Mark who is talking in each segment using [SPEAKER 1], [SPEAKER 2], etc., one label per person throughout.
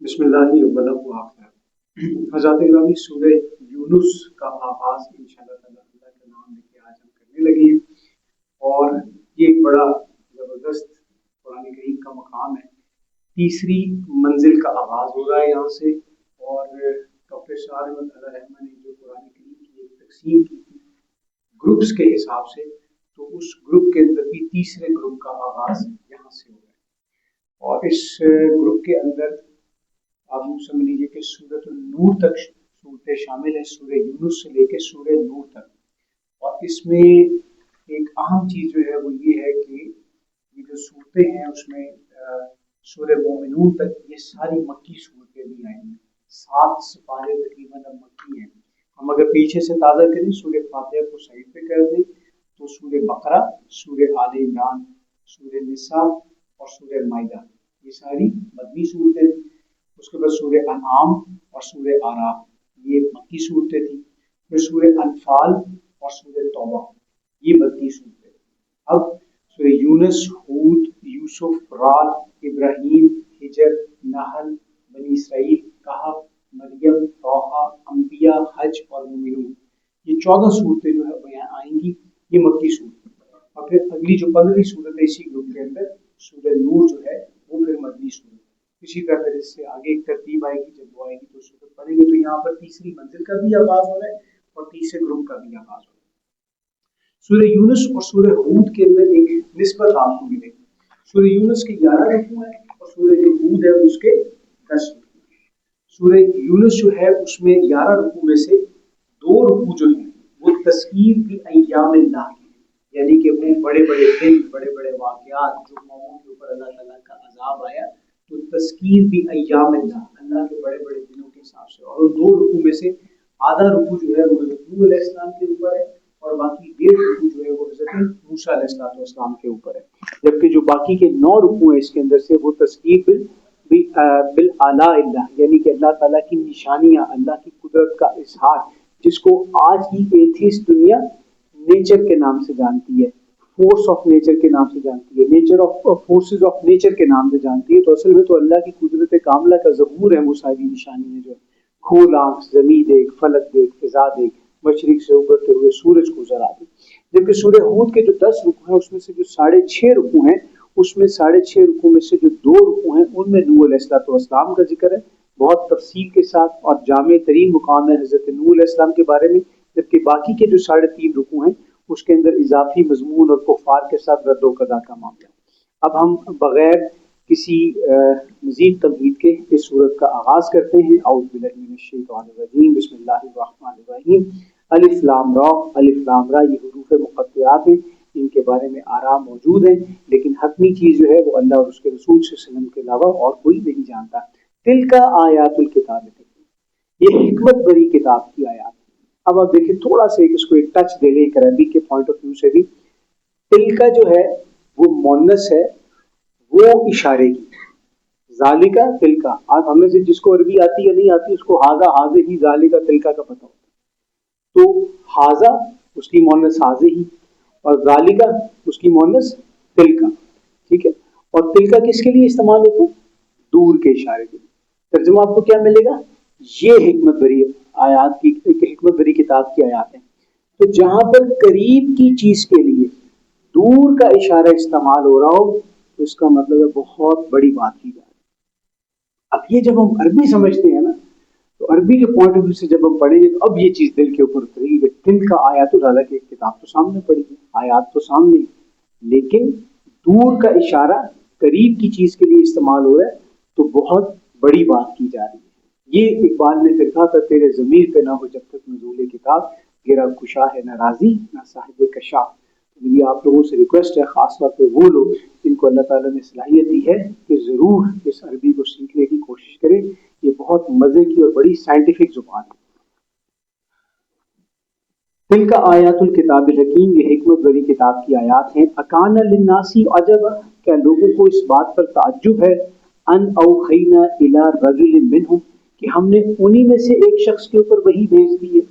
[SPEAKER 1] بسم اللہ الرحمن الرحیم۔ حضرات گرامی، سورہ یونس کا آغاز انشاءاللہ تعالیٰ اللہ کے نام لے کے آج ہم کرنے لگے ہیں، اور یہ ایک بڑا زبردست قرآن کریم کا مقام ہے۔ تیسری منزل کا آغاز ہو رہا ہے یہاں سے، اور ڈاکٹر شاہ احمد الرحمن نے جو قرآن کریم کی ایک تقسیم کی تھی گروپس کے حساب سے، تو اس گروپ کے اندر بھی تیسرے گروپ کا آغاز یہاں سے ہو رہا ہے، اور اس گروپ کے اندر آپ سمجھ لیجیے کہ سورۃ النور تک صورتیں شامل ہیں، سورہ یونس سے لے کے سورہ نور تک۔ اور اس میں ایک اہم چیز جو ہے وہ یہ ہے کہ یہ جو صورتیں ہیں اس میں سورہ مومنون تک یہ ساری مکی صورتیں بھی آئیں گی، 7 سپارے تقریباً اب مکی ہیں۔ ہم اگر پیچھے سے تازہ کریں، سورہ فاتحہ کو سائڈ پہ کر دیں تو سورہ بقرہ، سورہ آل عمران، سورہ نساء اور سورہ مائدہ یہ ساری مدنی صورتیں تھیں۔ اس کے بعد سورہ انعام اور سورہ اعراف یہ مکی صورتیں تھیں۔ پھر سورہ انفال اور سورہ توبہ یہ مدنی صورتیں تھیں۔ اب سورہ یونس، ہود، یوسف، رعد، ابراہیم، ہجر، نحل، بنی اسرائیل، کہف، مریم، طٰہٰ، انبیاء، حج اور مومنون یہ 14 صورتیں جو ہے یہاں آئیں گی، یہ مکی صورتیں۔ اور پھر اگلی جو 15 صورت ہے اسی گروپ کے اندر سورہ نور جو ہے وہ پھر مدنی صورت۔ اسی طرح پھر اس سے آگے ایک ترتیب آئے گی، جب وہ آئے گی تو صورت پڑھیں گے۔ تو یہاں پر تیسری منزل کا بھی آغاز ہو رہا ہے اور تیسرے گروپ کا بھی آغاز ہو رہا ہے۔ سورہ یونس اور سورہ ہود کے اندر ایک نسبت آپ کو ملے گی۔ سورہ یونس کے 11 رکوع ہیں اور سورہ جو ہود ہے اس کے 10 رکوع ہیں۔ سورہ یونس جو ہے اس میں 11 رکوع میں سے 2 رکوع جو ہیں وہ تذکیر بھی ایام اللہ کی ہے، یعنی کہ وہ بڑے بڑے دن، بڑے بڑے واقعات جو قوموں کے اوپر اللہ تعالیٰ کا عذاب آیا، تو تذکیر بھی ایام اللہ کے بڑے بڑے دنوں کے حساب سے۔ اور 2 رکوع میں سے آدھا رکوع جو ہے وہ حضرت نوح علیہ السلام کے اوپر ہے، اور باقی 1.5 رکوع جو ہے وہ حضرت موسیٰ علیہ السلام کے اوپر ہے، جبکہ جو باقی کے 9 رکوع ہیں اس کے اندر سے وہ تذکیر بالآلاء اللہ، یعنی کہ اللہ تعالیٰ کی نشانیاں، اللہ کی قدرت کا اظہار، جس کو آج کی ایتھیسٹ دنیا نیچر کے نام سے جانتی ہے، فورس آف نیچر کے نام سے جانتی ہے، nature of forces of nature کے نام سے جانتی ہے۔ تو اصل میں تو اللہ کی قدرت کاملہ کا ظہور ہے وہ ساری نشانیاں جو ہے، کھول آنکھ، زمین دیکھ، فلک دیکھ، فضا دیکھ، مشرق سے ابھرتے ہوئے سورج کو ذرا دیکھ۔ جبکہ سورہ ہود کے جو 10 رکوع ہیں اس میں سے جو 6.5 رکوع ہیں، اس میں 6.5 رکوع میں سے جو 2 رکوع ہیں ان میں نوح علیہ السلام کا ذکر ہے بہت تفصیل کے ساتھ، اور جامع ترین مقام ہے حضرت نوح علیہ السلام کے بارے میں، جبکہ باقی کے جو 3.5 رکوع ہیں اس کے اندر اضافی مضمون اور کفار کے ساتھ رد و قضا کا معاملہ۔ اب ہم بغیر کسی مزید تمہید کے اس صورت کا آغاز کرتے ہیں۔ اعوذ باللہ من الشیطان الرجیم، بسم اللہ الرحمن الرحیم۔ الف لام را، الف لام را یہ حروف مقطعات ہیں، ان کے بارے میں آراء موجود ہیں، لیکن حتمی چیز جو ہے وہ اللہ اور اس کے رسول صلی اللہ علیہ وسلم کے علاوہ اور کوئی نہیں جانتا۔ تلک آیات الکتاب الحکیم، یہ حکمت بری کتاب کی آیات۔ اب آپ دیکھیں تھوڑا سا اس کو ایک ٹچ دے لیں ایک عربی کے پوائنٹ آف ویو سے بھی۔ تلکا جو ہے وہ مونس ہے، وہ اشارے کی، ذالکا تلکا۔ آپ ہمیں سے جس کو عربی آتی یا نہیں آتی اس کو ہاذا، ہاذے ہی، ذالکا تلکا کا پتہ ہوتا، تو ہاذا اس کی مونس ہاذے ہی، اور ذالکا اس کی مونس تلکا، ٹھیک ہے۔ اور تلکا کس کے لیے استعمال ہوتا ہے؟ دور کے اشارے کے لیے۔ ترجمہ آپ کو کیا ملے گا؟ یہ حکمت بری آیات کی، ایک حکمت بری کتاب کی آیات ہیں۔ تو جہاں پر قریب کی چیز کے لیے دور کا اشارہ استعمال ہو رہا ہو تو اس کا مطلب ہے بہت بڑی بات کی جا رہی ہے۔ اب یہ جب ہم عربی سمجھتے ہیں نا، تو عربی کے پوائنٹ آف ویو سے جب ہم پڑھیں گے تو اب یہ چیز دل کے اوپر اترے گی کہ دل کا آیات الرحمن کی کتاب تو سامنے پڑی ہے، آیات تو سامنے، لیکن دور کا اشارہ قریب کی چیز کے لیے استعمال ہو رہا ہے تو بہت بڑی بات کی جا رہی ہے۔ یہ اقبال نے پھر کہا تھا، تیرے ضمیر پہ نہ ہو جب تک نزول کتاب، گرا کشا ہے نہ راضی نہ صاحب کشاف۔ یہ آپ لوگوں سے ریکویسٹ ہے، خاص طور پہ وہ لوگ جن کو اللہ تعالیٰ نے صلاحیت دی ہے کہ ضرور اس عربی کو سیکھنے کی کوشش کریں، یہ بہت مزے کی اور بڑی سائنٹیفک زبان ہے۔ تلک آیات الکتاب الحکیم، یہ حکمت بری کتاب کی آیات ہیں۔ اکان للناس عجبا، کیا لوگوں کو اس بات پر تعجب ہے، ان اوحینا الی رجل منہم کہ ہم نے انہی میں سے ایک شخص کے اوپر وحی بھیج دی ہے،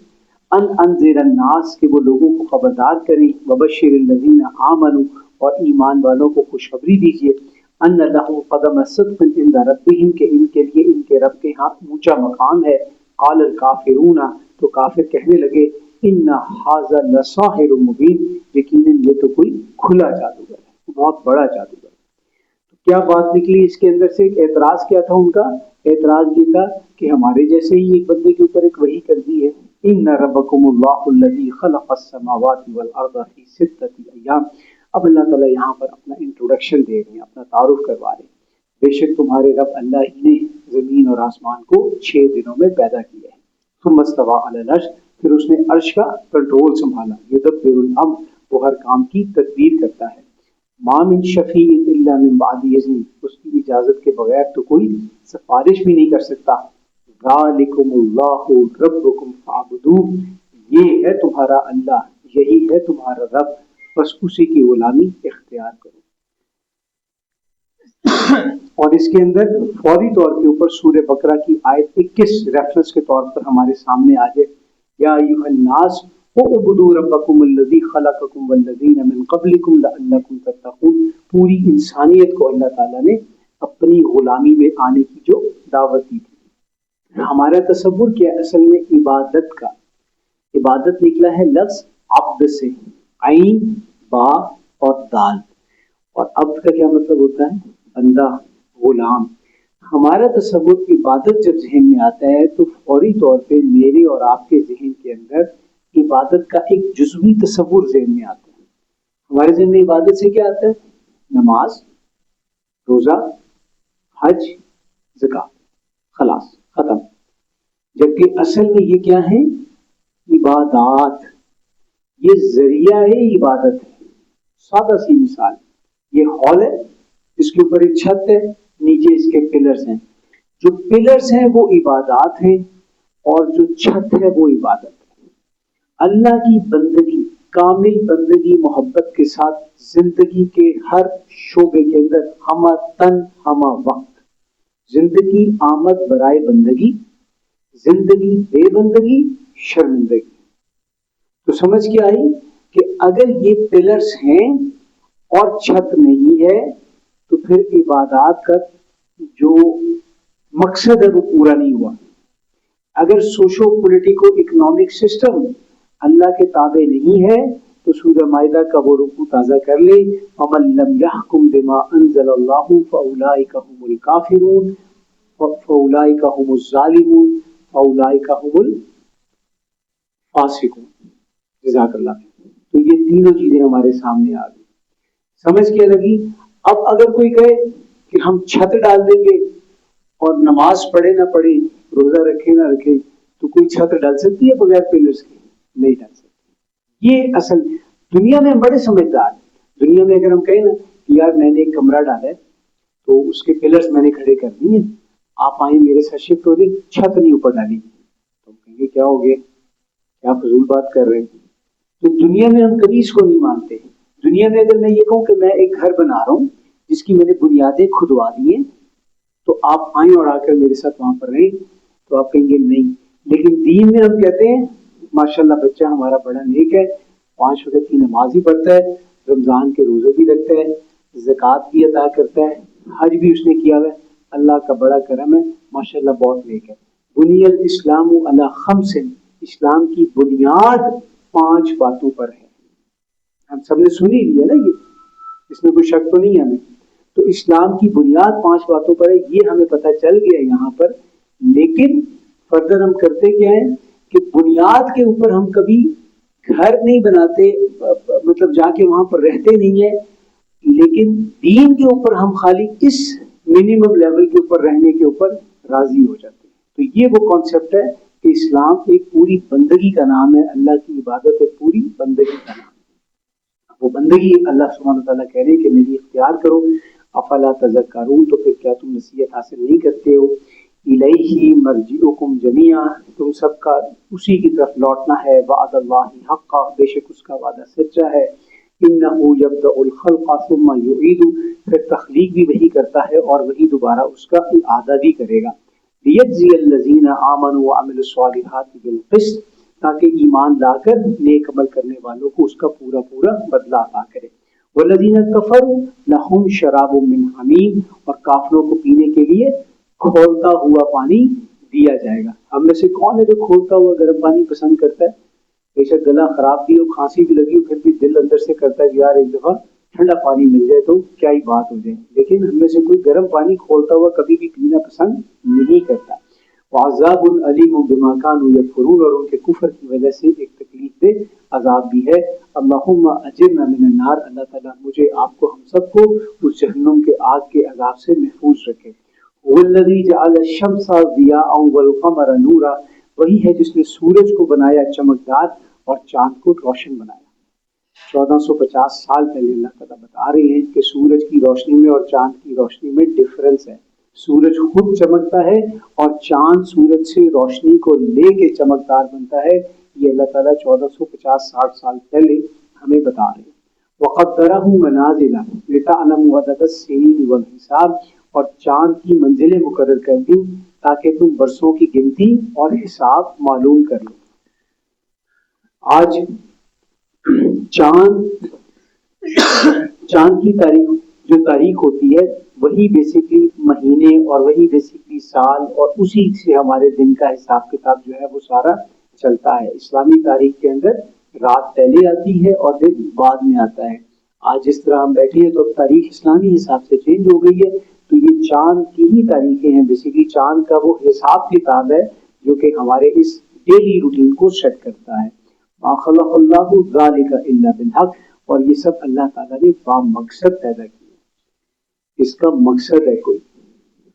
[SPEAKER 1] ان انذر الناس کہ وہ لوگوں کو خبردار کریں، وبشر الذین آمنوا اور ایمان والوں کو خوشخبری دیجیے،
[SPEAKER 2] ان لهم قدم صدق عند ربهم کہ ان کے لیے ان کے رب کے ہاں اونچا مقام ہے. قال الکافرون تو کافر کہنے لگے ان ھذا لساحر مبین یقیناً یہ تو کوئی کھلا جادوگر ہے, بہت بڑا جادوگر. کیا بات نکلی اس کے اندر سے؟ ایک اعتراض کیا تھا ان کا؟ اعتراض یہ تھا کہ ہمارے جیسے ہی ایک بندے کے اوپر ایک وحی کر دی ہے, ان ربکم اللہ الذی خلق السماوات والارض فی ستۃ ایام. اب اللہ تعالیٰ یہاں پر اپنا انٹروڈکشن دے رہے ہیں, اپنا تعارف کروا رہے ہیں. بے شک تمہارے رب اللہ ہی نے زمین اور آسمان کو 6 دنوں میں پیدا کیا ہے. ثم استوى علی العرش, پھر اس نے عرش کا کنٹرول سنبھالا. یدبر الامر, وہ ہر کام کی تدبیر کرتا ہے. ما من شفیع الا من بعد اذن, اس کی اجازت کے بغیر تو کوئی سفارش بھی نہیں کر سکتا. ذالکم اللہ ربکم فاعبدوہ, یہ ہے تمہارا اللہ, یہی ہے تمہارا رب, بس اسی کی غلامی اختیار کرو. اور اس کے اندر فوری طور کے اوپر سورہ بقرہ کی آیت 21 ریفرنس کے طور پر ہمارے سامنے آ جائے. یا ایھا الناس اعبدوا ربکم الذی خلقکم والذین من قبلکم لعلکم تتقون. پوری انسانیت کو اللہ تعالیٰ نے اپنی غلامی میں آنے کی جو دعوت دی تھی. ہمارا تصور کیا اصل میں عبادت کا, عبادت نکلا ہے لفظ عبد سے, عین با اور دال, اور عبد کا کیا مطلب ہوتا ہے؟ بندہ, غلام. ہمارا تصور عبادت جب ذہن میں آتا ہے تو فوری طور پہ میرے اور آپ کے ذہن کے اندر عبادت کا ایک جزوی تصور ذہن میں آتا ہے. ہمارے ذہن میں عبادت سے کیا آتا ہے؟ نماز, روزہ, حج, زکات, خلاص ختم. جبکہ اصل میں یہ کیا ہے؟ عبادات. یہ ذریعہ ہے عبادت ہے. سادہ سی مثال, یہ ہال ہے, اس کے اوپر ایک چھت ہے, نیچے اس کے پلرز ہیں. جو پلرز ہیں وہ عبادات ہیں اور جو چھت ہے وہ عبادت ہے. اللہ کی بندگی, کامل بندگی محبت کے ساتھ زندگی کے ہر شعبے کے اندر ہمہ تن ہمہ وقت. زندگی آمد برائے بندگی, زندگی بے بندگی شرمندگی. تو سمجھ کے آئی کہ اگر یہ پلرز ہیں اور چھت نہیں ہے تو پھر عبادات کا جو مقصد ہے وہ پورا نہیں ہوا. اگر سوشو پولیٹیکو اکنامک سسٹم اللہ کے تابع نہیں ہے تو سورہ مائدہ کا وہ رکوع تازہ کر لے, وَمَن لَّمْ يَحْكُم بِمَا أَنزَلَ اللَّهُ فَأُولَٰئِكَ هُمُ الْكَافِرُونَ فَأُولَٰئِكَ هُمُ الظَّالِمُونَ فَأُولَٰئِكَ هُمُ الْفَاسِقُونَ. جزاک اللہ. تو یہ تینوں چیزیں ہمارے سامنے آ گئی, سمجھ کے لگی. اب اگر کوئی کہے کہ ہم چھت ڈال دیں گے اور نماز پڑھے نہ پڑھے, روزہ رکھے نہ رکھے, تو کوئی چھت ڈال سکتی ہے بغیر پلرز کے؟ نہیں ڈال سکتی. یہ اصل دنیا میں ہم بڑے سمجھدار ہیں. دنیا میں اگر ہم کہیں نا کہ یار میں نے ایک کمرہ ڈالا ہے تو اس کے پلرز میں نے کھڑے کر دیے, آپ آئیں میرے ساتھ شفٹ ہو جائیں, چھت نہیں اوپر ڈالی, تو کہیں گے کیا ہو گیا, کیا فضول بات کر رہے ہیں. تو دنیا میں ہم کبھی اس کو نہیں مانتے. دنیا میں اگر میں یہ کہوں کہ میں ایک گھر بنا رہا ہوں جس کی میں نے بنیادیں کھدوا دی ہیں, تو آپ آئیں اور آ کر میرے ساتھ وہاں پر رہیں, تو آپ کہیں گے نہیں. لیکن دین میں ہم کہتے ہیں ماشاءاللہ بچہ ہمارا بڑا نیک ہے, 5 وقت کی نماز بھی پڑھتا ہے, رمضان کے روزے بھی رکھتا ہے, زکوٰۃ بھی ادا کرتا ہے, حج بھی اس نے کیا ہوا ہے, اللہ کا بڑا کرم ہے, ماشاءاللہ بہت نیک ہے. بنی الاسلام علی 5, اسلام کی بنیاد 5 باتوں پر ہے. ہم سب نے سنی لی ہے نا, یہ اس میں کوئی شک تو نہیں ہے ہمیں. تو اسلام کی بنیاد 5 باتوں پر ہے, یہ ہمیں پتہ چل گیا یہاں پر. لیکن فردر ہم کرتے کیا ہے کہ بنیاد کے اوپر ہم کبھی گھر نہیں بناتے, مطلب جا کے وہاں پر رہتے نہیں ہیں, لیکن دین کے اوپر ہم خالی اس منیمم لیول کے اوپر رہنے کے اوپر راضی ہو جاتے ہیں. تو یہ وہ کانسیپٹ ہے کہ اسلام ایک پوری بندگی کا نام ہے, اللہ کی عبادت ایک پوری بندگی کا نام ہے. وہ بندگی اللہ سبحانہ وتعالیٰ کہہ رہے ہیں کہ میری اختیار کرو. افلا تذکرون, تو پھر کیا تم نصیحت حاصل نہیں کرتے ہو. الیہ مرجعکم جمیعا, تم سب کا اسی کی طرف لوٹنا ہے. وعد اللہ حقا, بے شک اس کا وعدہ سچا ہے. انہ یبدأ الخلق ثم یعید, پھر تخلیق بھی وہی کرتا ہے اور وہی دوبارہ اس کا اعادہ بھی کرے گا. لیجزی الذین آمنوا وعملوا الصالحات بالقسط, تاکہ ایمان لا کر نیک عمل کرنے والوں کو اس کا پورا پورا بدلہ عطا کرے. वल्लज़ीना कफ़रू लहुम शराबुम मिन हमीम, और काफिरों को पीने के लिए खौलता हुआ पानी दिया जाएगा। हम में से कौन है जो खौलता हुआ गर्म पानी पसंद करता है? बेशक गला खराब भी हो, खांसी भी लगी हो, फिर भी दिल अंदर से करता है कि यार एक दफा ठंडा पानी मिल जाए तो क्या ही बात हो जाए। लेकिन हम में से कोई गर्म पानी खौलता हुआ कभी भी पीना पसंद नहीं करता। वअज़ाबुन अलीमुम बिमा कानू यकफुरून, और उनके कुफर की वजह से एक तकलीफ दे अजाब भी है। अल्लाहुम्मा अजिरना मिनन नार, अल्लाह ताला मुझे, आपको, हम सबको उस जहन्नुम के आग के अजाब से महफूज रखे। वल्लज़ी जअल अश-शम्सा ज़ियाअन वल क़मरा नूरा, वही है जिसने सूरज को बनाया चमकदार और चांद को रोशन बनाया। 1450 साल पहले अल्लाह ताला बता रहे हैं कि सूरज की रोशनी में और चांद की रोशनी में डिफरेंस है। सूरज खुद चमकता है और चांद सूरज से रोशनी को लेके चमकदार बनता है। ये अल्लाह ताला 1450-60 साल पहले हमें बता रहे हैं। वक़द्दरहु मनाज़िला लितअलमु अददस्सिनीन वल हिसाब, और चांद की मंजिलें मुकर्रर कर दी ताकि तुम बरसों की गिनती और हिसाब मालूम कर लो। आज चांद की तारीख, जो तारीख होती है, वही बेसिकली महीने और वही बेसिकली साल, और उसी से हमारे दिन का हिसाब किताब जो है वो सारा चलता है। इस्लामी तारीख के अंदर रात पहले आती है और दिन बाद में आता है। आज जिस तरह हम बैठे हैं तो अब तारीख इस्लामी हिसाब से चेंज हो गई है। तो ये चांद की ही तारीखें हैं, बेसिकली चांद का वो हिसाब किताब है जो कि हमारे इस डेली रूटीन को सेट करता है। मा खलक़ल्लाहु ज़ालिका इल्ला बिल हक़, और ये सब अल्लाह ताला ने बामकसद पैदा किया। इसका मकसद है कोई।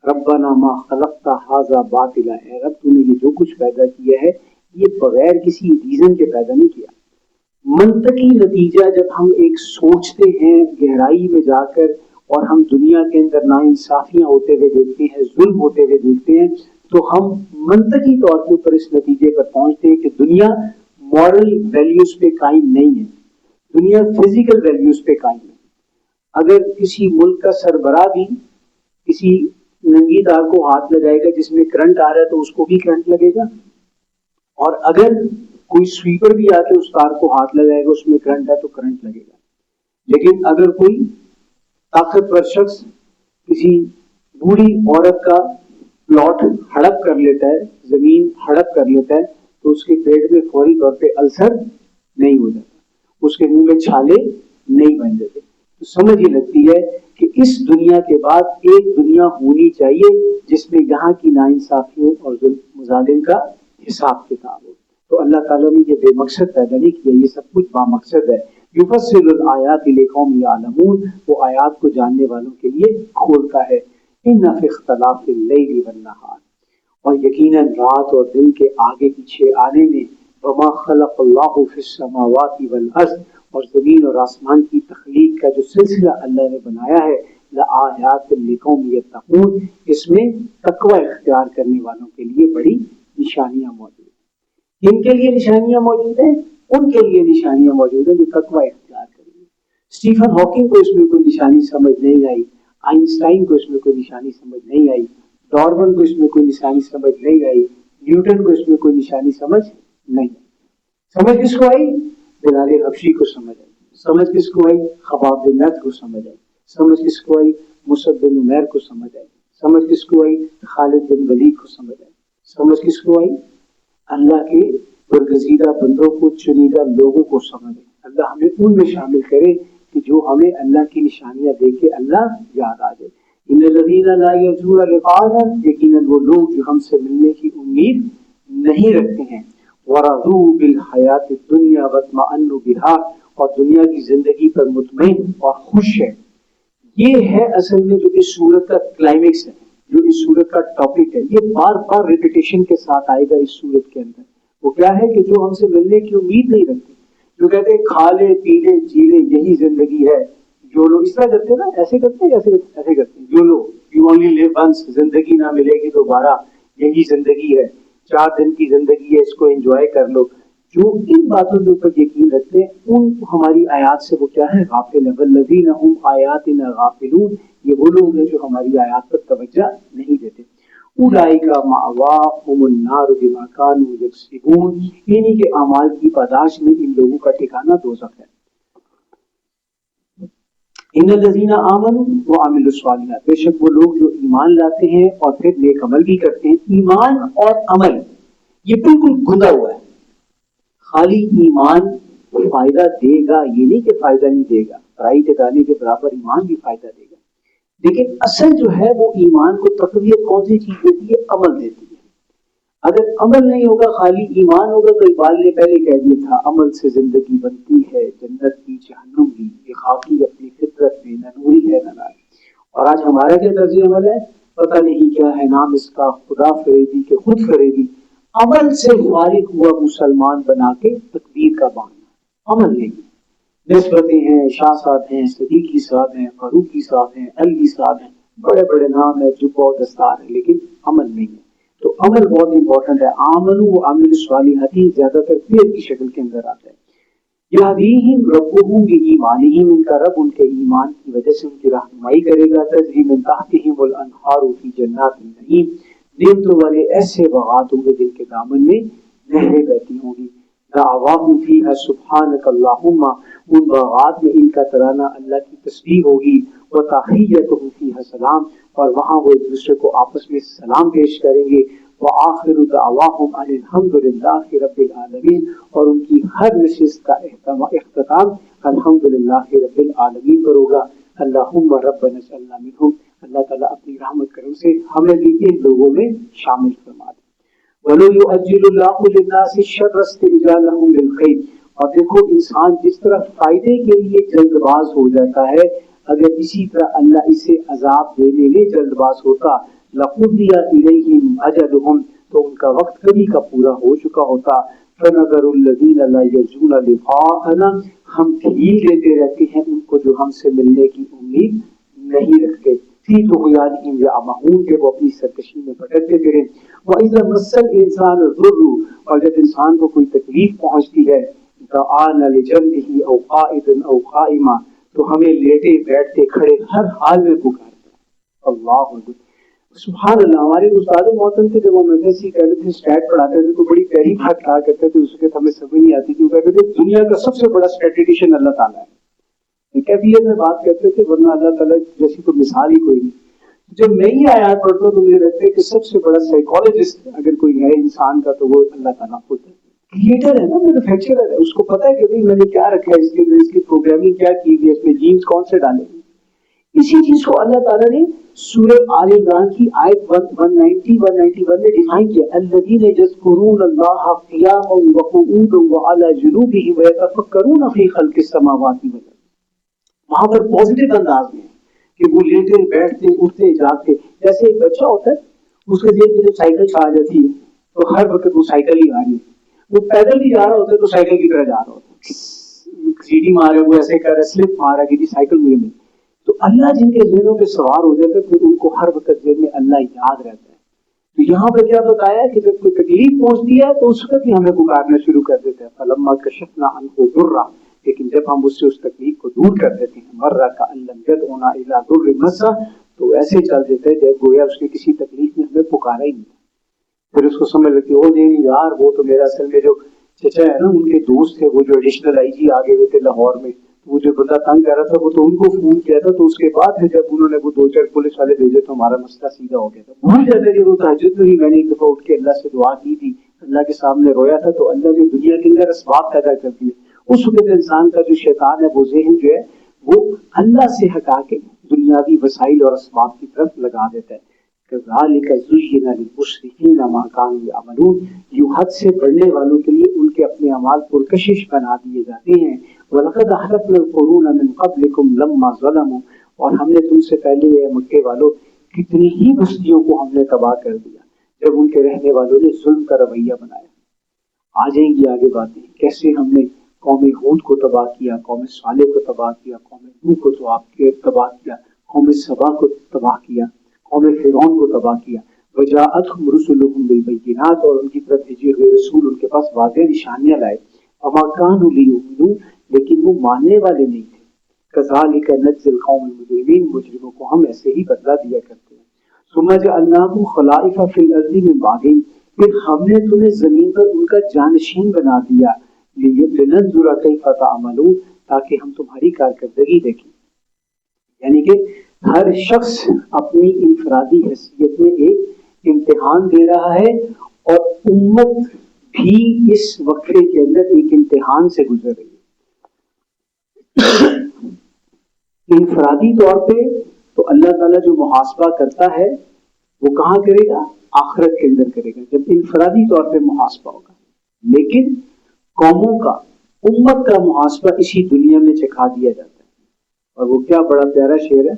[SPEAKER 2] रब्बना मा खलक़ता हाज़ा बातिला, ए रब तूने ये जो कुछ पैदा किया है ये बगैर किसी रीजन के पैदा नहीं किया। मंतकी नतीजा जब हम एक सोचते हैं गहराई में जाकर, और हम दुनिया के अंदर नाइंसाफियां होते हुए देखते हैं, जुल्म होते हुए देखते हैं, तो हम मंतकी तौर के ऊपर इस नतीजे पर पहुंचते हैं कि दुनिया मॉरल वैल्यूज पे कायम नहीं है, दुनिया फिजिकल वैल्यूज पे कायम है। अगर किसी मुल्क का सरबराह भी किसी नंगी तार को हाथ लगाएगा जिसमें करंट आ रहा है तो उसको भी करंट लगेगा, और अगर कोई स्वीपर भी आके उस तार को हाथ लगाएगा उसमें करंट है तो करंट लगेगा। लेकिन अगर कोई ताकतवर शख्स किसी बूढ़ी औरत का प्लॉट हड़प कर लेता है, जमीन हड़प कर लेता है, तो उसके पेट में फौरी तौर पे अल्सर नहीं हो जाता, उसके मुंह में छाले नहीं बन जाते। तो समझ ये लगती है कि इस दुनिया के बाद एक दुनिया होनी चाहिए जिसमें यहाँ की नाइंसाफियों और मुजालिम का हिसाब किताब हो। तो अल्लाह ताला ने ये बेमकसद पैदा नहीं किया, ये सब कुछ बामकसद है। युफस्सिलुल आयाति लिकौम यालमून, वो आयात को जानने वालों के लिए खोलता है। इन्ना फी इख्तिलाफिल लैली वन नहार, और यकीनन रात और दिन के आगे पीछे आने में, वमा खलक़ल्लाहु फिस समावाति वल अर्ज़, और जमीन और आसमान की तख्लीक का जो सिलसिला अल्लाह ने बनाया है, लआयातिन लिकौम यत्तक़ून, इसमें तकवा इख्तियार करने वालों के लिए बड़ी निशानियां मौजूद हैं। किनके लिए निशानियां मौजूद हैं? उनके लिए निशानियां मौजूद हैं जो तकवा इख्तियार करेंगे। स्टीफन हॉकिंग को इसमें कोई निशानी समझ नहीं आई, आइंस्टाइन को इसमें कोई निशानी समझ नहीं आई, डार्विन को इसमें कोई निशानी समझ नहीं आई, न्यूटन को इसमें कोई निशानी समझ नहीं आई। समझ किसको आई? बिलाल हबशी को समझ आई। समझ किसको आई? खबाब बिन नद को समझ आई। समझ किसको आई? मुसअब बिन उमैर को समझ आई। समझ किसको आई? खालिद बिन वलीद को समझ आई। समझ किसको आई? अल्लाह के बरगजीदा बंदों को, चुनीदा लोगों को समझ आई। अल्लाह हमें उनमें शामिल करे कि जो हमें अल्लाह की निशानियां देख के अल्लाह याद आ जाए। इन्नल्लज़ीना ला यरजूना लिक़ाअना, यकीनन वो लोग जो हमसे मिलने की उम्मीद नहीं रखते हैं, वरज़ू बिल हयातिद दुनिया वत्मअन्नु बिहा, और दुनिया की जिंदगी पर मुतमईन और खुश है। ये है असल में जो इस सूरत का क्लाइमेक्स है, जो इस सूरत का टॉपिक है। ये बार बार रिपीटेशन के साथ आएगा इस सूरत के अंदर। वो क्या है कि जो हमसे मिलने की उम्मीद नहीं रखते, जो कहते हैं खा ले पी ले जी ले यही जिंदगी है, जो लोग इस तरह करते हैं ना, ऐसे करते हैं, ऐसे करते हैं, जो लोग यू ओनली लिव वंस, जिंदगी ना मिलेगी दोबारा, यही जिंदगी है, 4 दिन की जिंदगी है, इसको एंजॉय कर लो। जो इन बातों के ऊपर यकीन रखते हैं उन हमारी आयात से वो क्या है? गाफिल। वल्लज़ीना हुम आयातिना गाफिलून, ये वो लोग हैं जो हमारी आयात पर तवज्जो नहीं देते। उलाइका मावाहुमुन नार बिमा कानू यक्सिबून, इन्हीं के अमाल की पादाश में इन लोगों का ठिकाना दोज़ख है। इन्नल्लज़ीना आमनू व अमिलुस्सालिहात, बेशक वो लोग जो ईमान लाते हैं और फिर नेक अमल भी करते हैं। ईमान और अमल ये बिल्कुल गुंदा हुआ है। खाली ईमान फायदा देगा ये नहीं कि फायदा नहीं देगा, राई के दाने के बराबर ईमान भी फायदा देगा, लेकिन असल जो है वो ईमान को तक़वियत कौन सी चीज देती है? अमल देती है। अगर अमल नहीं होगा, खाली ईमान होगा, तो इकबाल ने पहले कह दिया था, अमल से जिंदगी बनती है, जन्नत की जहन्नुम की, ये खाकी अपनी फितरत में, न नूरी है न नारी। और आज हमारा क्या तर्ज अमल है? पता नहीं क्या है नाम इसका, खुदा फरेबी के खुद फरेबी। अमल से फारिग हुआ मुसलमान बना के तकबीर का बहाना, अमल नहीं। निस्बतें हैं, शाह साहब हैं, सदीकी साहब हैं, फारूकी साहब हैं, अली साहब हैं, बड़े बड़े नाम है, जुब्बा और दस्तार है, लेकिन अमल नहीं है। तो अमल बहुत इंपॉर्टेंट है। आमनू व अमिलु स्वालिहाती ज्यादातर पेड़ की शक्ल के अंदर आता है। यहदीहिम रब्बुहुम बिईमानिहिम, इनका रब उनके ईमान की वजह से उनकी रहनुमाई करेगा। तजरी मिन तहतिहिमुल अनहारु फी जन्नातिन नईम, नेमतों वाले ऐसे बागात होंगे जिनके दामन में नहरें बहती होंगी। दावाहुम फीहा सुब्हानक अल्लाहुम्मा, उन बागात में इनका तराना अल्लाह की तस्बीह होगी। व तहियतुहुम फीहा सलाम, और वहां वो एक दूसरे को आपस में सलाम पेश करेंगे। व आखिरु दावाहुम अनिल हम्दुलिल्लाहि रब्बिल आलमीन, और उनकी हर नशिस्त का इख्तिताम अल्हम्दुलिल्लाहि रब्बिल आलमीन पर होगा। अल्लाहुम्मा रब्बना जअलना मिनहुम, अल्लाह ताला अपनी रहमत करम से हमें भी इन लोगों में शामिल फरमा दे। वलो युअज्जिलुल्लाहु लिन्नासि शर्र इस्तिजालहुम बिल खैर, और देखो इंसान जिस तरह फायदे के लिए जल्दबाज हो जाता है, अगर इसी तरह अल्लाह इसे अजाब देने में जल्दबाज होता, लकुदिया इलैहिम अजलुहुम, तो उनका वक्त कभी का पूरा हो चुका होता। फनज़रुल्लज़ीना ला यरजूना लिक़ाअना, हम ढील देते रहते हैं उनको जो हमसे मिलने की उम्मीद नहीं रखते। फी तुग़यानिहिम यअमहून, के वो अपनी सरकशी में भटकते फिरें। व इज़ा मस्सल इंसान ज़ुर्रु, और जब इंसान को कोई तकलीफ पहुंचती है, दआना लिजन्बिही औ क़ाइदन औ क़ाइमा, तो हमें लेटे बैठते खड़े हर हाल में पुकारता है। अल्लाह अकबर, सुभान अल्लाह। हमारे उस्ताद मोहतरम थे, जब हम एमएससी कर रहे थे, स्टैट पढ़ाते थे, तो बड़ी प्यारी बात कहा करते थे, उसके हमें समझ नहीं आती थी। वो कहते थे दुनिया का सबसे बड़ा स्टैटिस्टिशियन अल्लाह ताला है। कैफियत में बात करते थे, वरना अल्लाह ताला जैसी तो मिसाल ही कोई नहीं। जब मैं ही आयात पढ़ता हूँ तो मुझे लगता है कि सबसे बड़ा साइकोलॉजिस्ट अगर कोई है इंसान का, तो वो अल्लाह ताला खुद है। क्रिएटर है ना, मैन्युफैक्चरर है, उसको पता है कि भाई मैंने क्या रखा है इसके अंदर, इसकी प्रोग्रामिंग क्या की है, इसमें जीन्स कौन से डाले। इसी चीज को अल्लाह ताला ने सूरह आल इमरान की आयत 190-191 में डिफाइन किया। अल्लज़ीना यज़कुरूनल्लाह क़ियामन व क़ुऊदन व अला जुनूबिहिम व यतफ़क्करून फ़ी ख़ल्क़िस समावाति वल अर्ज़, वहां पर पॉजिटिव अंदाज में कि वो लेटे बैठते उठते जागते। जैसे एक बच्चा होता है, उसके जेब में जब साइकिल छा जाती है तो हर वक्त वो साइकिल ही आ रही है, वो पैदल भी जा रहा होता है तो साइकिल की तरह जा रहा होता है, सीढ़ी मारे वो ऐसे कर रहा, स्लिप मारा कि जी साइकिल मुझे मिली। तो अल्लाह जिनके ज़हनों पे सवार हो जाता है, फिर उनको हर वक्त जेब में अल्लाह याद रहता है। तो यहाँ पे क्या बताया कि जब कोई तकलीफ पहुंचती है तो उस वक्त ही हमें पुकारना शुरू कर देते हैं। फलम्मा कशफना अन्हु दुर्रा, लेकिन जब हम उससे उस तकलीफ को दूर कर देते हैं, मर्रा का अल्लम यदउना इला दुर्रि मस्सा, तो ऐसे चल देते हैं जब गोया उसने किसी तकलीफ में हमें पुकारा ही नहीं। फिर उसको समझ लगती है, ओ नहीं यार, वो तो मेरा असल में जो चचा है ना, उनके दोस्त थे, वो जो एडिशनल आईजी आगे हुए थे लाहौर में, वो जो बंदा तंग कर रहा था, वो तो उनको फोन किया था। तो उसके बाद फिर जब उन्होंने वो 2-4 पुलिस वाले भेजे तो हमारा मसला सीधा हो गया था। भूल जाते कि वो तहज्जुद में ही मैंने एक दफा उठ के अल्लाह से दुआ की थी, अल्लाह के सामने रोया था, तो अल्लाह ने दुनिया के अंदर असबाब पैदा कर दिए। उस वक्त इंसान का जो शैतान है, वो ज़हन जो है वो अल्लाह से हटा के दुनियावी वसाइल और असबाब की तरफ लगा देता है। यूं हद से बढ़ने वालों के लिए उनके अपने अमाल पुरकशिश बना दिए जाते हैं। वलक़द अहलकना क़ुरूना मिन क़ब्लिकुम लम्मा ज़लमू, और हमने तुमसे पहले मक्के वालों कितनी ही बस्तियों को हमने तबाह कर दिया जब उनके रहने वालों ने जुल्म का रवैया बनाया। आ जाएंगी आगे बातें, कैसे हमने कौम हूद को तबाह किया, कौम सालेह को तबाह किया, कौम नूह को तबाह किया, कौम सबा को तबाह किया, कौम फिरौन को तबाह किया। वजाअतहुम रुसुलुहुम बिल बय्यिनात, और उनकी तरफ भेजे हुए रसूल उनके पास वाज़ेह निशानियां लाए। वमा कानू लियुमिनू, लेकिन वो मानने वाले नहीं थे। कज़ालिका नज्ज़िल कौमल मुजरिमीन, मुजरिमों को हम ऐसे ही बदला दिया करते हैं। सुम्मा जअलनाकुम खलाइफ़ा फिल अर्ज़ि मिन बादिहिम, फिर हमने तुम्हें जमीन पर उनका जानशीन बना दिया। लिनंजुरा कैफ़ तअमलून, ताकि हम तुम्हारी कारकर्दगी देखें। یعنی کہ ہر شخص اپنی انفرادی حیثیت میں ایک امتحان دے رہا ہے اور امت بھی اس وقفے کے اندر ایک امتحان سے گزر رہی ہے۔ انفرادی طور پہ تو اللہ تعالیٰ جو محاسبہ کرتا ہے وہ کہاں کرے گا؟ آخرت کے اندر کرے گا، جب انفرادی طور پہ محاسبہ ہوگا۔ لیکن قوموں کا، امت کا محاسبہ اسی دنیا میں چکھا دیا جاتا ہے۔ اور وہ کیا بڑا پیارا شعر ہے،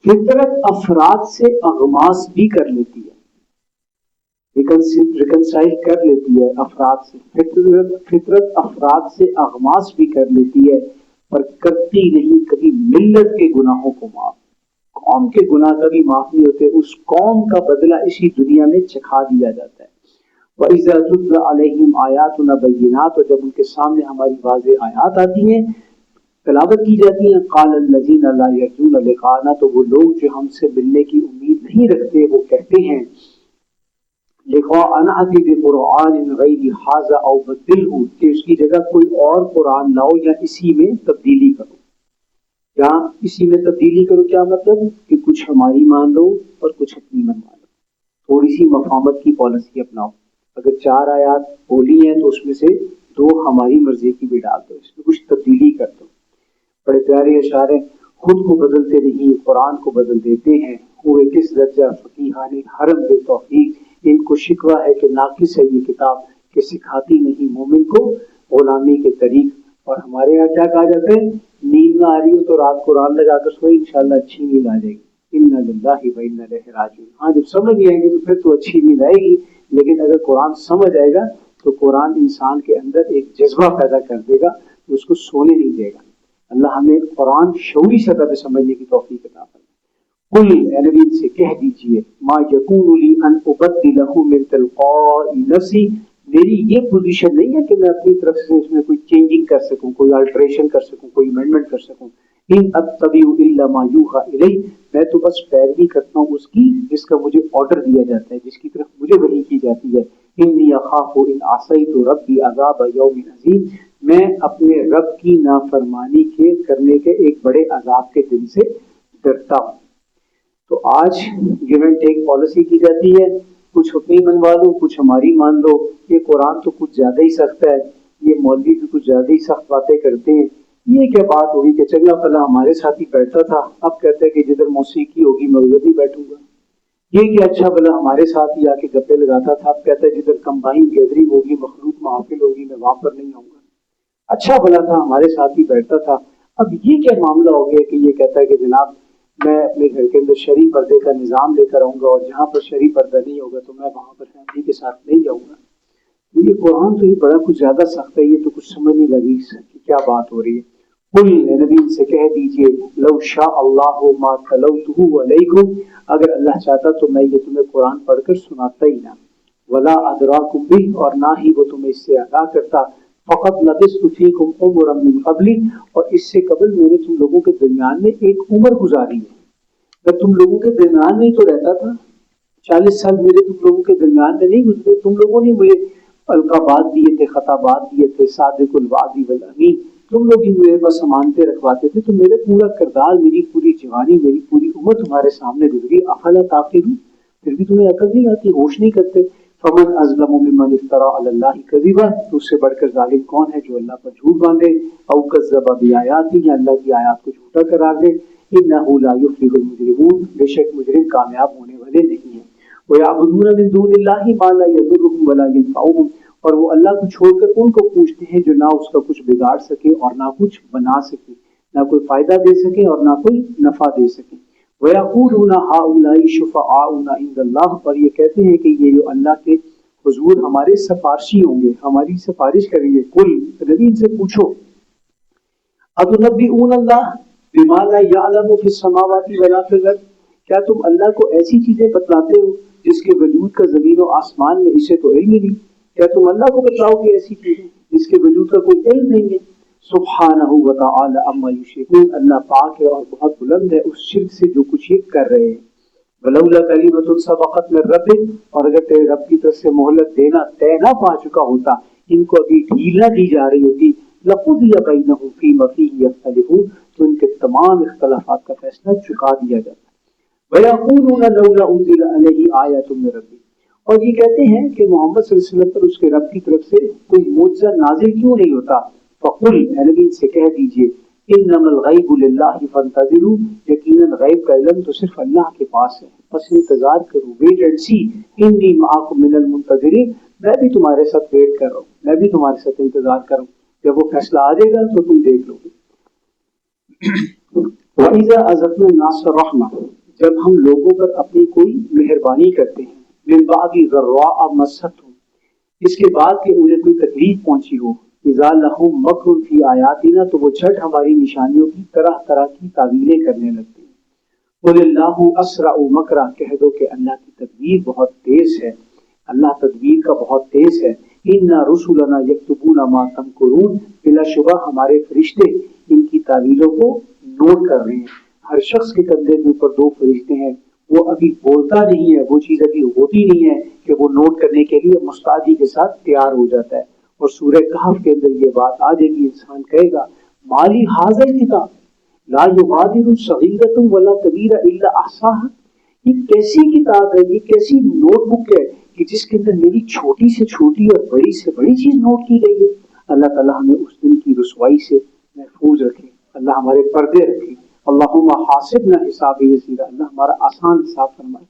[SPEAKER 2] فطرت افراد سے اغماس بھی کر لیتی ہے، ریکنسائل کر لیتی ہے افراد سے، فطرت افراد سے اغماس بھی کر لیتی ہے، پر کرتی نہیں کبھی ملت کے گناہوں کو معاف۔ قوم کے گناہ کبھی معاف نہیں ہوتے، اس قوم کا بدلہ اسی دنیا میں چکھا دیا جاتا ہے۔ وَإِذَا تُتْلَىٰ عَلَيْهِمْ آيَاتُنَا بَيِّنَاتٍ، اور جب ان کے سامنے ہماری واضح آیات آتی ہیں، تلاوت کی جاتی ہیں، قَالَ الَّذِينَ لَا يَرْجُونَ لِقَاءَنَا، تو وہ لوگ جو ہم سے ملنے کی امید نہیں رکھتے وہ کہتے ہیں لِقَاءَ نَأْتِ بِقُرْآنٍ غَيْرِ هَٰذَا أَوْ بَدِّلْهُ، کہ اس کی جگہ کوئی اور قرآن لاؤ یا اسی میں تبدیلی کرو۔ یا اسی میں تبدیلی کرو کیا مطلب؟ کہ کچھ ہماری مان لو اور کچھ اپنی منوا لو، تھوڑی سی مفاہمت کی پالیسی اپناؤ۔ اگر 4 آیات بولی ہیں تو اس میں سے 2 ہماری مرضی کی بھی ڈال دو، اس میں کچھ تبدیلی کر دو۔ بڑے پیارے اشعار ہیں، خود کو بدلتے نہیں قرآن کو بدل دیتے ہیں، ہوئے کس درجہ فقیہان حرم بے توفیق، ان کو شکوہ ہے کہ ناقص ہے یہ کتاب کہ سکھاتی نہیں مومن کو غلامی کے طریق۔ اور ہمارے یہاں کیا کہا جاتا ہے، نیند نہ آ رہی ہو تو رات قرآن لگا کر سوئے، انشاءاللہ اچھی نیند آ جائے گی۔ انا للہ و انا الیہ راجعون۔ ہاں جب سمجھ نہیں آئے گی تو پھر تو اچھی نیند آئے گی، لیکن اگر قرآن سمجھ آئے گا تو قرآن انسان کے اندر ایک جذبہ پیدا کر دے گا، تو اس کو سونے نہیں دے گا۔ اللہ ہمیں قرآن شعوری سطح پہ سمجھنے کی توفیق عطا فرمائے۔ قل اے نبی سے کہہ دیجئے، ما یکون لی ان ابدلہ من تلقاء نفسی، میری یہ پوزیشن نہیں ہے کہ میں اپنی طرف سے اس میں کوئی چینجنگ کر سکوں، کوئی الٹریشن کر سکوں، کوئی امینڈمنٹ کر سکوں۔ ان اتبع الا ما یوحی الی، میں تو بس پیروی کرتا ہوں اس کی جس کا مجھے آرڈر دیا جاتا ہے، جس کی طرف مجھے وحی کی جاتی ہے۔ انی اخاف ان عصیت ربی عذاب یوم عظیم، میں اپنے رب کی نافرمانی کے کرنے کے ایک بڑے عذاب کے دن سے ڈرتا ہوں۔ تو آج گیو اینڈ ٹیک پالیسی کی جاتی ہے، کچھ اپنی منوا لو کچھ ہماری مان لو، یہ قرآن تو کچھ زیادہ ہی سخت ہے، یہ مولوی بھی کچھ زیادہ ہی سخت باتیں کرتے ہیں، یہ کیا بات ہوگی کہ چنگا پلا ہمارے ساتھ ہی بیٹھتا تھا، اب کہتا ہے کہ جدھر موسیقی ہوگی میں ادھر ہی بیٹھوں گا۔ یہ کیا اچھا بلا ہمارے ساتھ ہی آ کے گپے لگاتا تھا، اب کہتا ہے جدھر کمبائن گیدرنگ ہوگی، مخلوط محافل ہوگی، میں وہاں پر نہیں آؤں گا۔ اچھا بلا تھا ہمارے ساتھ ہی بیٹھتا تھا، اب یہ کیا معاملہ ہو گیا کہ یہ کہتا ہے کہ جناب میں اپنے گھر کے اندر شرعی پردے کا نظام لے کر آؤں گا، اور جہاں پر شرعی پردہ نہیں ہوگا تو میں وہاں پر فیملی کے ساتھ نہیں جاؤں گا۔ یہ قرآن تو یہ بڑا کچھ زیادہ سخت ہے، یہ تو کچھ سمجھ نہیں لگی کہ کیا بات ہو رہی ہے۔ قل اے نبی سے کہہ دیجئے، لو شاء اللہ ما تلوتہ علیکم، اگر اللہ چاہتا تو میں یہ تمہیں قرآن پڑھ کر سناتا ہی نہ، ولا ادراکم بہ، اور نہ ہی وہ تمہیں اس سے آگاہ کرتا، فقط لبثت فیکم عمرا من قبل، اور اس سے قبل میں نے تم لوگوں کے درمیان میں ایک عمر گزاری ہے۔ میں تم لوگوں کے درمیان میں ہی تو رہتا تھا، 40 سال میرے تم لوگوں کے درمیان میں نہیں گزرے، تم لوگوں نے مجھے القابات دیے تھے، خطابات دیے تھے، صادق الوعد والامین، تم لوگ ہی میرے پاس امانتیں رکھواتے تھے، تو میرا پورا کردار، میری پوری جوانی، میری پوری عمر تمہارے سامنے گزری، افلا تعقلون، پھر بھی تمہیں عقل نہیں آتی، ہوش نہیں کرتے۔ فمن اظلم ممن افترى على الله كذبا، تو اس سے بڑھ کر ظالم کون ہے جو اللہ پر جھوٹ باندھے، او کذب بآیاته، یا اللہ کی آیات کو جھوٹا قرار دے۔ انه لا يفلح المجرمون، بے شک مجرم کامیاب ہونے والے نہیں ہیں۔ ويعبدون من دون الله ما لا يضرهم ولا ينفعهم، اور وہ اللہ کو چھوڑ کر ان کو پوچھتے ہیں جو نہ اس کا کچھ بگاڑ سکے اور نہ کچھ بنا سکے، نہ کوئی فائدہ دے سکے اور نہ کوئی نفع دے سکے۔ وَيَقُولُونَ هَؤُلَاءِ شُفَعَاؤُنَا عِندَ اللَّهِ، اور یہ کہتے ہیں کہ یہ جو اللہ کے حضور ہمارے سفارشی ہوں گے، ہماری سفارش کریں گے۔ قل، نبی ان سے پوچھو، أَتُنَبِّئُونَ اللَّهَ بِمَا لَا يَعْلَمُ فِي السَّمَاوَاتِ وَلَا فِي الْأَرْضِ، کیا تم اللہ کو ایسی چیزیں بتلاتے ہو جس کے وجود کا زمین و آسمان میں اسے تو علم نہیں؟ کیا تم اللہ کو بتلاؤ گے ایسی چیزیں جس کے وجود کا کوئی علم نہیں ہے؟ سبحانہ و تعالی عما یشرکون، اللہ پاک ہے اور بہت بلند ہے اس شرک سے جو کچھ یہ کر رہے ہیں۔ ولولا کلمۃ سبقت من ربک، اور اگر تیرے رب کی طرف سے مہلت دینا طے نہ پا چکا ہوتا، ان کو ابھی ڈھیل نہ دی جا رہی ہوتی، لقضی بینہم فیما فیہ یختلفون، تو ان کے تمام اختلافات کا فیصلہ چکا دیا جاتا ہے۔ وَيَقُولُونَ لَوْلَا أُنزِلَ عَلَيْهِ آيَةٌ مِّن رَّبِّهِ، اور یہ کہتے ہیں کہ محمد صلی اللہ علیہ وسلم پر اس کے رب کی طرف سے کوئی معجزہ نازل کیوں نہیں ہوتا؟ فقل، اے نبی ان سے کہہ دیجئے، انما الغیب للہ فانتظروا، یقیناً غیب کا علم تو صرف اللہ کے پاس ہے، بس انتظار کرو، ویٹ اینڈ سی، انی معکم من المنتظرین، میں بھی تمہارے ساتھ ویٹ کر رہا ہوں، میں بھی تمہارے ساتھ انتظار کر رہا ہوں، جب وہ فیصلہ آ جائے گا تو تم دیکھ لو گے۔ وَإِذَا أَذَقْنَا النَّاسَ رَحْمَةً، جب ہم لوگوں پر اپنی کوئی مہربانی کرتے ہیں، من بعد ضراء مستهم، اس کے بعد کہ انہیں کوئی تکلیف پہنچی ہو، اذا لهم مکر فی آیاتنا، تو وہ جھٹ ہماری نشانیوں کی طرح طرح کی تعویلیں کرنے لگتے ہیں۔ قل اللہ اسرع مکرا، کہہ دو کہ اللہ کی تدبیر بہت تیز ہے، اللہ تدبیر کا بہت تیز ہے۔ انا رسلنا یکتبون ما تمکرون، بلا شبہ ہمارے فرشتے ان کی تعویلوں کو نوٹ کر رہے ہیں۔ ہر شخص کے کندھے کے اوپر دو فرشتے ہیں، وہ ابھی بولتا نہیں ہے، وہ چیز ابھی ہوتی نہیں ہے کہ وہ نوٹ کرنے کے لیے مستعدی کے ساتھ تیار ہو جاتا ہے۔ اور سورہ کہف کے اندر یہ بات آ جائے گی، انسان کہے گا مالی ھذا الکتاب لا یغادر صغیرۃ ولا کبیرۃ الا احصاها، یہ کیسی کتاب ہے، یہ کیسی نوٹ بک ہے کہ جس کے اندر میری چھوٹی سے چھوٹی اور بڑی سے بڑی چیز نوٹ کی گئی ہے۔ اللہ تعالیٰ ہمیں اس دن کی رسوائی سے محفوظ رکھے، اللہ ہمارے پردے رکھے۔ اللہم حاسبنا حسابا یسیرا، اللہ ہمارا آسان حساب فرمائے۔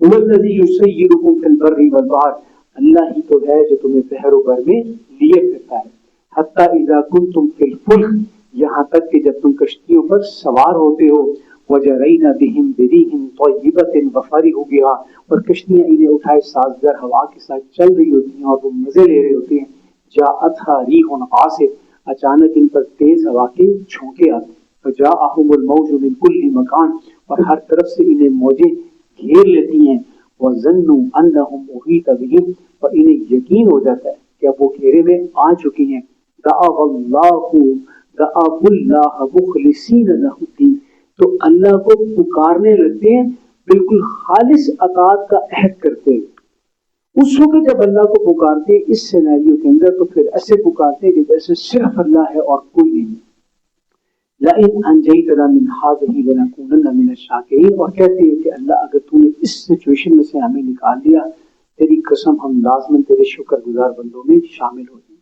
[SPEAKER 2] هو الذی یسیرکم فی البر والبحر، اللہ ہی تو ہے جو تمہیں بحر و بر میں لیے پھرتا ہے۔ حتی اذا کنتم فی الفلک، یہاں تک کہ جب تم کشتیوں پر سوار ہوتے ہو، وجرینا بہم بريح طیبۃ وفرحوا بها، اور کشتیاں انہیں اٹھائے سازگار ہوا کے ساتھ چل رہی ہوتی ہیں اور وہ مزے لے رہے ہوتے ہیں۔ جاءتها ریح عاصف، اچانک ان پر تیز ہوا کے جھونکے آتے ہیں۔ فجاءهم الموج من كل مکان، اور ہر طرف سے انہیں موجیں گھیر لیتی ہیں۔ وظنوا انهم احیط بهم، اور انہیں یقین ہو جاتا ہے کہ اب وہ گھیرے میں آ چکی ہیں۔ دعوا اللہ مخلصین لہ الدین، تو اللہ کو پکارنے لگتے ہیں بالکل خالص اطاعت کا عہد کرتے ہیں۔ اس وقت جب اللہ کو پکارتے ہیں اس سیناریو کے اندر، تو پھر ایسے پکارتے ہیں کہ جیسے صرف اللہ ہے اور کوئی نہیں۔ لئن انجیتنا من هذه لنکونن من الشاکرین، اور کہتے ہیں کہ اللہ اگر تو نے اس سچویشن میں سے ہمیں نکال دیا، تیری قسم ہم لازماً تیرے شکر گزار بندوں میں شامل ہو جائیں۔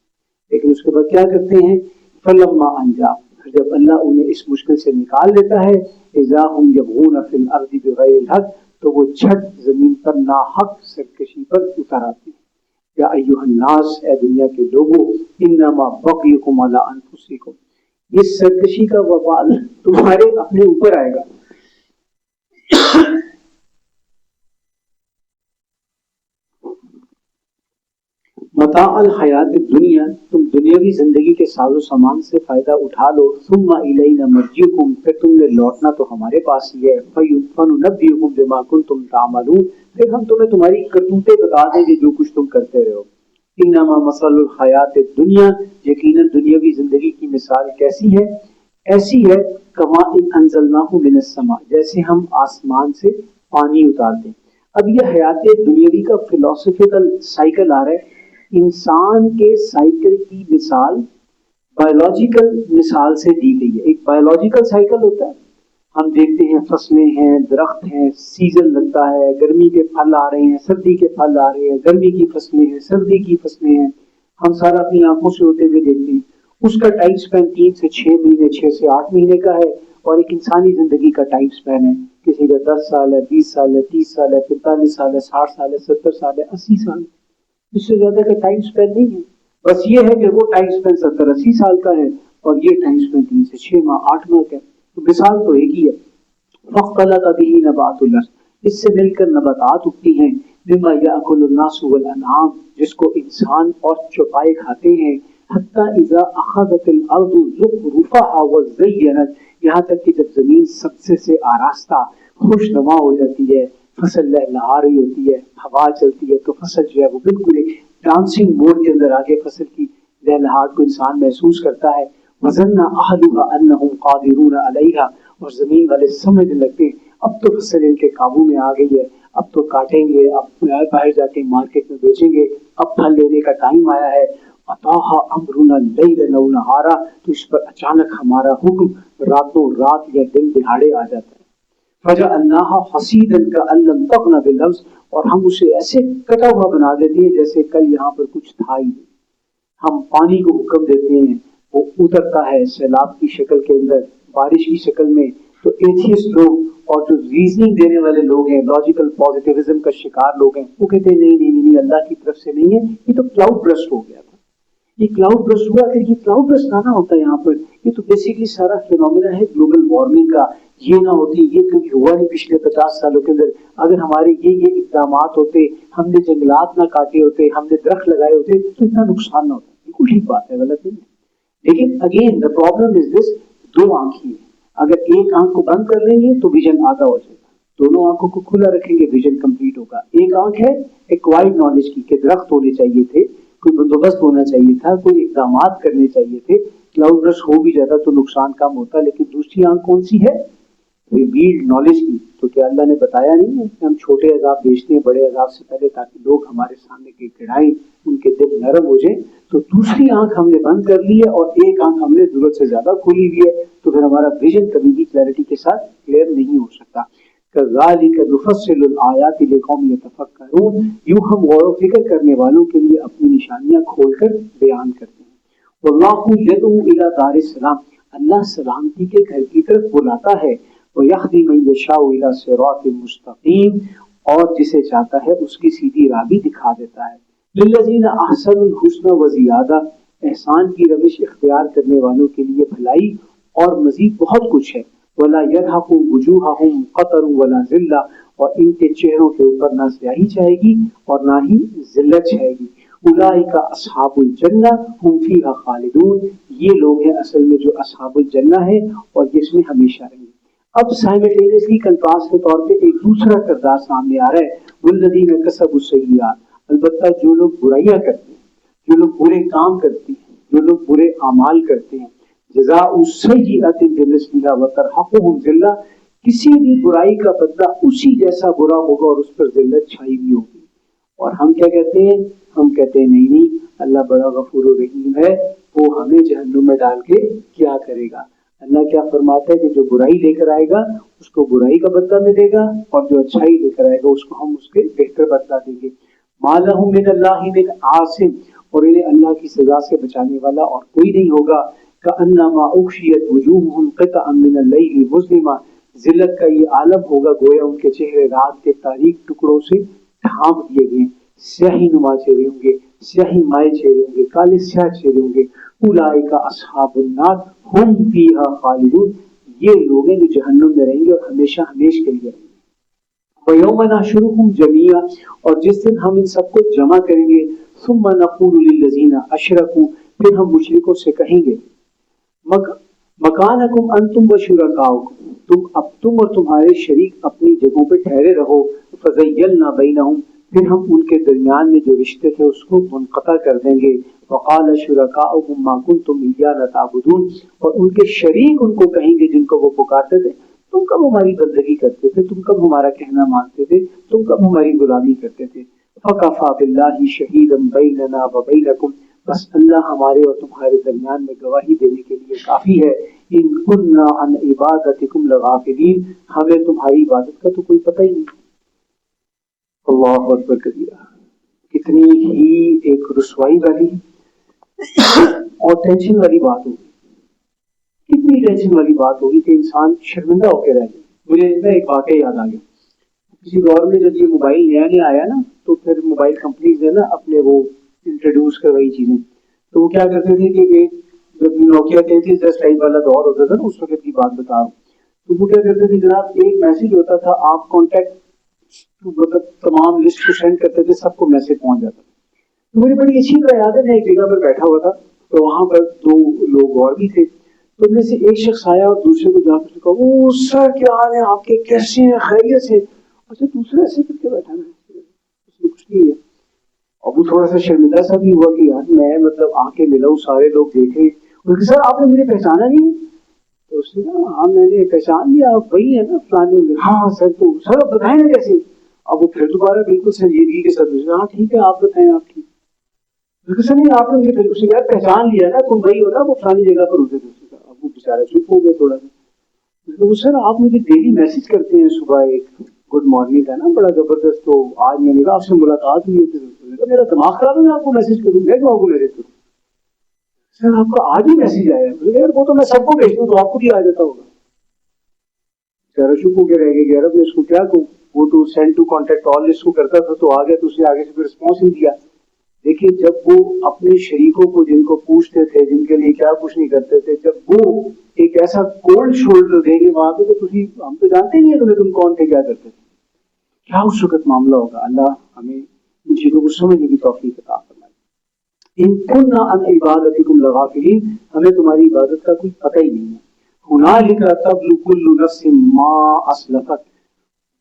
[SPEAKER 2] لیکن اس کے بعد کیا کرتے ہیں؟ فلما انجا، جب اللہ انہیں اس مشکل سے نکال لیتا ہے، اذا هم یبغون فی الارض بغیر الحق، تو وہ جھٹ زمین پر ناحق سرکشی پر اتر آتے ہیں۔ یا ایھا الناس، اے دنیا کے لوگوں، انما بغیکم علی انفسکم، یہ سرکشی کا وبال تمہارے اپنے اوپر آئے گا۔ متاع الحیات الدنیا، تم دنیاوی زندگی کے ساز و سامان سے فائدہ اٹھا لو، ثم الینا مرجعکم، پھر تم نے لوٹنا تو ہمارے پاس ہی ہے، فننبئکم بما کنتم تعملون، پھر ہم تمہیں تمہاری کرتوتیں بتا دیں گے جو کچھ تم کرتے رہو۔ انما مثل الحیات الدنیا، یقیناً دنیاوی زندگی کی مثال کیسی ہے؟ ایسی ہے کماء انزلناہ من السماء، جیسے ہم آسمان سے پانی اتارتے ہیں۔ اب یہ حیات دنیاوی کا فلسفیکل سائیکل آ رہا ہے۔ انسان کے سائیکل کی مثال بایولوجیکل مثال سے دی گئی ہے۔ ایک بایولوجیکل سائیکل ہوتا ہے، ہم دیکھتے ہیں فصلیں ہیں، درخت ہیں، سیزن لگتا ہے، گرمی کے پھل آ رہے ہیں، سردی کے پھل آ رہے ہیں، گرمی کی فصلیں ہیں، سردی کی فصلیں ہیں، ہم سارا اپنی آنکھوں سے ہوتے ہوئے دیکھتے ہیں۔ اس کا ٹائم سپین 3 سے 6 مہینے، 6 سے 8 مہینے کا ہے، اور ایک انسانی زندگی کا ٹائم سپین ہے، کسی کا 10 سال ہے، 20 سال ہے، 30 سال ہے، 45 سال ہے، 60 سال ہے، 70 سال ہے، 80 سال ہے۔ اس سے زیادہ کا ٹائم سپین نہیں ہے، بس یہ ہے کہ وہ ٹائم سپین 70-80 سال کا ہے اور یہ ٹائم سپین 3 سے 6 ماہ 8 ماہ کا ہے۔ تو مثال تو ایک ہی ہے۔ فاختلط به نبات الارض، اس سے مل کر نباتات اگتی ہیں، مما یاکل الناس والانعام، جس کو انسان اور چوپائے کھاتے ہیں، حتی اذا اخذت الارض زخرفها وزینت، یہاں تک کہ جب زمین سب سے آراستہ خوشنما ہو جاتی ہے، فصل لہلہا رہی ہوتی ہے، ہوا چلتی ہے، تو فصل جو ہے وہ بالکل ایک ڈانسنگ موڈ کے اندر آگے فصل کی لہلہاٹ کو انسان محسوس کرتا ہے۔ وظن اہلها انہم قادرون علیہا، اور زمین والے سمجھنے لگتے ہیں اب تو فصل ان کے قابو میں آ گئی ہے، اب تو کاٹیں گے، اب باہر جا کے مارکیٹ میں بیچیں گے، اب پھل لینے کا ٹائم آیا ہے۔ अताहा अमरुना लैलन औ नहारा, तो इस पर अचानक हमारा हुक्म रातों रात या दिन दिहाड़े आ जाता है। फजअल्नाहा हसीदन कअल्लम तग़न बिलअम्स, और हम उसे ऐसे कटा हुआ बना देते हैं जैसे कल यहाँ पर कुछ था ही नहीं। हम पानी को हुक्म देते हैं, वो उतरता है सैलाब की शक्ल के अंदर, बारिश की शक्ल में। तो एथियस्ट लोग और जो रीजनिंग देने वाले लोग हैं, लॉजिकल पॉजिटिविज्म का शिकार लोग हैं, वो कहते हैं नहीं नहीं नहीं, अल्लाह की तरफ से नहीं है, ये तो क्लाउड ब्रस्ट हो गया था, ये क्लाउड ब्रस्ट हुआ। अगर ये क्लाउड ब्रस्ट ना होता यहाँ पर, ये तो बेसिकली सारा फिनोमिना है ग्लोबल वार्मिंग का, ये ना होती, ये कभी हुआ नहीं पिछले 50 सालों के अंदर। अगर हमारे ये इकदाम होते, हमने जंगलात ना काटे होते, हमने दरख्त लगाए होते, तो इतना नुकसान ना होता। बिल्कुल ठीक बात है, गलत नहीं है। लेकिन again the problem is this, दो आंखें हैं, अगर एक आंख को बंद कर लेंगे तो विजन आधा हो जाएगा, दोनों आंखों को खुला रखेंगे विजन कंप्लीट होगा। एक आंख है एक्वायर्ड नॉलेज की, के दरख्त होने चाहिए थे, कोई बंदोबस्त होना चाहिए था, कोई इकदाम करने चाहिए थे, क्लाउड ब्रश हो भी जाता तो नुकसान कम होता। लेकिन दूसरी आंख कौन सी है, रिवील्ड नॉलेज की। तो क्या अल्लाह ने बताया नहीं है कि हम छोटे अजाब भेजते हैं बड़े अजाब से पहले, ताकि लोग हमारे सामने गिड़गिड़ाएं, उनके दिल नरम हो जाए। तो दूसरी आंख हमने बंद कर ली है और एक आंख हमने जरूरत से ज्यादा खोली हुई है, तो फिर हमारा विजन कभी भी क्लैरिटी के साथ क्लियर नहीं हो सकता। कज़ालिक नुफ़स्सिलुल आयाति लिक़ौमिन यतफ़क्करून, यूं हम गौर व फिक्र करने वालों के लिए अपनी निशानियां खोलकर बयान करते हैं। वल्लाहु यदउ इला दारिस सलाम, अल्लाह सलामती के घर की तरफ बुलाता है। व यहदी मन यशाउ इला सिरातिल मुस्तक़ीम, और जिसे चाहता है उसकी सीधी राह भी दिखा देता है। लिल्लज़ीना अहसनुल हुस्ना व ज़ियादा, एहसान की रविश इख्तियार करने वालों के लिए भलाई और मजीद बहुत कुछ है। वला यरहक़ु वुजूहहुम क़तरु वला ज़िल्ला, और इनके चेहरों के ऊपर ना स्याही छाएगी और ना ही जिल्लत छाएगी। उलाइका अस्हाबुल जन्ना हुम फीहा खालिदून, ये लोग हैं असल में जो अस्हाबुल जन्ना है और जिसमें हमेशा रहेंगे। अब साइमल्टेनियसली कंट्रास्ट के तौर पे एक दूसरा किरदार सामने आ रहा है, वल्लज़ीना कसबुस सय्यात, अलबत्ता जो लोग बुराइयां करते हैं, जो लोग बुरे काम करते हैं, जो लोग बुरे अमाल करते हैं, जज़ाउ सय्यतिन बिमिस्लिहा व तरहक़ुहुम ज़िल्ला, किसी भी बुराई का बदला उसी जैसा बुरा होगा और उस पर जिल्लत छाई हुई होगी। और हम क्या कहते हैं, हम कहते हैं नहीं नहीं, अल्लाह बड़ा गफूर रहीम है, वो हमें जहन्नुम में डाल के क्या करेगा। अल्लाह क्या फरमाता है कि जो बुराई लेकर आएगा उसको बुराई का बदला मिलेगा, और जो अच्छाई लेकर आएगा उसको हम उसके बेहतर बदला देंगे। मालहुम मिनल्लाहि मिन आसिम, और इन्हें अल्लाह की सजा से बचाने वाला और कोई नहीं होगा। कअन्नमा उग़शियत वुजूहुहुम क़ितअम मिनल लैलि मुज़लिमा, जिल्लत का ये आलम होगा गोया उनके चेहरे रात के तारीक टुकड़ों से ढांप दिए गए, स्याही नुमा चेहरे होंगे, स्याही माए चेहरे होंगे, काले स्याह चेहरे होंगे। उलाइका अस्हाबुन नार हुम फीहा खालिदून, ये लोग हैं जो जहन्नुम में रहेंगे और हमेशा हमेश के लिए रहेंगे। वयौम नहशुरुहुम जमीआ, और जिस दिन हम इन सबको जमा करेंगे, सुम्मा नक़ूलु लिल्लज़ीना अशरकू, फिर हम मुशरिकों से कहेंगे, मकानकुम अंतुम व शुरकाउकुम, तुम और तुम्हारे शरीक अपनी जगहों पर ठहरे रहो। फज़य्यलना बैनहुम, फिर हम उनके दरमियान में जो रिश्ते थे उसको मुनक़ता कर देंगे। वक़ाल शुरकाउहुम मा कुन्तुम इय्याना ताबुदून, और उनके शरीक उनको कहेंगे जिनको वो पुकारते थे, तुम कब हमारी बंदगी करते थे, तुम कब हमारा कहना मानते थे, तुम कब हमारी गुलामी करते थे। फ़कफ़ा बिल्लाहि शहीदन बैनना व बैनकुम, बस अल्लाह हमारे और तुम्हारे दरमियान में गवाही देने के लिए काफी है। इन कुन्ना अन इबादतिकुम लगाफिलीन, हमें तुम्हारी इबादत का तो कोई पता ही नहीं। अल्लाहु अकबर कबीरा, कितनी ही एक रुसवाई वाली और टेंशन वाली बात होगी, कितनी टेंशन वाली बात होगी कि इंसान शर्मिंदा होकर रह जाए। मुझे एक वाकया याद आ गया, किसी दौर में जब ये मोबाइल नया नया आया ना, तो फिर मोबाइल कंपनीज ने ना अपने वो इंट्रोड्यूस करवाई चीजें। तो वो क्या करते थे कि जब नोकिया 3310 टाइप वाला दौर होता था ना, उस वक्त की बात बता रहा हूँ, तो वो क्या करते थे जनाब, एक मैसेज होता था, आप कॉन्टेक्ट मतलब तमाम लिस्ट को सेंड करते थे, सबको मैसेज पहुंच जाता था। तो मुझे बड़ी अच्छी तरह याद है, मैं एक जगह पर बैठा हुआ था, तो वहां पर दो लोग और भी थे। तो उनमें से एक शख्स आया और दूसरे को जाकर कहा, ओ सर क्या हाल है आपके, कैसे हैं, खैरियत से। अच्छा, दूसरा ऐसे करके बैठा है, उसमें कुछ नहीं है। और वो थोड़ा सा शर्मिंदा सा भी हुआ कि यार मैं मतलब आके मिला हूँ, सारे लोग देख रहे हैं। उनके सर आपने मुझे पहचाना नहीं? तो उसने कहा हाँ मैंने पहचान लिया, आप वही है ना फलाने। हाँ सर, तो सर आप बताएं ना कैसे। अब वो फिर दोबारा बिल्कुल संजीदगी के साथ, हाँ ठीक है आप बताएं, आप ठीक। उसने नहीं, आपने मुझे उसे यार पहचान लिया ना, तुम वही हो ना, वो फलानी जगह पर होते थे। अब वो बेचारा चुप हो गया थोड़ा सा। तो सर आप मुझे डेली मैसेज करते हैं सुबह एक गुड मॉर्निंग का ना, बड़ा जबरदस्त, तो आज मैंने कहा आपसे मुलाकात हुई है, तो मेरा दिमाग खराब है, मैं आपको मैसेज करूँ, मैं क्यों आपको मैसेज करूँ? सर आपका आज ही मैसेज आया है। यार वो तो मैं सबको भेजता हूँ, तो आपको भी आ जाता होगा। बेचारा चुप होकर रह गया। यार अब इसको क्या कहूँ, वो तो सेंड टू कॉन्टेक्ट ऑल इसको करता था, तो आ गया, तो उसने आगे से फिर रिस्पॉन्स नहीं दिया। देखिए जब वो अपने शरीकों को जिनको पूछते थे, जिनके लिए क्या कुछ नहीं करते थे, जब वो एक ऐसा कोल्ड शोल्डर देंगे वहां पे, तो हम तो जानते नहीं है तुम्हें, तुम कौन थे, क्या करते थे, क्या उस वक्त मामला होगा। अल्लाह हमें इन चीजों को समझने की तौफीक अता फरमाए। इन कुन्ना अन इबादतिकुम लगाफिलीन, हमें तुम्हारी इबादत का कोई पता ही नहीं है। हुनालिका तब्लु कुल्लु नफ्सिन मा अस्लफत,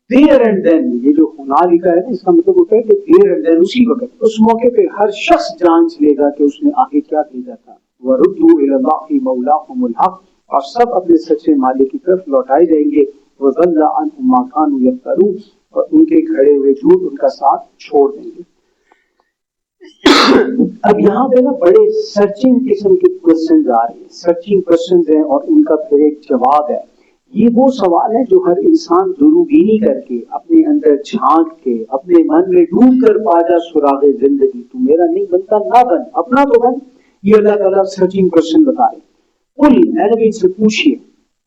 [SPEAKER 2] देयर एंड देन, ये जो हुनालिका है ना, इसका मतलब होता है कि देयर एंड देन, उसी वक्त, उस मौके पे हर शख्स जांच लेगा कि उसने आगे क्या भेजा था। वरुद्दू इलल्लाहि मौलाहुमुल हक, और सब अपने सच्चे मालिक की तरफ लौटाए जाएंगे। वज़ल्ला अन्हुम मा कानू यफ्तरून, और उनके खड़े हुए झूठ उनका साथ छोड़ देंगे। अब यहाँ पे ना बड़े सर्चिंग किस्म के क्वेश्चन आ रहे हैं, सर्चिंग क्वेश्चन हैं, और उनका फिर एक जवाब है। ये वो सवाल है जो हर इंसान दुरूबीनी करके, अपने अंदर झांक के, अपने मन में डूब कर पा जा सुरागे जिंदगी, तू मेरा नहीं बनता ना बन, अपना तो बन। ये अल्लाह ताला सर्चिंग क्वेश्चन बता रहे। कुल नबी से पूछिए,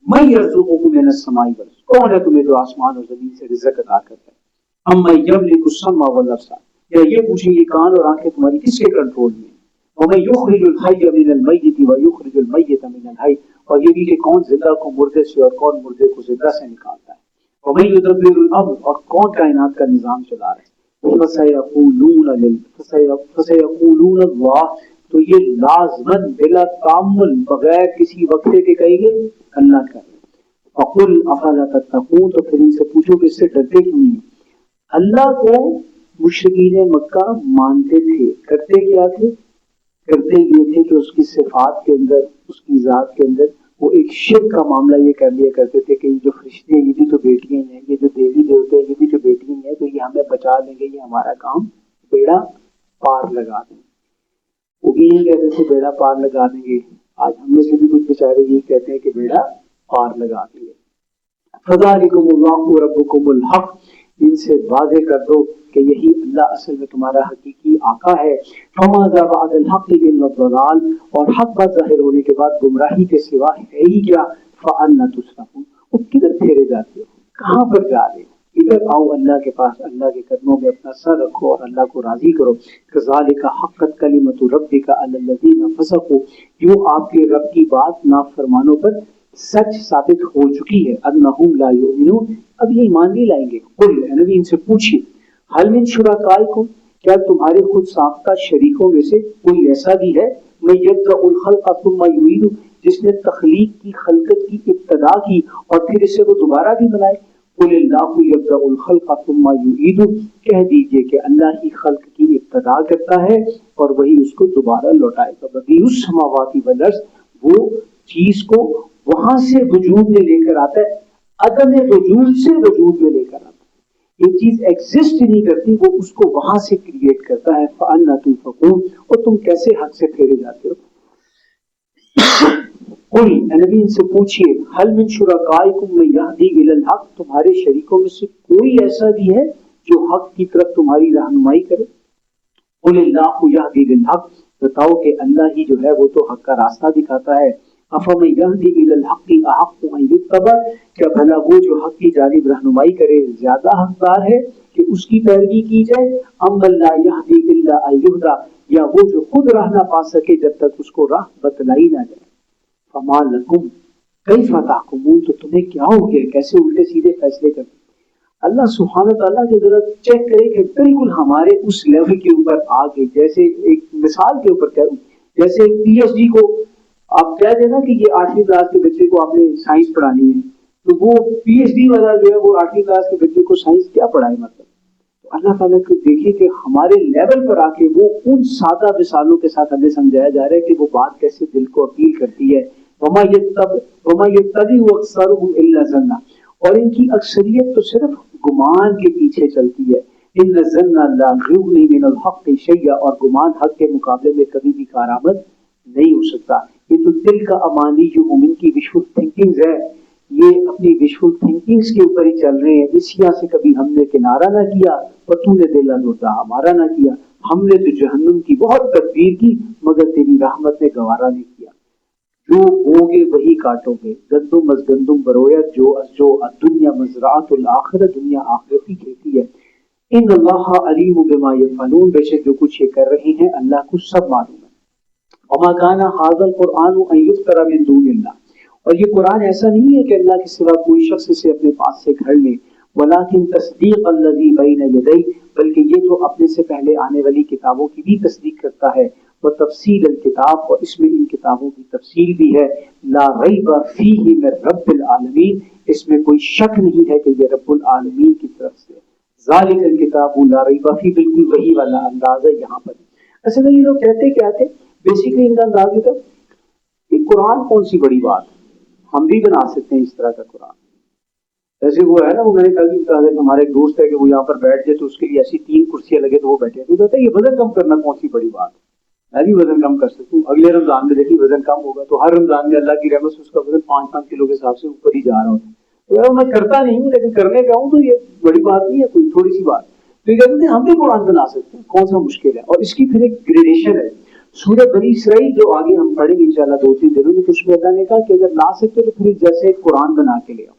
[SPEAKER 2] मैं यर्ज़ुकुकुम मिनस समाई वल, कौन है तुम्हें जो आसमान और जमीन से रिज़्क अता करता है। अम्मा यमलिकु सम्मा वल अब्सार, या ये पूछें ये कान और आंखें तुम्हारी किसके कंट्रोल में। वमन युखरिजुल हय्य मिनल मय्यिति व युखरिजुल मय्यित मिनल हय्य, और ये भी कि कौन जिंदा को मुर्दे से और कौन मुर्दे को जिंदा से निकालता है। वमन युदब्बिरुल अम्र, और कौन कायनात का निजाम चला रहा है। फसयक़ूलून अल्लाह, तो ये लाज़मन बिला तामुल, बगैर किसी वक्फे के कहेंगे अल्लाह का। फकुल अफला तत्तकून, तो फिर इनसे पूछो कि इससे डरते क्यों नहीं। अल्लाह को मुशरिकीन मक्का मानते थे, करते क्या थे, करते ये थे कि उसकी सिफात के अंदर, उसकी जात के अंदर वो एक शिर्क का मामला ये कर लिया करते थे कि ये जो फरिश्ते हैं ये भी तो बेटियां हैं, ये जो देवी देवते हैं ये भी जो बेटियां हैं, तो ये हमें बचा लेंगे, ये हमारा काम बेड़ा पार लगा देंगे। वो भी यही कहते थे बेड़ा पार लगा देंगे। आज हमें से भी कुछ बेचारे यही कहते हैं कि बेड़ा पार लगा देंगे। फज़ालिकुमुल्लाहु रब्बुकुमुल हक, इनसे वाज़े कर दो कि यही अल्लाह असल में तुम्हारा हकीकी आका है। फमाज़ा बअदल हक़्क़ि इल्ला ज़लाल, और हक बात ज़ाहिर होने के बाद गुमराही के सिवा है ही क्या। फ़अन्ना तुस्रफ़ून, वो किधर फेरे जाते हो, कहाँ पर जा रहे हो। इधर आओ अल्लाह के पास, अल्लाह के कदमों में अपना सर रखो और अल्लाह को राजी करो। कज़ालिका हक़्क़त कलिमतु रब्बिका अलल्लज़ीना फ़सक़ू, यूं आपके रब की बात नाफरमानों पर सच साबित हो चुकी है। अन्नहुम ला युमिनून, अब ये ईमान नहीं लाएंगे। कुल नबी इनसे पूछिए, हल मिन शुरकाइकुम, क्या तुम्हारे खुद साख्ता शरीकों में से कोई ऐसा भी है, मैं यब्दउल खल्क़ सुम्मा युईदु, जिसने तख्लीक की, खलकत की इब्तिदा की और फिर इसे वो दोबारा भी बनाए। कुलिल्लाहु यब्दउल खल्क़ सुम्मा युईदु, कह दीजिए कि अल्लाह ही खल्क की इब्तिदा करता है और वही उसको दोबारा लौटाएगा। बदीउस समावाति वल अर्ज़, वो चीज को वहां से वजूद में लेकर आता है, अदम वजूद से वजूद में लेकर आता है। एक चीज एग्जिस्ट नहीं करती, वो उसको वहां से क्रिएट करता है। फअन्ना तुफ़कून, और तुम कैसे हक से फेरे जाते हो। कुल नबी इनसे पूछिए, हल मिन शुरकाइकुम मन यहदी इलल हक, तुम्हारे शरीकों में से कोई ऐसा भी है जो हक की तरफ तुम्हारी रहनुमाई करे। कुलिल्लाहु यहदी लिल हक, बताओ कि अल्लाह ही जो है वो तो हक का रास्ता दिखाता है। अफमन यहदी इलल हक़्क़ि अहक़्क़ु अन युत्तबा, क्या भला वो जो हक की जानिब रहनुमाई करे ज्यादा हकदार है कि उसकी पैरवी की जाए। अम्मन ला यहदी इल्ला अन युहदा, या वो जो खुद राह ना पा सके जब तक उसको राह बतलाई ना जाए। फमा लकुम कैफ़ तहकुमून, तो तुम्हें क्या हो गया, कैसे उल्टे सीधे फैसले करते। अल्लाह सुब्हान तआला की जरा चेक करे कि बिल्कुल हमारे उस लेवल के ऊपर आ गए। जैसे एक मिसाल के ऊपर करूं, जैसे एक पीएचडी को आप कह देना कि ये 8वीं क्लास के बच्चे को आपने साइंस पढ़ानी है, तो वो पीएचडी वाला जो है वो 8वीं क्लास के बच्चे को साइंस क्या पढ़ाए। मतलब तो अल्लाह ताला को देखिए कि हमारे लेवल पर आके वो उन सादा मिसालों के साथ हमें समझाया जा रहा है कि वो बात कैसे दिल को अपील करती है। वमा यत्तबी अक्सरुहुम इल्ला ज़न्ना, और इनकी अक्सरियत तो सिर्फ गुमान के पीछे चलती है। इन ज़न्न ला युगनी मिनल हक़्क़ि शैया, और गुमान हक के मुकाबले में कभी भी कारआमद नहीं हो सकता। ये तो दिल का अमानी जो मोमिन की विशुअल थिंकिंग्स है, ये अपनी विशुअल थिंकिंग्स के ऊपर ही चल रहे हैं। इस यहाँ से कभी हमने किनारा ना किया और तूने दिल लौटा हमारा ना किया। हमने तो जहन्नुम की बहुत तदबीर की मगर तेरी रहमत ने गवारा नहीं किया। जो बोगे वही काटोगे, गंदुम अज गंदुम बरोया जो दुनिया मजरातुल आखिरत, दुनिया आखिरत की खेती है। इन अल्लाह अलीम बिमा यफअलून, बेशक जो कुछ ये कर रहे हैं अल्लाह को सब मालूम है। वमा काना हाज़ल कुरआन अन युफ्तरा मिन दूनिल्लाह, और ये कुरान ऐसा नहीं है कि अल्लाह के सिवा कोई शख्स इसे अपने पास से घड़ ले। वलाकिन तस्दीक अल्लज़ी बैन यदै, बल्कि ये तो अपने से पहले आने वाली किताबों की भी तस्दीक करता है। व तफसील अल किताब, और इसमें इन किताबों की तफसील भी है। ला रैब फीही मिन रब्बिल आलमीन, इसमें कोई शक नहीं है कि ये रब्बुल आलमीन की तरफ से। ज़ालिकल किताबु ला रैब फीह, बिल्कुल वही वाला अंदाज है यहाँ पर। असल में ये लोग कहते क्या थे, बेसिकली इनका अंदाज ये था कि कुरान कौन सी बड़ी बात, हम भी बना सकते हैं इस तरह का कुरान। जैसे वो है ना, वो मैंने कल भी बताया था कि हमारे एक दोस्त है कि वो यहाँ पर बैठ जाए तो उसके लिए ऐसी 3 कुर्सियां लगे तो वो बैठे। तो कहता है ये वजन कम करना कौन सी बड़ी बात है, मैं भी वजन कम कर सकता हूँ। अगले रमजान में देखिए वजन कम होगा, तो हर रमजान में अल्लाह की रहमत से उसका वजन 5-5 किलो के हिसाब से ऊपर ही जा रहा होता है। तो यार मैं करता नहीं हूँ, लेकिन करने का हूँ तो ये बड़ी बात नहीं है, कोई थोड़ी सी बात। तो ये कहते थे हम भी कुरान बना सकते हैं, कौन सा मुश्किल है। और इसकी फिर एक ग्रेडेशन है। सूरह बनी इसराइल जो आगे हम पढ़ेंगे इंशाल्लाह 2-3 दिनों में, तो उसमें अल्लाह ने कहा कि अगर ला सकते तो फिर जैसे कुरान बना के ले आओ।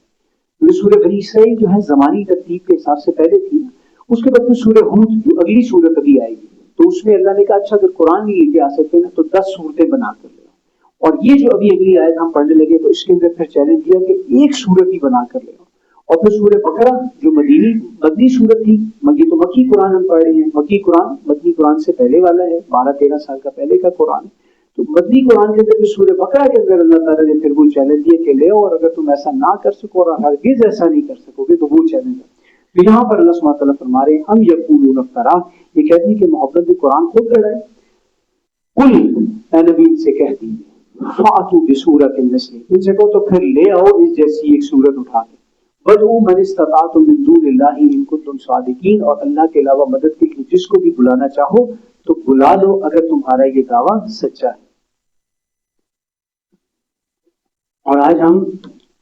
[SPEAKER 2] तो सूरह बनी इसराइल जो है जमानी तरतीब के हिसाब से पहले थी ना, उसके बाद में सूरह हूद जो अगली सूरत अभी आएगी, तो उसमें अल्लाह ने कहा अच्छा अगर कुरान नहीं लेके आ सकते ना तो 10 सूरतें बना कर ले आओ। और ये जो अभी अगली आयत हम पढ़ने लगे तो इसके अंदर फिर चैलेंज दिया कि एक सूरत ही बना कर ले आओ। और फिर सूरह बकरा जो मदनी सूरत थी, ये तो मक्की कुरान हम पढ़ रहे हैं, मदनी कुरान से पहले वाला है, 12-13 साल का पहले का कुरान है। तो मदनी कुरान के अंदर सूरह बकरा के अंदर अल्लाह ताला ने फिर वो चैलेंज दिया कि ले, और अगर तुम ऐसा ना कर सको और हरगिज ऐसा नहीं कर सकोगे तो वो चैलेंज है। तो यहाँ पर अल्लाह सुब्हानहू व तआला फरमा रहे हैं हम यक़ूलून इफ्तरा, ये कहते हैं कि मोहब्बत ने कुरान खुद गढ़ा है। कुल ए नबी से कह दीजिए फातू बिसूरतिन मिस्ली, इनसे कहो तो फिर ले आओ इस जैसी एक सूरत उठा के। वदऊ मन इस्तताअतुम मिन दूनिल्लाहि इन कुंतुम सादिकीन, और अल्लाह के अलावा मदद के लिए जिसको भी बुलाना चाहो तो बुला लो अगर तुम्हारा ये दावा सच्चा है। और आज हम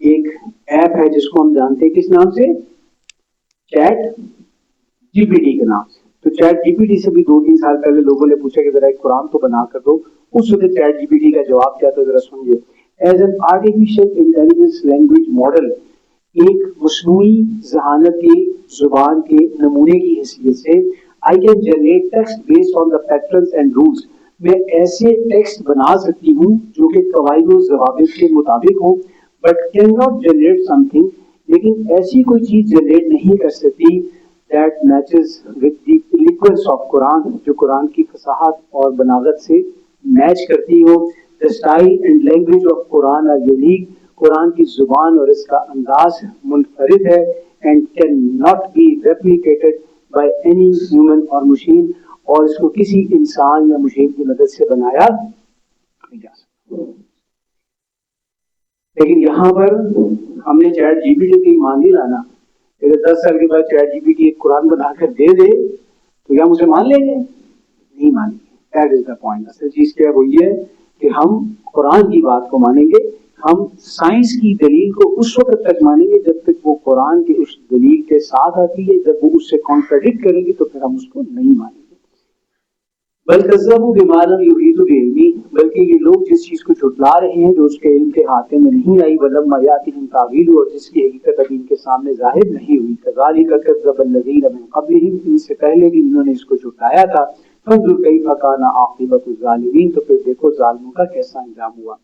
[SPEAKER 2] एक ऐप है जिसको हम जानते हैं किस नाम से, चैट जीपीटी के नाम से। तो चैट जीपीटी से भी 2-3 साल पहले लोगों ने पूछा कि जरा एक कुरान तो बना कर दो। उस वक्त चैट जीपीटी का जवाब क्या था जरा सुनिए। As an artificial intelligence language model, एक मसनूई जहानत की जुबान के नमूने की हैसियत से, I can generate text based on the patterns and rules, मैं ऐसे टेक्स्ट बना सकती हूँ जो कि कवायद और ज़वाबित के मुताबिक हो, but can not generate something, लेकिन ऐसी कोई चीज जनरेट नहीं कर सकती that matches with the eloquence of Quran, जो कुरान की फसाहत और बनावत से मैच करती हो। The style and language of Quran are unique, कुरान की जुबान और इसका अंदाज मुनफरिद है, and can not be replicated by any human और मशीन, और इसको किसी इंसान या मशीन की मदद से बनाया नहीं जा सकता। लेकिन यहाँ पर हमने चैट जीपीटी की मान ही लाना, अगर 10 साल के बाद चैट जीपीटी एक कुरान बनाकर दे दे तो क्या मुझे मान लेंगे? नहीं मानेंगे। That is the point. असल चीज क्या है वो ये है कि हम कुरान की बात को मानेंगे, हम साइंस की दलील को उस वक्त तक मानेंगे जब तक वो कुरान के उस दलील के साथ आती है, जब वो उससे कॉन्ट्रडिक्ट करेगी तो फिर हम उसको नहीं मानेंगे। बल्कज़्ज़बू बिमा लम युहीतू बिइल्मी, बल्कि ये लोग जिस चीज को झुठला रहे हैं जो उसके इल्म के हाथे में नहीं आई, वलम्मा यातिहिम तावीलु, और जिसकी हकीकत अभी इनके सामने जाहिर नहीं हुई, कज़ालिका कज़्ज़बल लज़ीना मिन क़ब्लिहिम, इनसे पहले भी इन्होंने इसको झुठलाया था। फंज़ुर कैफ़ काना आक़िबतुज़ ज़ालिमीन, तो फिर देखो जालिमों का कैसा अंजाम हुआ।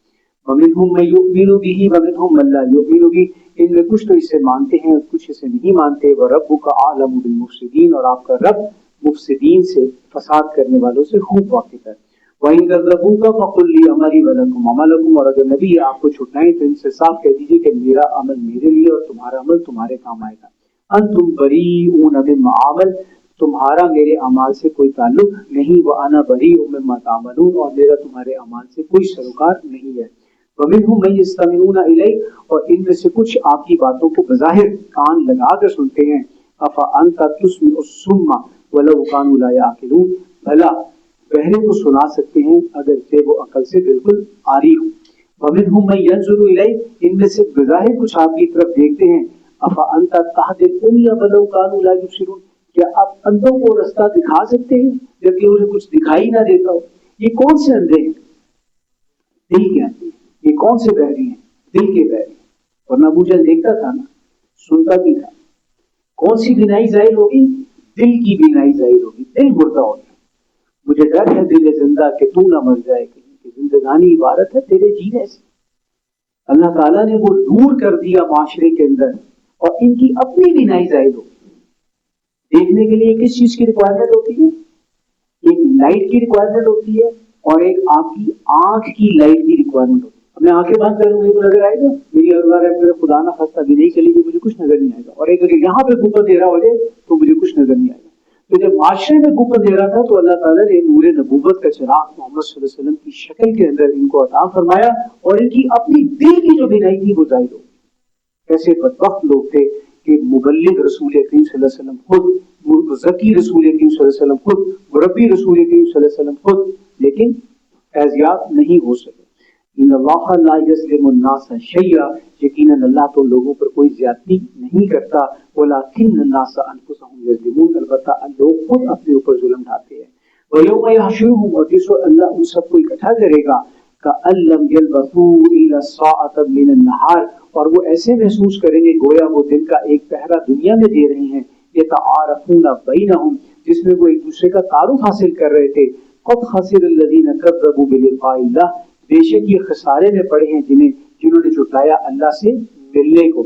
[SPEAKER 2] वमिनहुम मन युमिनु बिही वमिनहुम मन ला युमिनु बिही, इनमें कुछ तो इसे मानते हैं और कुछ इसे नहीं मानते। व रब्बुका आलमु बिल मुफ़सिदीन, और आपका रब मुफसिदीन से, फसाद करने वालों से खूब वाकिफ है। वहीं कज़्ज़बूका फक़ुल ली अमली व लकुम अमलकुम, और अगर नबी आपको छुटाएं तो इनसे साफ कह दीजिए कि मेरा अमल मेरे लिए और तुम्हारा अमल तुम्हारे काम आएगा। अंतुम बरीऊन मिम्मा अमल, तुम्हारा मेरे अमाल से कोई ताल्लुक नहीं। व अना बरीउम मिम्मा तामलून, और मेरा तुम्हारे अमाल से कोई सरोकार नहीं है। वमिनहुम मन यस्तमिऊना इलैक, और इनमें से कुछ आपकी बातों को बज़ाहिर कान लगाकर सुनते हैं। अफा अंता तुस्मिउ सुम्मा वलौ कानू ला याकिलून, भला बहरे को सुना सकते हैं अगर से वो अकल से बिल्कुल आरी हो। वमिनहुम मन यंजुरु इलैक, इनमें से बज़ाहिर कुछ आपकी तरफ देखते हैं। अफा अंता तहदिल उम्मिया वलौ कानू ला युबसिरून, क्या आप अंधों को रास्ता दिखा सकते हैं जबकि उन्हें कुछ दिखाई ना देता हो? ये कौन से अंधे हैं? दिल के अंधे। ये कौन से बहरी हैं? दिल के बहरी। वरना अबू जहल देखता था ना, सुनता भी था। कौन सी बीनाई जाहिर होगी? दिल की बीनाई जाहिर होगी, दिल मुर्दा हो गया। मुझे डर है दिल जिंदा कि तू ना मर जाए कहीं, कि जिंदगानी इबारत है तेरे जीने से। अल्लाह ताला ने वो नूर कर दिया माशरे के अंदर, और इनकी अपनी बीनाई जाहिर होगी। देखने के लिए किस चीज की रिक्वायरमेंट होती है? एक लाइट की रिक्वायरमेंट होती है और एक आपकी आंख की लाइट की रिक्वायरमेंट होती है। मैं आंखें बंद करूंगी तो नजर आएगा, मेरी अगर मेरे खुदा ना खास्ता भी नहीं चलेगी मुझे कुछ नजर नहीं आएगा, और एक अगर यहाँ पे गुब्बत दे रहा हो जाए तो मुझे कुछ नजर नहीं आएगा। तो जब माशरे में गुब्बत दे रहा था तो अल्लाह ताला ने नूर नबूवत का चिराग मोहम्मद सल्लल्लाहु अलैहि वसल्लम की शक्ल के अंदर इनको अता फरमाया, और इनकी अपनी दिल की जो बिनाई थी वो जाहिर हो। कैसे बदबख्त लोग थे कि मुबल्लिग रसूल करीम सल्लल्लाहु अलैहि वसल्लम खुद, मुज़क्की रसूल करीम सल्लल्लाहु अलैहि वसल्लम खुद, मुरब्बी रसूल करीम सल्लल्लाहु अलैहि वसल्लम खुद, लेकिन फैज़याब नहीं हो सके। इन्नल्लाह ला यज़लिमु अन्नास शैया, यकीनन अल्लाह तो लोगों पर कोई ज्यादती नहीं करता। वलाकिन्न अन्नास अनफुसहुम यज़लिमून, अलबत्ता लोग खुद अपने ऊपर जुल्म ढाते हैं। व यौम यहशुरुहुम, और जिस वक्त अल्लाह उन सबको इकट्ठा करेगा, कअल्लम यल्बसू इल्ला साअतन मिनन नहार, और वो ऐसे महसूस करेंगे गोया वो दिन का एक पहरा दुनिया में दे रहे हैं। यतआरफूना बैनहुम, जिसमें वो एक दूसरे का तारुफ हासिल कर रहे थे। क़द खसिरल लज़ीना कज़्ज़बू बिलिक़ाइल्लाह, बेशक ये खसारे में पड़े हैं जिन्होंने झुटलाया अल्लाह से मिलने को।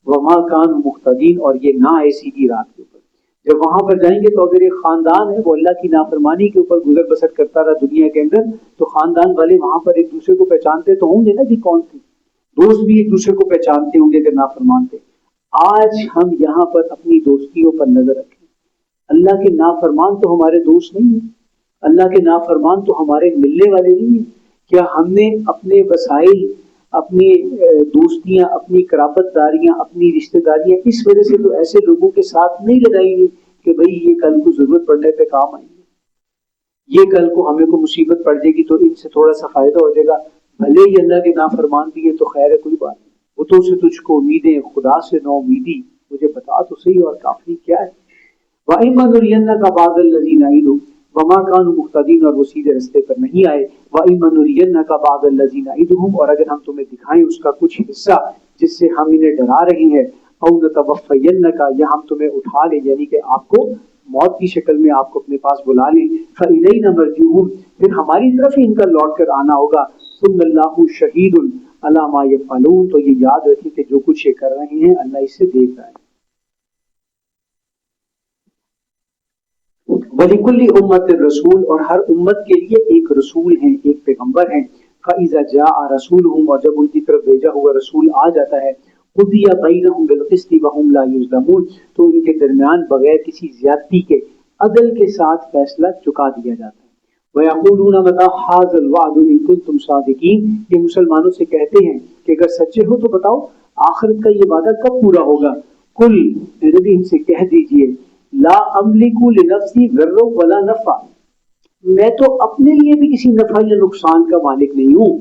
[SPEAKER 2] वमा कानू मुहतदीन, और ये ना आए सीधी रात के ऊपर। जब वहां पर जाएंगे तो अगर एक खानदान है वो अल्लाह की नाफरमानी के ऊपर गुजर बसर करता रहा दुनिया के अंदर, तो खानदान वाले वहां पर एक दूसरे को पहचानते तो होंगे ना कि कौन थे। दोस्त भी एक दूसरे को पहचानते होंगे अगर नाफरमान थे। आज हम यहाँ पर अपनी दोस्तियों पर नजर रखें। अल्लाह के नाफरमान तो हमारे दोस्त नहीं है, अल्लाह के नाफरमान तो हमारे मिलने वाले नहीं है। क्या हमने अपने वसाइल, अपनी दोस्तियां, अपनी कराबतदारियां, अपनी रिश्तेदारियां इस वजह से तो ऐसे लोगों के साथ नहीं लगाई हुई कि भाई ये कल को जरूरत पड़ने पे काम आएंगे, ये कल को हमें को मुसीबत पड़ जाएगी तो इनसे थोड़ा सा फायदा हो जाएगा। भले ही अल्लाह के नाफरमान भी है तो खैर है, कोई बात नहीं। बुतों से तुझको उम्मीदें, खुदा से नो उम्मीदी, मुझे बता तो सही और काफी क्या है। वइम्मा नुरियन्नका बादल लज़ीना इदु वमा कानू मुहतदीन, और वो सीधे रास्ते पर नहीं आए। वइम्मा नुरियन्नका बादल लज़ीना इदुहुम, और अगर हम तुम्हें दिखाएं उसका कुछ हिस्सा जिससे हम इन्हें डरा रहे हैं। औ नतवफ़यन्नका, या हम तुम्हें उठा ले, यानी कि आपको मौत की शक्ल में आपको अपने पास बुला ले। फ़इलैना मरजिउहुम, फिर हमारी तरफ ही इनका लौट कर आना होगा। सुम्मल्लाहु शहीदुन अला मा यफ़अलून, तो ये याद रखें कि जो कुछ ये कर रहे हैं अल्लाह इसे देख रहा है। वलिकुल्लि उम्मतिन रसूल, और हर उम्मत के लिए एक रसूल है, एक पैगंबर है। फ़इज़ा जाअ रसूलुहुम, और जब उनकी तरफ भेजा हुआ रसूल आ जाता है। क़ुदिया बैनहुम बिलक़िस्ति वहुम ला युज़लमून, तो उनके दरमियान बगैर किसी ज्यादती के अदल के साथ फैसला चुका दिया जाता है। वयक़ूलून मता हाज़ल वअदु इन कुन्तुम सादिकीन, ये मुसलमानों से कहते हैं कि अगर सच्चे हो तो बताओ आखिरत का ये वादा कब पूरा होगा। कुल, नबी इनसे कह दीजिए, ला अमलिकु लिनफ्सी ज़र्रन वला नफ़ा, मैं तो अपने लिए भी किसी नफा या नुकसान का मालिक नहीं हूँ।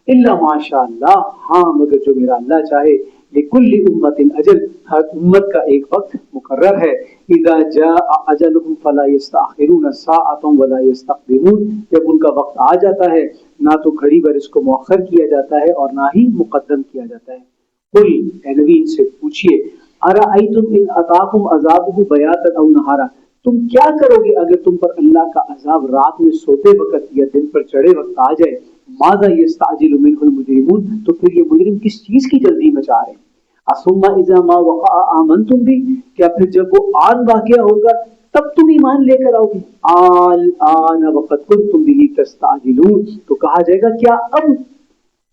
[SPEAKER 2] इल्ला माशाअल्लाह, हाँ मगर जो मेरा अल्लाह चाहे। लिकुल्लि उम्मतिन अजल, हर उम्मत का एक वक्त मुकर्रर है। इज़ा जाअ अजलुहुम फला यस्तअखिरून साअतन वला यस्तक़दिमून, जब उनका वक्त आ जाता है ना तो घड़ी भर इसको मुअख्खर किया जाता है और ना ही मुक़द्दम किया जाता है। कुल, ए नबी इनसे पूछिए, अराअयतुम इन अताकुम अज़ाबुहु बयातन औ नहारा, तुम क्या करोगे अगर तुम पर अल्लाह का अजाब रात में सोते वक्त या दिन पर चढ़े वक्त आ जाए। माज़ा यस्तअजिलु मिनहुल मुजरिमून, तो फिर ये मुजरिम किस चीज की जल्दी मचा रहे हैं। असुम्मा इज़ा मा वक़अ आमनतुम भी, क्या फिर जब वो आन वाक़या होगा तब तुम ईमान लेकर आओगे। आल आन वक़द कुन्तुम बिही तस्तअजिलून, तो कहा जाएगा क्या अब,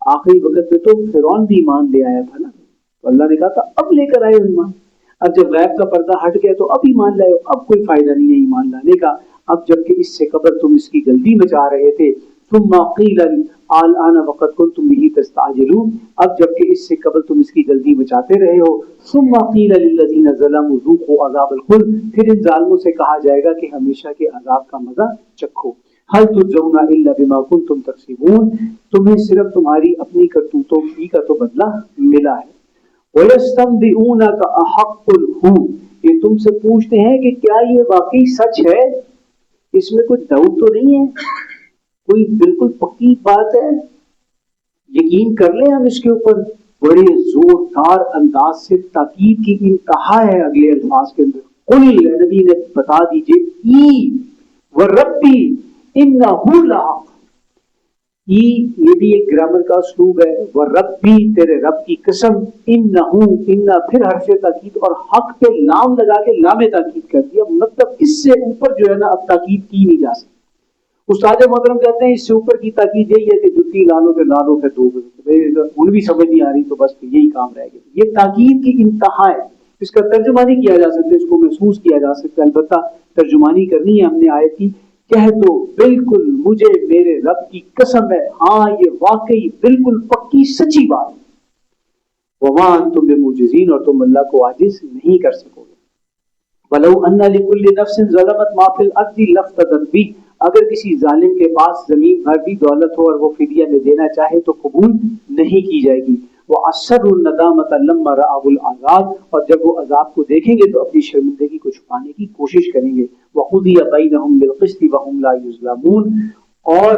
[SPEAKER 2] आखिरी वक्त में तो फिरौन भी ईमान ले आया था ना, तो अल्लाह ने कहा था अब लेकर आए ईमान। अब जब गैब का पर्दा हट गया तो अब ईमान लाए, अब कोई फायदा नहीं है ईमान लाने का। अब जबकि इससे कबल तुम इसकी जल्दी मचा रहे थे। ثم قیل الآن وقد کنتم به تستعجلون، اب جبکہ اس سے قبل تم اس کی جلدی مچاتے رہے ہو. ثم قیل للذین ظلموا ذوقوا عذاب الخلد، پھر ان ظالموں سے کہا جائے گا کہ ہمیشہ کے عذاب کا مزہ چکھو. هل تجزون الا بما کنتم تکسبون، تمہیں صرف تمہاری اپنی کرتوتوں ہی کا تو بدلہ ملا ہے. وَيَسْتَنْبِئُونَكَ أَحَقٌّ هُوَ، یہ تم سے پوچھتے ہیں کہ کیا یہ واقعی سچ ہے، اس میں کوئی ڈاؤٹ تو نہیں ہے، کوئی بالکل پکی بات ہے، یقین کر لیں ہم اس کے اوپر. بڑے زوردار انداز سے تاکید کی انتہا ہے اگلے الفاظ کے اندر. قل، نبی نے بتا دیجئے، ای وربی انہ لحق، ای یہ بھی ایک گرامر کا اسلوب ہے. وربی تیرے رب کی قسم، انہ انہ پھر حرف تاکید اور حق پہ لام لگا کے لام تاکید کر دیا، مطلب اس سے اوپر جو ہے نا اب تاکید کی نہیں جا سکتی. استاد محترم کہتے ہیں اس سے اوپر کی تاکید یہی ہے کہ جتی لالوں پہ لالوں پہ دو ان بھی سمجھ نہیں آ رہی تو بس یہی کام رہ گیا. یہ تاکید کی انتہا ہے. اس کا ترجمہ نہیں کیا جا سکتا، اس کو محسوس کیا جا سکتا ہے، البتہ ترجمانی کرنی ہے ہم نے آیت کی. کہہ دو بالکل مجھے میرے رب کی قسم ہے، ہاں یہ واقعی بالکل پکی سچی بات ہے. وما انتم بمعجزین، اور تم اللہ کو عاجز نہیں کر سکو گے. ولو ان لکل نفس ظلمت ما فی الارض لافتدت به، اگر کسی ظالم کے پاس زمین بھر بھی دولت ہو اور وہ فدیہ میں دینا چاہے تو قبول نہیں کی جائے گی. وَأَسَرُّوا النَّدَامَةَ لَمَّا رَأَوُا الْعَذَابَ، اور جب وہ عذاب کو دیکھیں گے تو اپنی شرمندگی کو چھپانے کی کوشش کریں گے. وَقُضِيَ بَيْنَهُم بِالْقِسْطِ وَهُمْ لَا يُظْلَمُونَ، اور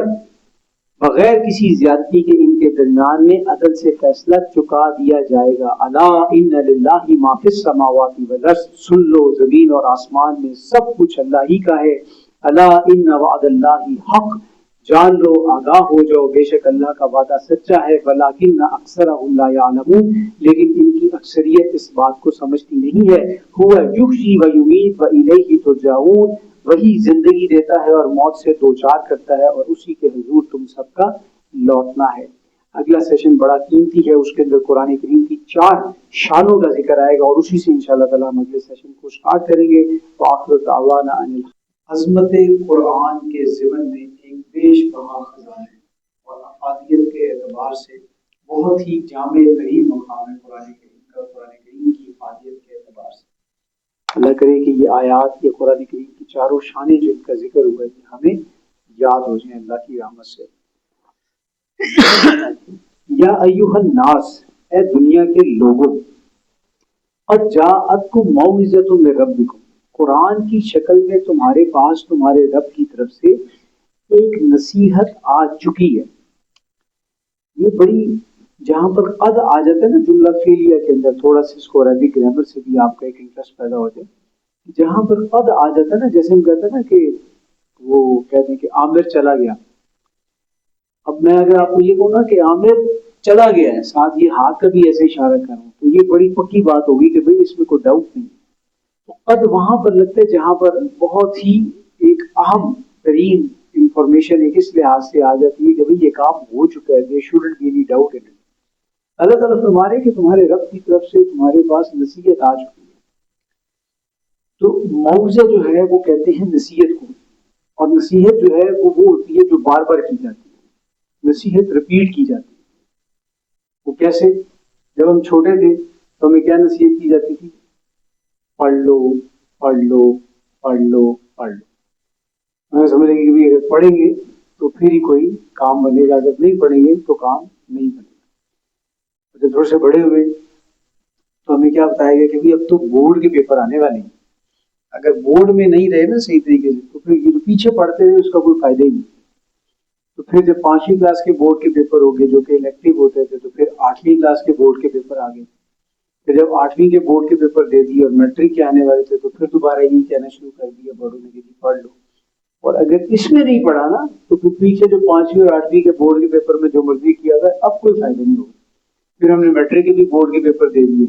[SPEAKER 2] بغیر کسی زیادتی کے ان کے درمیان میں عدل سے فیصلہ چکا دیا جائے گا. الا ان للہ ما فی السماوات والارض، سن لو زمین اور آسمان میں سب کچھ اللہ ہی کا ہے. الا ان وعد اللہ حق، جان لو آگاہ ہو جاؤ بے شک اللہ کا وعدہ سچا ہے. ولکن اکثرهم لا يعلمون، لیکن ان کی اکثریت اس بات کو سمجھتی نہیں ہے. هو یحیی و یمیت والیہ ترجعون، وہی زندگی دیتا ہے اور موت سے دوچار کرتا ہے اور اسی کے حضور تم سب کا لوٹنا ہے. اگلا سیشن بڑا قیمتی ہے، اس کے اندر قرآن کریم کی 4 شانوں کا ذکر آئے گا اور اسی سے انشاءاللہ تعالیٰ ہم اگلے سیشن کو سٹارٹ کریں گے. وآخر دعوانا ان عظمت قرآن کے ضمن میں ایک بیش بہا خزانہ ہے اور افادیت کے اعتبار سے بہت ہی جامع ترین مقام ہے قرآن کریم کا. قرآن کریم کی افادیت کے اعتبار سے اللہ کرے کہ یہ آیات، یہ قرآن کریم کی 4 شانیں جن کا ذکر ہوا ہے کہ ہمیں یاد ہو جائیں اللہ کی رحمت سے. یا ایھا الناس، اے دنیا کے لوگوں، قد جاءتکم موعظۃ من ربکم، قرآن کی شکل میں تمہارے پاس تمہارے رب کی طرف سے ایک نصیحت آ چکی ہے. یہ بڑی، جہاں پر قد آ جاتا ہے نا جملہ فعلیہ کے اندر، تھوڑا سا اس کو عربی گرامر سے بھی آپ کا ایک انٹرسٹ پیدا ہو جائے. جہاں پر قد آ جاتا ہے نا، جیسے ہم کہتے ہیں نا کہ وہ کہتے ہیں کہ عامر چلا گیا. اب میں اگر آپ کو یہ کہوں نا کہ عامر چلا گیا ہے، ساتھ یہ ہاتھ کا بھی ایسے اشارہ کر رہا ہوں، تو یہ بڑی پکی بات ہوگی کہ بھئی اس میں کوئی ڈاؤٹ نہیں. تو قد وہاں پر لگتا ہے جہاں پر بہت ہی ایک اہم ترین انفارمیشن ایک اس لحاظ سے آ جاتی ہے کہ بھئی یہ کام ہو چکا ہے. there shouldn't be any doubt in it. اللہ تعالیٰ فرما رہے ہیں کہ تمہارے رب کی طرف سے تمہارے پاس نصیحت آ چکی ہے. تو موعظہ جو ہے وہ کہتے ہیں نصیحت کو، اور نصیحت جو ہے وہ ہوتی ہے جو بار بار کی جاتی ہے. نصیحت ریپیٹ کی جاتی ہے. وہ کیسے؟ جب ہم چھوٹے تھے تو ہمیں کیا نصیحت کی جاتی تھی؟ پڑھ لو پڑھ لو پڑھ لو پڑھ لو. ہمیں سمجھ لیں گے کہ اگر پڑھیں گے تو پھر ہی کوئی کام بنے گا، اگر نہیں پڑھیں گے تو کام نہیں بنے گا. جب تھوڑے سے بڑے ہوئے تو ہمیں کیا بتایا گیا کہ اب تو بورڈ کے پیپر آنے والے ہیں، اگر بورڈ میں نہیں رہے نا صحیح طریقے سے تو پھر یہ جو پیچھے پڑھتے ہوئے اس کا کوئی فائدہ ہی نہیں. تو پھر جب 5ویں کلاس کے بورڈ کے پیپر ہو گئے جو کہ الیکٹیو ہوتے تھے، تو پھر 8ویں کلاس کے بورڈ کے پیپر آ گئے. پھر جب 8ویں کے بورڈ کے پیپر دے دیے اور میٹرک کے آنے والے تھے تو پھر دوبارہ یہی کہنا شروع کر دیا بورڈوں نے کہ پڑھ لو. اور اگر اس میں نہیں پڑھا نا تو پھر پیچھے جو 5ویں اور 8ویں کے بورڈ کے پیپر میں جو مرضی کیا تھا اب کوئی فائدہ نہیں ہوگا. پھر ہم نے میٹرک کے بھی بورڈ کے پیپر دے دیے.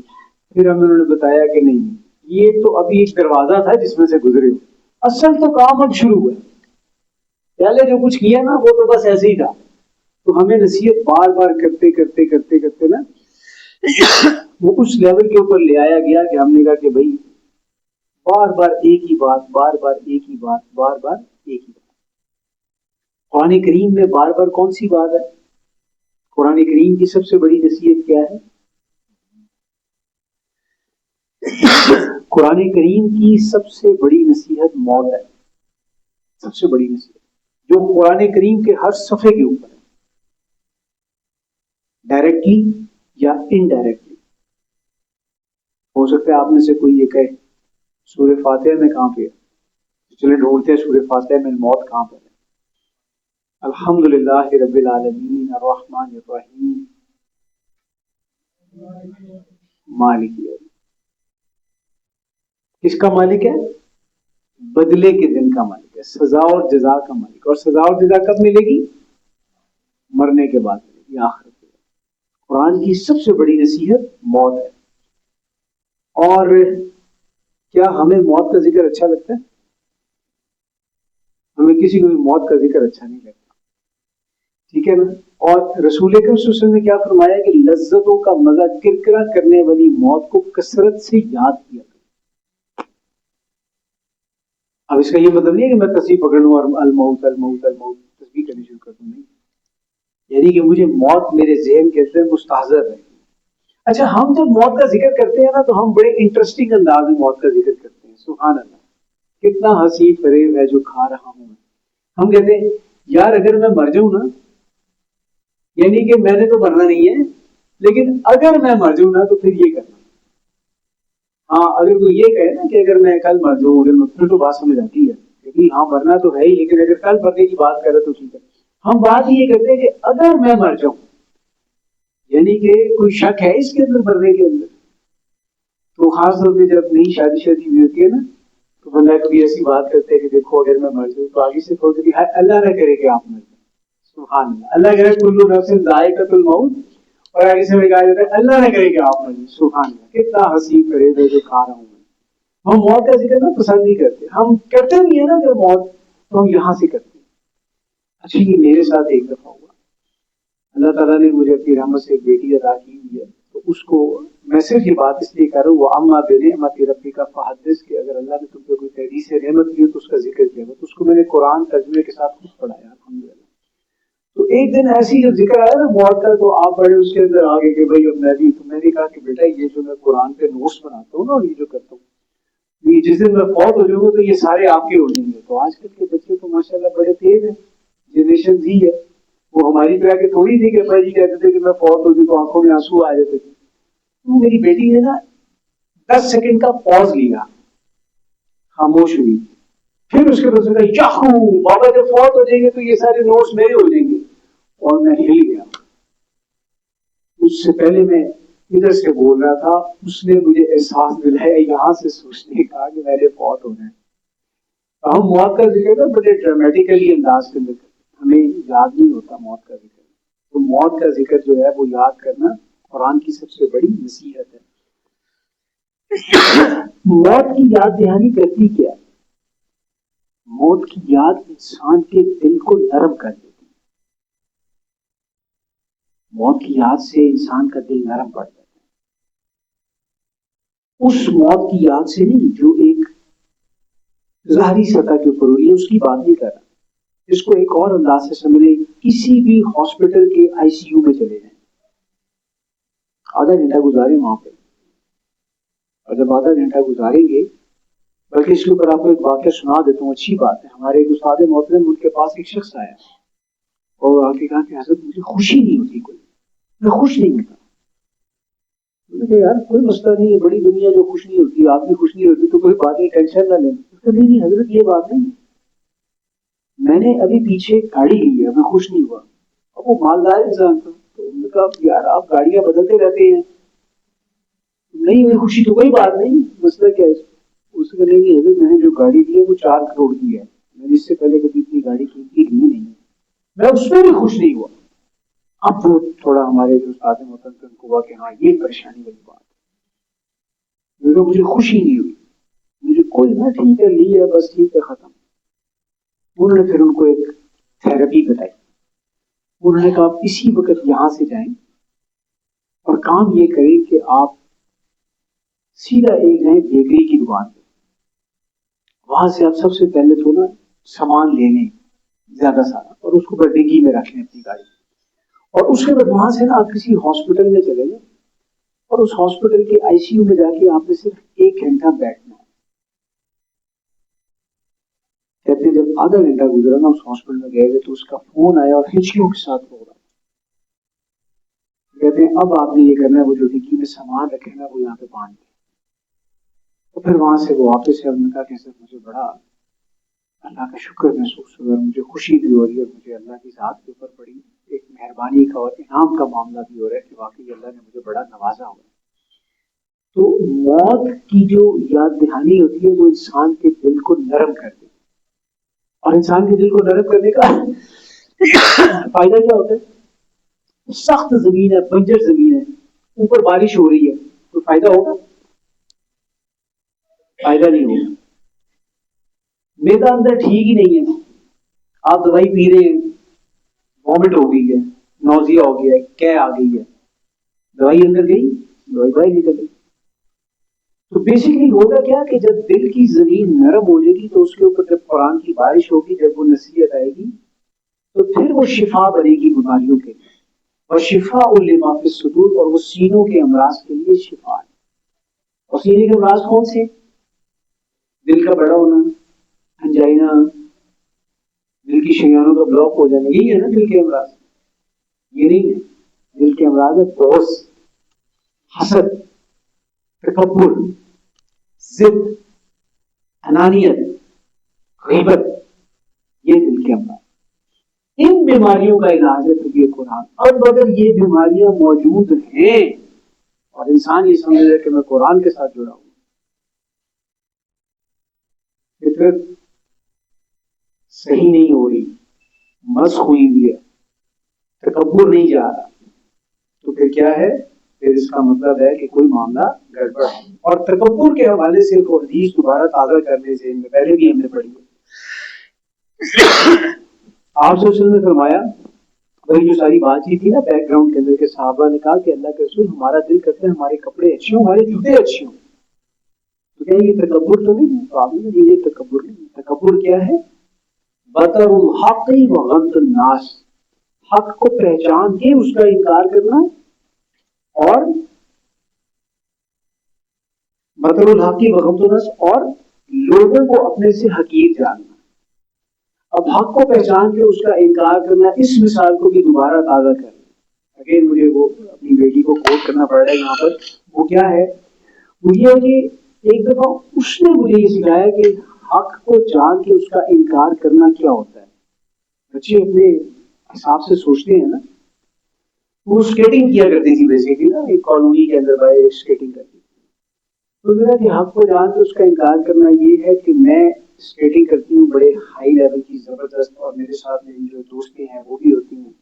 [SPEAKER 2] پھر ہمیں انہوں نے بتایا کہ نہیں، یہ تو ابھی ایک دروازہ تھا جس میں سے گزرے ہو، اصل تو کام اب شروع ہوا ہے. پہلے جو کچھ کیا نا وہ تو بس ایسے ہی تھا. تو ہمیں نصیحت بار بار کرتے کرتے کرتے کرتے نا وہ اس لیول کے اوپر لے آیا گیا کہ ہم نے کہا کہ بھائی بار بار ایک ہی بات، بار بار ایک ہی بات، بار بار ایک ہی بات. قرآن کریم میں بار بار کون سی بات ہے؟ قرآن کریم کی سب سے بڑی نصیحت کیا ہے؟ قرآن کریم کی سب سے بڑی نصیحت موت ہے. سب سے بڑی نصیحت جو قرآن کریم کے ہر صفحے کے اوپر ہے، ڈائریکٹلی یا انڈائریکٹلی. ہو سکتا ہے آپ میں سے کوئی یہ کہے سورہ فاتحہ میں کہاں پہ ہے؟ چلے ڈھونڈتے ہیں سورہ فاتحہ میں موت کہاں پر ہے. الحمدللہ رب العالمین الرحمن الرحیم مالک یوم. کس کا مالک ہے؟ بدلے کے دن کا مالک ہے، سزا اور جزا کا مالک. اور سزا اور جزا کب ملے گی؟ مرنے کے بعد ملے گی، آخرت میں. قرآن کی سب سے بڑی نصیحت موت ہے. اور کیا ہمیں موت کا ذکر اچھا لگتا ہے؟ ہمیں کسی کو بھی موت کا ذکر اچھا نہیں لگتا، ٹھیک ہے نا. اور رسول اکرم صلی اللہ علیہ وسلم نے کیا فرمایا کہ لذتوں کا مزہ کرکرا کرنے والی موت کو کثرت سے یاد کیا. اب اس کا یہ مطلب نہیں ہے کہ میں تصویر پکڑ لوں اور الموت الموت الموت تصویر کرنی شروع کر دوں. نہیں، یعنی کہ مجھے موت میرے ذہن کے اندر مستحضر ہے. اچھا، ہم جب موت کا ذکر کرتے ہیں نا تو ہم بڑے انٹرسٹنگ انداز میں موت کا ذکر کرتے ہیں. سبحان اللہ، کتنا ہنسی فریب ہے جو کھا رہا ہوں میں. ہم کہتے ہیں یار اگر میں مر جاؤں نا، یعنی کہ میں نے تو مرنا نہیں ہے لیکن اگر میں مر جاؤں نا تو پھر یہ کرنا. ہاں، اگر کوئی یہ کہے نا کہ اگر میں کل مر جاؤں پھر تو بات سمجھ آتی ہے کہ ہاں مرنا تو ہے ہی، لیکن اگر کل مرنے کی بات کرے تو ٹھیک ہے. ہم بات یہ کرتے ہیں کہ اگر میں مر جاؤں، یعنی کہ کوئی شک ہے اس کے اندر مرنے کے اندر. تو خاص طور پہ جب نئی شادی ہوئی ہوتی ہے نا تو بندہ کبھی ایسی بات کرتے ہیں کہ دیکھو اگر میں مر جاؤں تو آگے سے کہو کہ اللہ نہ کرے کہ آپ مر جائیں. سبحان اللہ، اللہ کرے کل نفس ذائقۃ الموت، اور آگے سے میں کہا جاتا ہے اللہ نہ کرے کہ آپ مر جائیں. سبحان اللہ، کتنا ہنسی فریب ہے جو کھا رہا ہوں میں. ہم موت کا ذکر نا پسند نہیں کرتے، ہم کرتے نہیں ہے نا جب موت تو ہم یہاں سے کرتے ہیں. اچھا، یہ میرے ساتھ ایک دفعہ ہوا. اللہ تعالیٰ نے مجھے اپنی رحمت سے ایک بیٹی عطا کی ہوئی ہے، تو اس کو میں صرف یہ بات اس لیے کر رہا ہوں وہ اما بنعمت ربک فحدث، کہ اگر اللہ نے تم پہ کوئی تحدیث رحمت کی تو اس کا ذکر کیا. تو اس کو میں نے قرآن ترجمے کے ساتھ خود پڑھایا الحمدللہ. تو ایک دن ایسی جب ذکر آیا نا موت کا تو آپ بڑے اس کے اندر آگے کہ بھائی اب میں بھی. تو میں نے کہا کہ بیٹا یہ جو میں قرآن پہ نوٹس بناتا ہوں نا اور یہ جو کرتا ہوں، یہ جس دن میں فوت ہو جاؤں گا تو یہ سارے آپ کے ہو جائیں گے. تو آج کل کے بچے تو ماشاء اللہ بڑے تیز ہیں، جنریشن زی ہے. وہ ہماری طرح کے تھوڑی تھی کہ بھائی کہتے تھے کہ میں فوت ہو جاؤں تو آنکھوں میں آنسو آ جاتے تھے. تو میری بیٹی نے نا 10 سیکنڈ کا پاز لیا، خاموش ہوئی، پھر اس کے بعد کہا یاہو بابا جب فوت ہو جائیں گے تو یہ سارے نوٹس میرے ہو جائیں گے. اور میں ہل گیا. اس سے پہلے میں ادھر سے بول رہا تھا، اس نے مجھے احساس دلایا یہاں سے سوچنے کا کہ میرے فوت ہو گئے. ہم موت کا ذکر نا بڑے ڈرامیٹیکلی انداز کے اندر کرتے، ہمیں یاد نہیں ہوتا موت کا ذکر. تو موت کا ذکر جو ہے وہ یاد کرنا قرآن کی سب سے بڑی نصیحت ہے. موت کی یاد دہانی کرتی کیا؟ موت کی یاد انسان کے دل کو نرم کر دیتی. موت کی یاد سے انسان کا دل نرم پڑ جاتا ہے. اس موت کی یاد سے نہیں جو ایک ظاہری سطح کے اوپر ہوئی ہے اس کی بات نہیں کر رہا. اس کو ایک اور انداز سے سمجھیں، کسی بھی ہاسپٹل کے آئی سی یو میں چلے جائیں، آدھا گھنٹہ گزارے وہاں پہ، اور جب آدھا گھنٹہ گزاریں گے، بلکہ اس کے اوپر آپ کو ایک واقعہ سنا دیتا ہوں، اچھی بات ہے. ہمارے ایک استاد محترم ان کے پاس ایک شخص آیا اور آ کے کہا کہ حضرت مجھے خوشی نہیں ہوتی، کوئی میں خوش نہیں ہوتا. یار کوئی مسئلہ نہیں ہے، بڑی دنیا جو خوش نہیں ہوتی، آپ بھی خوش نہیں ہوتی تو کوئی بات نہیں، ٹینشن نہ لیں. نہیں حضرت یہ بات نہیں، میں نے ابھی پیچھے گاڑی لی ہے، میں خوش نہیں ہوا. اب وہ مالدار انسان تھا تو انہوں نے کہا یار آپ گاڑیاں بدلتے رہتے ہیں. نہیں میں خوشی تو کوئی بات نہیں، مسئلہ کیا ہے؟ اس نے نہیں حضرت میں نے جو گاڑی دی ہے وہ 4 کروڑ کی ہے، میں نے اس سے پہلے کبھی اتنی گاڑی قیمتی لی نہیں ہے، میں اس میں بھی خوش نہیں ہوا. اب وہ تھوڑا ہمارے جو استاد محترم کو ہوا کہ ہاں یہ پریشانی والی بات ہے، مجھے خوشی نہیں ہوئی، مجھے کوئی نہ ٹھیک ہے لی ہے بس ٹھیک ہے ختم. انہوں نے پھر ان کو ایک تھراپی بتائی. انہوں نے کہا آپ اسی وقت یہاں سے جائیں اور کام یہ کریں کہ آپ سیدھا ایک جائیں بیکری کی دکان پہ، وہاں سے آپ سب سے پہلے تو نا سامان لے لیں زیادہ سارا، اور और उसको डिग्गी में रख लें अपनी गाड़ी, और उसके बाद वहां से ना आप किसी हॉस्पिटल में चले जाए और उस हॉस्पिटल के आईसीयू में जाके आपने सिर्फ 1 घंटा बैठना है। कहते हैं जब आधा घंटा गुजरा ना उस हॉस्पिटल में गए तो उसका फोन आया और हिचकियों के साथ रो रहा। कहते हैं अब आपने ये करना है, वो जो डिग्गी में सामान रखेगा वो यहाँ पे बांध दे। तो फिर वहां से वो वापस है, उन्होंने कहा कि सर मुझे बड़ा अल्लाह का शुक्र महसूस हुआ, मुझे खुशी भी हो रही है, मुझे अल्लाह की ज़ात के ऊपर बड़ी एक मेहरबानी का और इनाम का मामला भी हो रहा है कि वाकई अल्लाह ने मुझे बड़ा नवाजा हुआ। तो मौत की जो याद दहानी होती है वो इंसान के दिल को नरम कर देती है, और इंसान के दिल को नरम करने का फायदा क्या होता है? सख्त जमीन है, बंजर जमीन है, ऊपर बारिश हो रही है, तो फायदा होगा? फायदा नहीं होगा। मेरा अंदर ठीक ही नहीं है, आप दवाई पी रहे हैं, वॉमिट हो गई है, नौजिया हो गया है, कै आ गई है, दवाई अंदर गई, दवाई बाहर निकल गई। तो बेसिकली होगा क्या कि जब दिल की जमीन नरम हो जाएगी तो उसके ऊपर जब कुरान की बारिश होगी, जब वो नसीहत आएगी, तो फिर वो शिफा बनेगी बीमारियों के लिए, और शिफा लिमा फी सुदूर, और वो सीनों के अमराज के लिए शिफा है। और सीने के अमराज कौन से? दिल का बड़ा होना, अंजाइना, दिल की शरियानों का ब्लॉक हो जाना, यही है ना दिल के अमराज? ये नहीं है। दिल के अमराज है बोस, हसद, तकब्बुर, जिद, अनानियत, गीबत, ये दिल के अमराज। इन बीमारियों का इलाज है तो ये कुरान। अब अगर ये बीमारियां मौजूद हैं और इंसान ये समझ रहे कि मैं कुरान के साथ जुड़ा हूं, फिर सही नहीं हो रही, मस हुई हुई है, तकब्बुर नहीं जा रहा, तो फिर क्या है? फिर इसका मतलब है कि कोई मामला गड़बड़ है। और तकब्बुर के हवाले से वो हदीस दोबारा ताज़ा करने से पहले भी हमने पढ़ी है। आप ने फरमाया, वही जो सारी बातचीत थी ना बैकग्राउंड के अंदर, के साहबा ने कहा कि अल्लाह के रसूल हमारा दिल करता है हमारे कपड़े अच्छे हों, हमारे जूते अच्छे हों, तो क्या ये तकब्बुर तो नहीं? तो आपने कहा ये तकब्बुर नहीं। तकब्बुर क्या है? बतरुल हक़ी व गम्तुन नास, हक को पहचान के उसका इनकार करना, और बतरुल हक़ी व गम्तुन नास, और लोगों को अपने से हकीर जानना। अब हक को पहचान के उसका इनकार करना, इस मिसाल को भी दोबारा ताज़ा करना। अगेन मुझे वो अपनी बेटी को कोट करना पड़ रहा है यहाँ पर। वो क्या है? वो ये है कि एक दफा उसने मुझे ये सिखाया कि हक को जान के उसका इनकार करना क्या होता है। बच्चे अपने हिसाब से सोचते हैं ना। वो स्केटिंग किया करती थी बेसिकली ना, एक कॉलोनी के अंदर भाई स्केटिंग करती थी। तो मेरा कि हक को जान के उसका इनकार करना ये है कि मैं स्केटिंग करती हूँ बड़े हाई लेवल की, जबरदस्त, और मेरे साथ मेरी जो दोस्तें हैं वो भी होती हैं।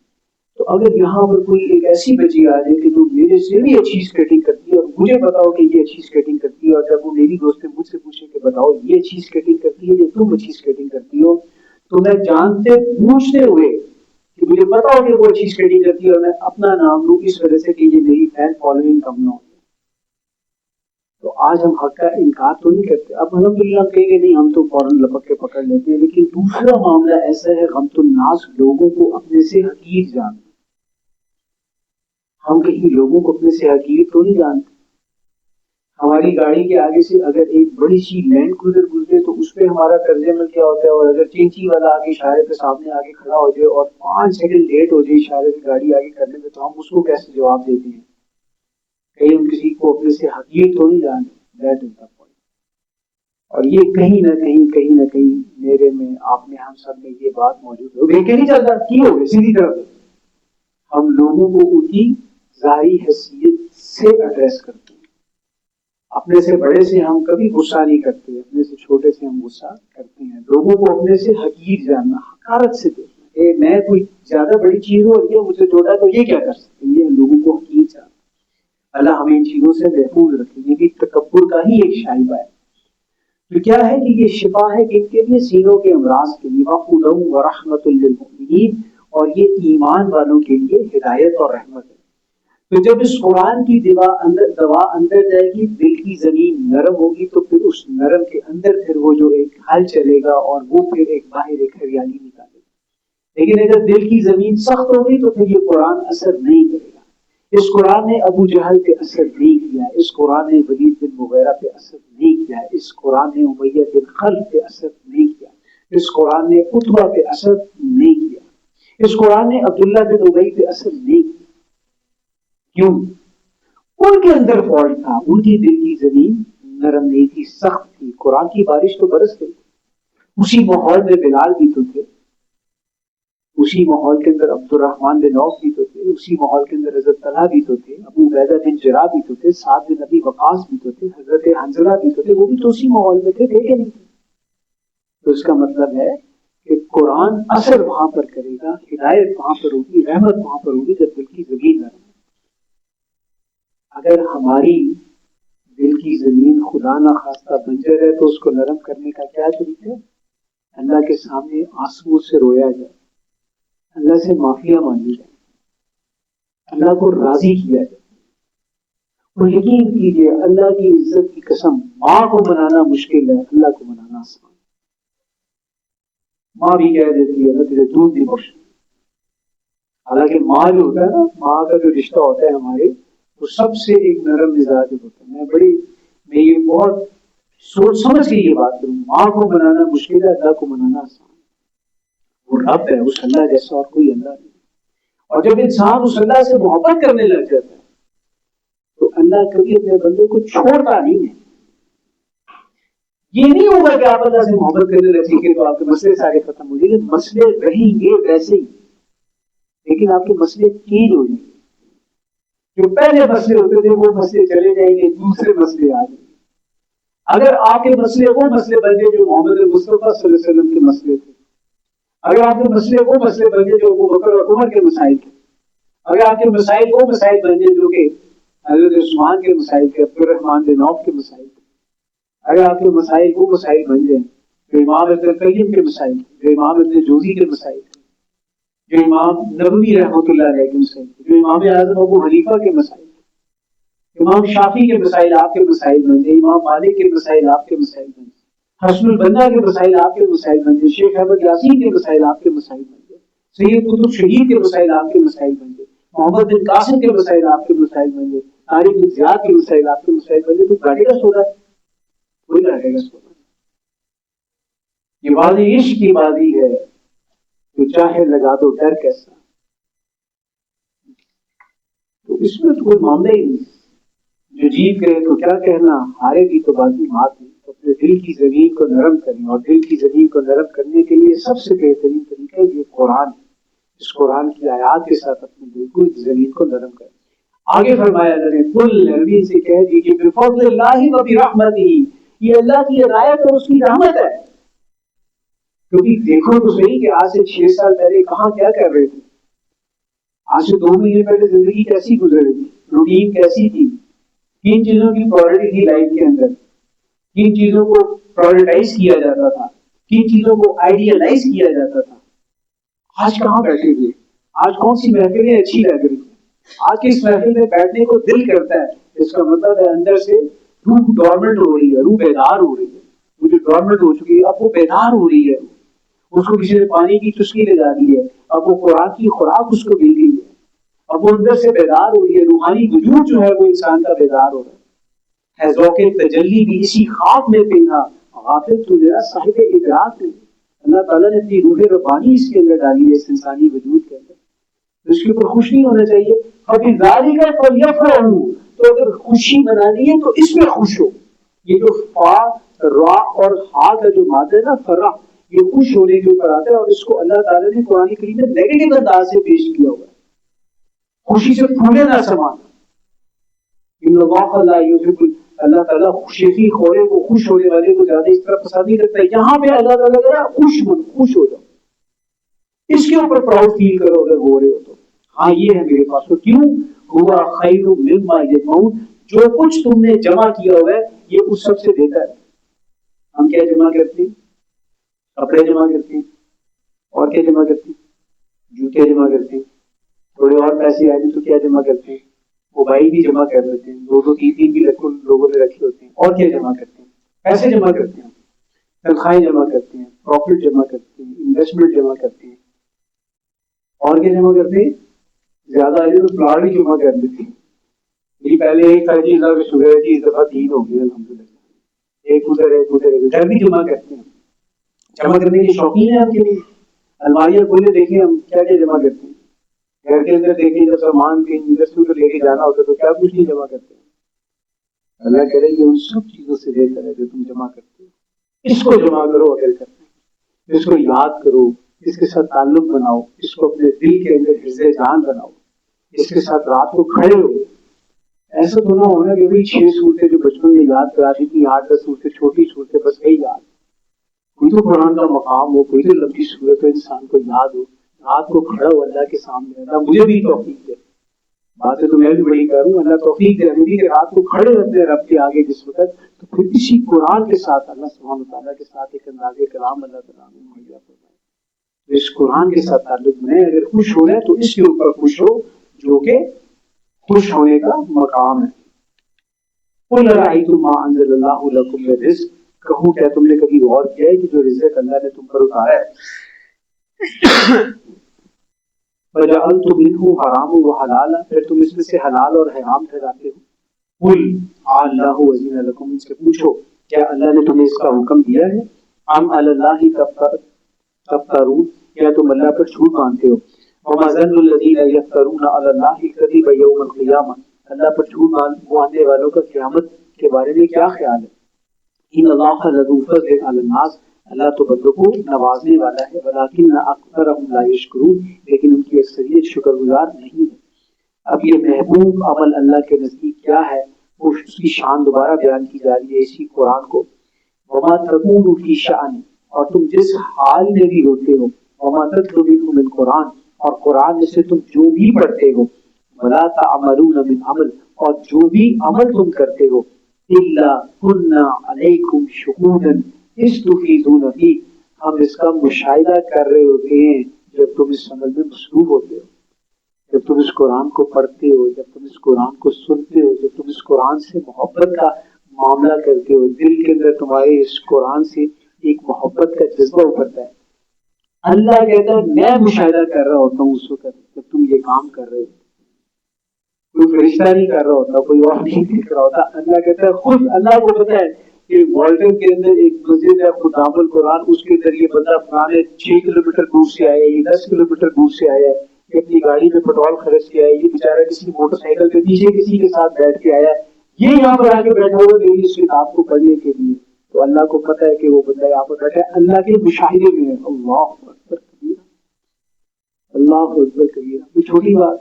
[SPEAKER 2] तो अगर यहाँ पर कोई एक ऐसी बच्ची आ जाए कि जो मेरे से भी अच्छी स्केटिंग करती है और मुझे बताओ कि ये अच्छी स्केटिंग करती है, और जब वो मेरी दोस्तें मुझसे पूछे कि बताओ ये अच्छी स्केटिंग करती है या तुम अच्छी स्केटिंग करती हो, तो मैं जानते पूछते हुए कि मुझे पता हो कि वो अच्छी स्केटिंग करती है और मैं अपना नाम लूँ इस वजह से कि ये मेरी फैन फॉलोइंग कम ना हो, तो आज हम हक का इनकार तो नहीं करते। अब अल्हम्दुलिल्लाह कहेंगे नहीं, हम तो फौरन लपक के पकड़ लेते हैं। लेकिन दूसरा मामला ऐसा है, गम्तुन नास, लोगों को अपने से हकीर जानना। हम कहीं लोगों को अपने से हकीर तो नहीं जानते। हमारी गाड़ी के आगे से अगर एक बड़ी सी लैंड क्रूजर गुजरे तो उसपे हमारा कर्जे में क्या होता है, और अगर चेंची वाला आगे इशारे पे सामने आगे खड़ा हो जाए और 5 सेकंड लेट हो जाए इशारे से गाड़ी आगे करने में, तो हम उसको कैसे जवाब देते हैं? कहीं हम किसी को अपने से हकीर तो नहीं जानते। That is the point. और ये कहीं ना कहीं मेरे में, आप में, हम सब में ये बात मौजूद है। देखे नहीं चलता की हो गई सीधी तरफ, हम लोगों को उनकी जाहिरी हैसियत से एड्रेस करते हैं। अपने से बड़े से हम कभी गुस्सा नहीं करते, अपने से छोटे से हम गुस्सा करते हैं। लोगों को अपने से हकीर जानना, हकारत से देखना, मैं कोई ज्यादा बड़ी चीज हो और ये मुझसे छोटा तो ये क्या कर सकते हैं, ये लोगों को हकीर जानना। अल्लाह हमें इन चीजों से महफूज रखे। ये भी तकब्बुर का ही एक शाइबा है। तो क्या है कि ये शिफा है किनके लिए? सीनों के अमराज के लिए, वहुदन व रहमतुल लिल मुमिनीन, और ये ईमान वालों के लिए हिदायत और रहमत है। तो जब इस कुरान की दवा अंदर जाएगी, दिल की जमीन नरम होगी, तो फिर उस नरम के अंदर फिर वो जो एक हल चलेगा और वो फिर एक बाहर एक हरियाली निकालेगा। لیکن اگر دل کی زمین سخت ہوگی تو پھر یہ قرآن اثر نہیں کرے گا. اس قرآن نے ابو جہل پہ اثر نہیں کیا, اس قرآن نے ولید بن مغیرہ پہ اثر نہیں کیا, اس قرآن نے امیہ بن خلف پہ اثر نہیں کیا, اس قرآن نے عتبہ پہ اثر نہیں کیا, اس قرآن نے عبداللہ بن ابی پہ اثر نہیں کیا. کیوں؟ ان کے اندر فالٹ تھا, ان کی دل کی زمین نرم نہیں تھی, سخت تھی. قرآن کی بارش تو برس گئی. اسی ماحول میں بلال بھی تو تھے, اسی ماحول کے اندر عبد الرحمن بن عوف بھی تو تھے, اسی ماحول کے اندر حضرت طلحہ بھی تو تھے, ابو عبیدہ بن جراح بھی تو تھے, سعد بن ابی وقاص بھی تو تھے, حضرت حنظلہ بھی تو تھے, وہ بھی تو اسی ماحول میں تھے کہ نہیں تھے؟ تو اس کا مطلب ہے کہ قرآن اثر وہاں پر کرے گا, ہدایت وہاں پر ہوگی, رحمت وہاں پر ہوگی جب دل کی زمین نرم. اگر ہماری دل کی زمین خدا نہ خواستہ بنجر ہے تو اس کو نرم کرنے کا کیا طریقہ ہے؟ اللہ کے سامنے آنسو سے رویا جائے, اللہ سے معافیاں مانگی جائے, اللہ کو راضی کیا جائے. اور یقین کیجیے اللہ کی عزت کی قسم, ماں کو منانا مشکل ہے, اللہ کو منانا آسان. ماں بھی کہہ دیتی ہے نا تیرے دودھ بھی بخش. حالانکہ ماں جو ہوتا ہے نا, ماں کا جو رشتہ ہوتا ہے ہمارے, وہ سب سے ایک نرم مزاج ہوتا ہے. میں یہ بہت سوچ سمجھ کے یہ بات کروں, ماں کو منانا مشکل ہے, اللہ کو منانا آسان. وہ رب ہے, اس اللہ جیسا اور کوئی اللہ نہیں. اور جب انسان اس اللہ سے محبت کرنے لگ جاتا ہے تو اللہ کبھی اپنے بندے کو چھوڑتا نہیں ہے. یہ نہیں ہوگا کہ آپ اللہ سے محبت کرنے لگیں گے تو آپ کے مسئلے سارے ختم ہو جائیں گے. مسئلے رہیں گے ویسے ہی, لیکن آپ کے مسئلے چینج ہو جائیں گے. جو پہلے مسئلے ہوتے تھے وہ مسئلے چلے جائیں گے, دوسرے مسئلے آ جائیں گے. اگر آپ کے مسئلے وہ مسئلے بن گئے جو محمد مصطفیٰ صلی اللہ علیہ وسلم کے مسئلے تھے, اگر آپ کے مسئلے وہ مسئلے بن گئے جو ابو بکر اور عمر کے مسائل تھے, اگر آپ کے مسائل وہ مسائل بن گئے جو کہ حضرت عثمان کے مسائل تھے, عبد الرحمن بن عوف کے مسائل تھے, اگر آپ کے مسائل وہ مسائل بن جائیں جو امام ابن القیم کے مسائل تھے, جو امام ابن جوزی کے مسائل تھے, جو امام نبوی رحمۃ اللہ علیہ کے مسائل تھے, جو امام اعظم ابو حنیفہ کے مسائل تھے, امام شافعی کے مسائل آپ کے مسائل بن جائیں, امام مالک کے مسائل آپ کے مسائل بن جائیں, حسن البنا کے مسائل آپ کے مسائل بن جائیں, شیخ احمد یاسین کے مسائل آپ کے مسائل بن جائیں, سید قطب شہید کے مسائل آپ کے مسائل بن جائیں, محمد بن قاسم کے مسائل آپ کے مسائل بن جائیں, طارق بن زیاد کے مسائل آپ کے مسائل بن جائیں. تو گاڑی کا سودا ہے, کوئی گاڑی کا سودا. یہ وادی عشق کی وادی ہے, جو چاہے لگا دو ڈر کیسا. تو اس میں تو کوئی معاملہ ہی نہیں. جو جیت گئے تو کیا کہنا, ہارے بھی تو بازی مات ہے. تو اپنے دل کی زمین کو نرم کریں, اور دل کی زمین کو نرم کرنے کے لیے سب سے بہترین طریقہ یہ قرآن ہے. اس قرآن کی آیات کے ساتھ اپنے دل کو زمین کو نرم کریں. آگے فرمایا کل نبی سے کہہ دیجیے بفضل اللہ و برحمتہ, یہ اللہ کی عنایت اور اس کی رحمت ہے. کیونکہ دیکھو تو صحیح کہ آج سے 6 سال پہلے کہاں کیا کر رہے تھے, آج سے 2 مہینے پہلے زندگی کیسی گزر رہی تھی, روٹین کیسی تھی, کن چیزوں کی پرائورٹی تھی لائف کے اندر, کن چیزوں کو پرائورٹائز کیا جاتا تھا, کن چیزوں کو آئیڈیلائز کیا جاتا تھا. آج کہاں بیٹھے ہوئے, آج کون سی محفلیں اچھی لگ رہی ہیں, آج کی اس محفل میں بیٹھنے کو دل کرتا ہے. اس کا مطلب ہے اندر سے روح ڈورمنٹ ہو رہی ہے, روح بیدار ہو رہی ہے. وہ جو ڈورمنٹ ہو چکی ہے اب وہ بیدار ہو رہی ہے, اس کو کسی نے پانی کی چسکی لگا دی ہے, اب وہ قرآن کی خوراک اس کو مل گئی ہے, اب وہ اندر سے بیدار ہو رہی ہے. روحانی وجود جو ہے وہ انسان کا بیدار ہو رہا ہے. ذوق تجلی بھی اسی خواب میں پنہا, غافل تو جرا صاحب ادراک نہیں. اللہ تعالیٰ نے اپنی روح ربانی اس کے اندر ڈالی ہے, اس انسانی وجود کے اندر. اس کے اوپر خوش نہیں ہونا چاہیے. ابھی ذالک فلیفرحوا, تو اگر خوشی منانی ہے تو اس میں خوش ہو. یہ جو فا را اور ہا کا جو مادہ ہے نا, فرح, یہ خوش ہونے کے اوپر آتا ہے, اور اس کو اللہ تعالیٰ نے قرآن کریم میں نیگیٹو انداز سے پیش کیا ہوا ہے. خوشی سے پھولے نہ سمانا. ان اللہ لا یحب, اللہ تعالیٰ خوشی خورے کو, خوش ہونے والے کو زیادہ اس طرح پسند نہیں کرتا ہے. یہاں پہ اللہ تعالیٰ کہہ رہا ہے خوش ہو جاؤ, اس کے اوپر پراؤڈ فیل کرو اگر ہو رہے ہو تو. ہاں یہ ہے میرے پاس, تو کیوں ہوا خیر مما یجمعون, جو کچھ تم نے جمع کیا ہوا ہے یہ اس سب سے بہتر ہے. ہم کیا جمع کرتے ہیں, کپڑے جمع کرتے ہیں, اور کیا جمع کرتے ہیں, جوتے جمع کرتے ہیں, تھوڑے اور پیسے آئے تو کیا جمع کرتے ہیں, موبائل بھی جمع کر دیتے ہیں, 2 3 بھی لوگوں نے رکھے ہوتے ہیں. اور کیا جمع کرتے ہیں, پیسے جمع کرتے ہیں, تنخواہیں جمع کرتے ہیں, پروفٹ جمع کرتے ہیں, انویسٹمنٹ جمع کرتے ہیں, اور کیا جمع کرتے ہیں؟ زیادہ آ جائے تو پلاٹ بھی جمع کر لیتے ہیں. میری پہلے ایک تھا جی اللہ کا شکر ہے جی اس دفعہ 3 ہو گئی الحمدللہ. ایک ادھر ایک ادھر ایک گھر بھی جمع کرتے ہیں. جمع کرنے کے شوقین ہیں ہم کے لیے. الماریاں کھولے دیکھیں ہم کیا کیا جمع کرتے ہیں. گھر کے اندر دیکھیں جب سامان کہیں ادھر سے ادھر لے کے جانا ہوتا ہے تو کیا کچھ نہیں جمع کرتے ہیں. اللہ کرے یہ ان سب چیزوں سے بہتر ہے جو تم جمع کرتے ہو. اس کو جمع کرو اگر کرتے ہیں. اس کو یاد کرو, اس کے ساتھ تعلق بناؤ, اس کو اپنے دل کے اندر حفظ جان بناؤ, اس کے ساتھ رات کو کھڑے ہو. ایسا تو نہ ہونا کہ بھائی 6 صورتیں جو بچپن میں یاد کرا دی تھی 8-10 صورتیں چھوٹی صورتیں بس وہی یاد. کوئی تو قرآن کا مقام ہو, کوئی تو لمبی صورت ہو انسان کو یاد ہو. رات کو کھڑا ہو اللہ کے سامنے. اللہ مجھے بھی توفیق دے. باتیں تو میں بھی بڑی کروں, اللہ توفیق دے مجھے کہ رات کو کھڑے رہتے ہیں رب کے آگے جس وقت, تو پھر اسی قرآن کے ساتھ اللہ سبحانہ تعالیٰ کے ساتھ ایک انداز کلام اللہ تعالیٰ نے مہیا فرمایا. اس قرآن کے ساتھ تعلق میں اگر خوش ہونا ہے تو اس کے اوپر خوش ہو جو کہ خوش ہونے کا مقام ہے. قُلْ أَرَأَيْتُمْ مَا أَنزَلَ اللَّهُ لَكُمْ مِنْ رِزْقٍ, کہو کیا تم نے کبھی غور کیا ہے کہ جو رزق اللہ نے تم پر اتارا ہے فَجَعَلْتُمْ مِنْهُ حَرَامًا وَحَلَالًا, پھر تم اس میں سے حلال اور حرام ٹھہراتے ہو. قُلْ اللَّهُ أَذِنَ لَكُمْ, ان سے پوچھو کیا اللہ نے تمہیں اس کا حکم دیا ہے؟ أَمْ عَلَى اللَّهِ تَفْتَرُونَ, یا تم اللہ پر جھوٹ باندھتے ہو. وَمَا ظَنُّ الَّذِينَ يَفْتَرُونَ عَلَى اللَّهِ الْكَذِبَ يَوْمَ الْقِيَامَةِ, اللہ پر جھوٹ باندھنے والوں کا قیامت کے بارے میں کیا خیال ہے؟ ان اللہ لذو فضل علی الناس, اللہ تو بندوں کو نوازنے والا ہے. ولکن اکثرهم لا یشکرون, لیکن ان کی اکثریت شکر گزار نہیں ہے. اب یہ محبوب عمل اللہ کے نزدیک کیا ہے, وہ اس کی شان دوبارہ بیان کی جا رہی ہے اسی قرآن کو. وما تکون فی شأن, اور تم جس حال میں بھی ہوتے ہو. وما تتلو منہ من قرآن, اور قرآن میں سے تم جو بھی پڑھتے ہو. ولا تعملون من عمل, اور جو بھی عمل تم کرتے ہو. إِلَّا كُنَّا عَلَيْكُمْ شُهُودًا إِذْ تُفِيضُونَ فِيهِ, ہم اس کا مشاہدہ کر رہے ہوتے ہیں جب تم اس عمل میں مصروف ہوتے ہو. جب تم اس قرآن کو پڑھتے ہو, جب تم اس قرآن کو سنتے ہو, جب تم اس قرآن سے محبت کا معاملہ کرتے ہو, دل کے اندر تمہارے اس قرآن سے ایک محبت کا جذبہ ابھرتا ہے. اللہ کہتا ہے میں مشاہدہ کر رہا ہوتا ہوں اس وقت جب تم یہ کام کر رہے ہو. کوئی فرشتہ نہیں کر رہا ہوتا, کوئی اور نہیں دیکھ رہا ہوتا. اللہ کہتا ہے خود اللہ کو پتا ہے کہ والٹن کے اندر ایک مسجد ہے خدام القرآن, اس کے اندر یہ بندہ فلانے 6 کلومیٹر دور سے آیا ہے, یہ 10 کلومیٹر دور سے آیا ہے, یہ اپنی گاڑی میں پیٹرول خرچ کیا ہے, یہ بیچارہ کسی موٹر سائیکل کے پیچھے کسی کے ساتھ بیٹھ کے آیا ہے, یہ یہاں پر آ کے بیٹھا ہوا میری اس کتاب کو پڑھنے کے لیے. تو اللہ کو پتا ہے کہ وہ بندہ یہاں پر بیٹھا ہے اللہ کے مشاہدے میں ہے. اللہ اکبر کبیرہ, اللہ اکبر کبیرہ, کوئی چھوٹی بات.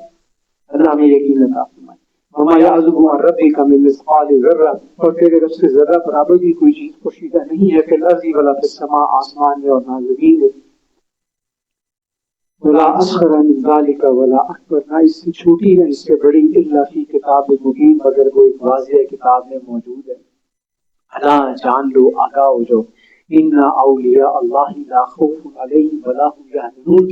[SPEAKER 2] اللہ ہمیں یقین عطا فرمائے. وما يعزب عن ربك من مثقال ذرة, اور تیرے رب سے ذرہ برابر بھی کوئی چیز پوشیدہ نہیں ہے. فی الارض ولا فی السماء, آسمان میں اور نہ زمین میں. ولا اصغر من ذلك ولا اکبر, نہ اس سے چھوٹی نہ اس سے بڑی, الا فی کتاب مبین, مگر وہ ایک واضح کتاب میں موجود ہے. اللہ جان لو, آگاہ ہو جاؤ. ان اولیاء اللہ لا خوف علیہم ولا هم یحزنون,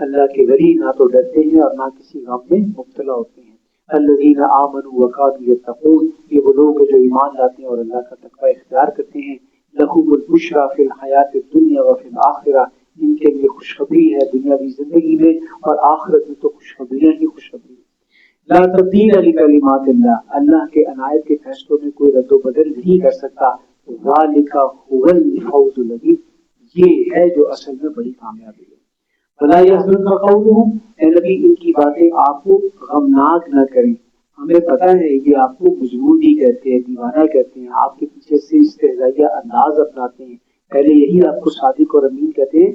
[SPEAKER 2] اللہ کے ولی نہ تو ڈرتے ہیں اور نہ کسی غم میں مبتلا ہوتے ہیں. الذین آمنوا وکانوا یتقون, یہ وہ لوگ جو ایمان لاتے ہیں اور اللہ کا تقوی اختیار کرتے ہیں. لہم البشریٰ فی الحیات الدنیا وفی الآخرہ, ان کے لیے خوشخبری ہے دنیاوی زندگی میں اور آخرت میں تو خوشخبریاں ہی خوشخبری. لا تبدیل لکلمات اللہ, اللہ کے عنایت کے فیصلوں میں کوئی رد و بدل نہیں کر سکتا. ذالک هو الفوز العظیم, یہ ہے جو اصل میں بڑی کامیابی ہے. ولا يحزنك قولهم, اے نبی ان کی باتیں آپ کو غمناک نہ کریں. ہمیں پتہ ہے یہ آپ کو مجنون بھی کہتے ہیں, دیوانہ کہتے ہیں, آپ کے پیچھے سے استہزائیہ انداز اپناتے ہیں. پہلے یہی آپ کو صادق اور امین کہتے ہیں,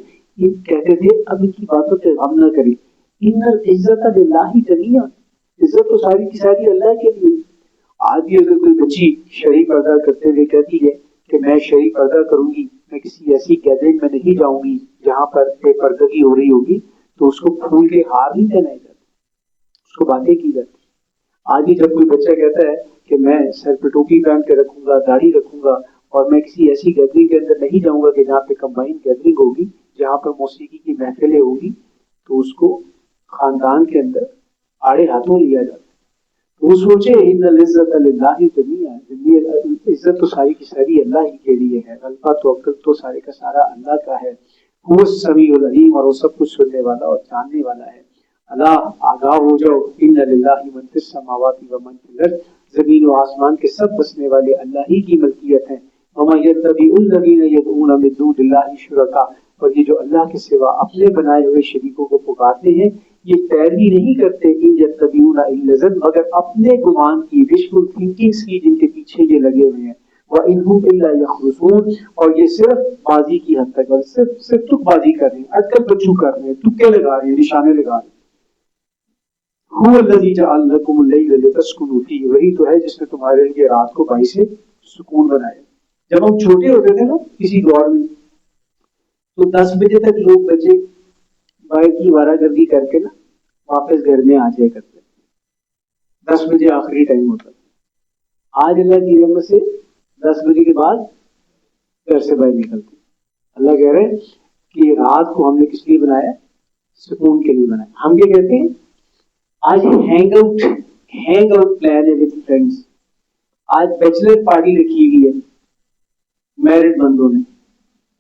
[SPEAKER 2] کہتے تھے, اب ان کی باتوں پہ غم نہ کریں. ان العزت للہ جمیعا, عزت تو ساری کی ساری اللہ کے لیے. آج بھی اگر کوئی بچی شرعی پردہ کرتے ہوئے کہتی ہے کہ میں شرعی پردہ کروں گی, میں کسی ایسی گیدرنگ میں نہیں جاؤں گی جہاں پر بے پردگی ہو رہی ہوگی, تو اس کو پھول کے ہار نہیں پہنائے جاتے, اس کو باتیں کی جاتی. آج بھی جب کوئی بچہ کہتا ہے کہ میں سر پہ ٹوپی پہن کے رکھوں گا, داڑھی رکھوں گا, اور میں کسی ایسی گیدرنگ کے اندر نہیں جاؤں گا کہ جہاں پہ کمبائن گیدرنگ ہوگی, جہاں پر موسیقی کی محفلیں ہوگی, تو اس کو خاندان کے اندر آڑے ہاتھوں لیا جاتا ہے. وہ سوچے ان العزت للہ جمیعا, عزت تو ساری کی ساری اللہ ہی کے لیے ہے. غلبہ تو عقل تو سارے کا سارا اللہ کا ہے. وہ السمیع العلیم, اور وہ سب کچھ سننے والا اور جاننے والا ہے. अल्लाह आगाह हो जाओ, इन्ना लिल्लाहि मन फिस समावाति व मन फिल अर्द, जमीन और आसमान के सब बसने वाले अल्लाह ही की मलकियत है। वमा यत्तबिउल लज़ीना यदऊना मिन दूनिल्लाहि शुरका, और ये जो अल्लाह के सिवा अपने बनाए हुए शरीकों को पुकारते हैं, ये पैरवी नहीं करते इन यत्तबिउना इल्ला ज़न, मगर अपने गुमान की विशफुल थिंकिंग्स की जिनके पीछे ये लगे हुए हैं। व इनहुम इल्ला यखरुसून, और ये सिर्फ बाजी की हद तक, और सिर्फ तुकबाजी कर रहे हैं, अटकल बच्चू कर रहे हैं, तुक्के लगा रहे हैं, निशाने लगा रहे हैं। हुवल्लज़ी जअल लकुमुल लैला लितस्कुनू फीह, वही तो है जिसने तुम्हारे लिए रात को बाई से सुकून बनाया। जब हम छोटे होते थे ना किसी दौर में, तो 10 बजे तक लोग बच्चे बाहर की वारागर्दी करके ना वापस घर में आ जाया करते, 10 बजे आखिरी टाइम होता था। आज अल्लाह की रहमत से 10 बजे के बाद घर से बाहर निकलते। अल्लाह कह रहे हैं कि रात को हमने किस लिए बनाया? सुकून के लिए बनाया। हम क्या कहते हैं? आज हैंग आउट प्लान है विद फ्रेंड्स, आज बैचलर पार्टी रखी हुई है मैरिड बंदों ने।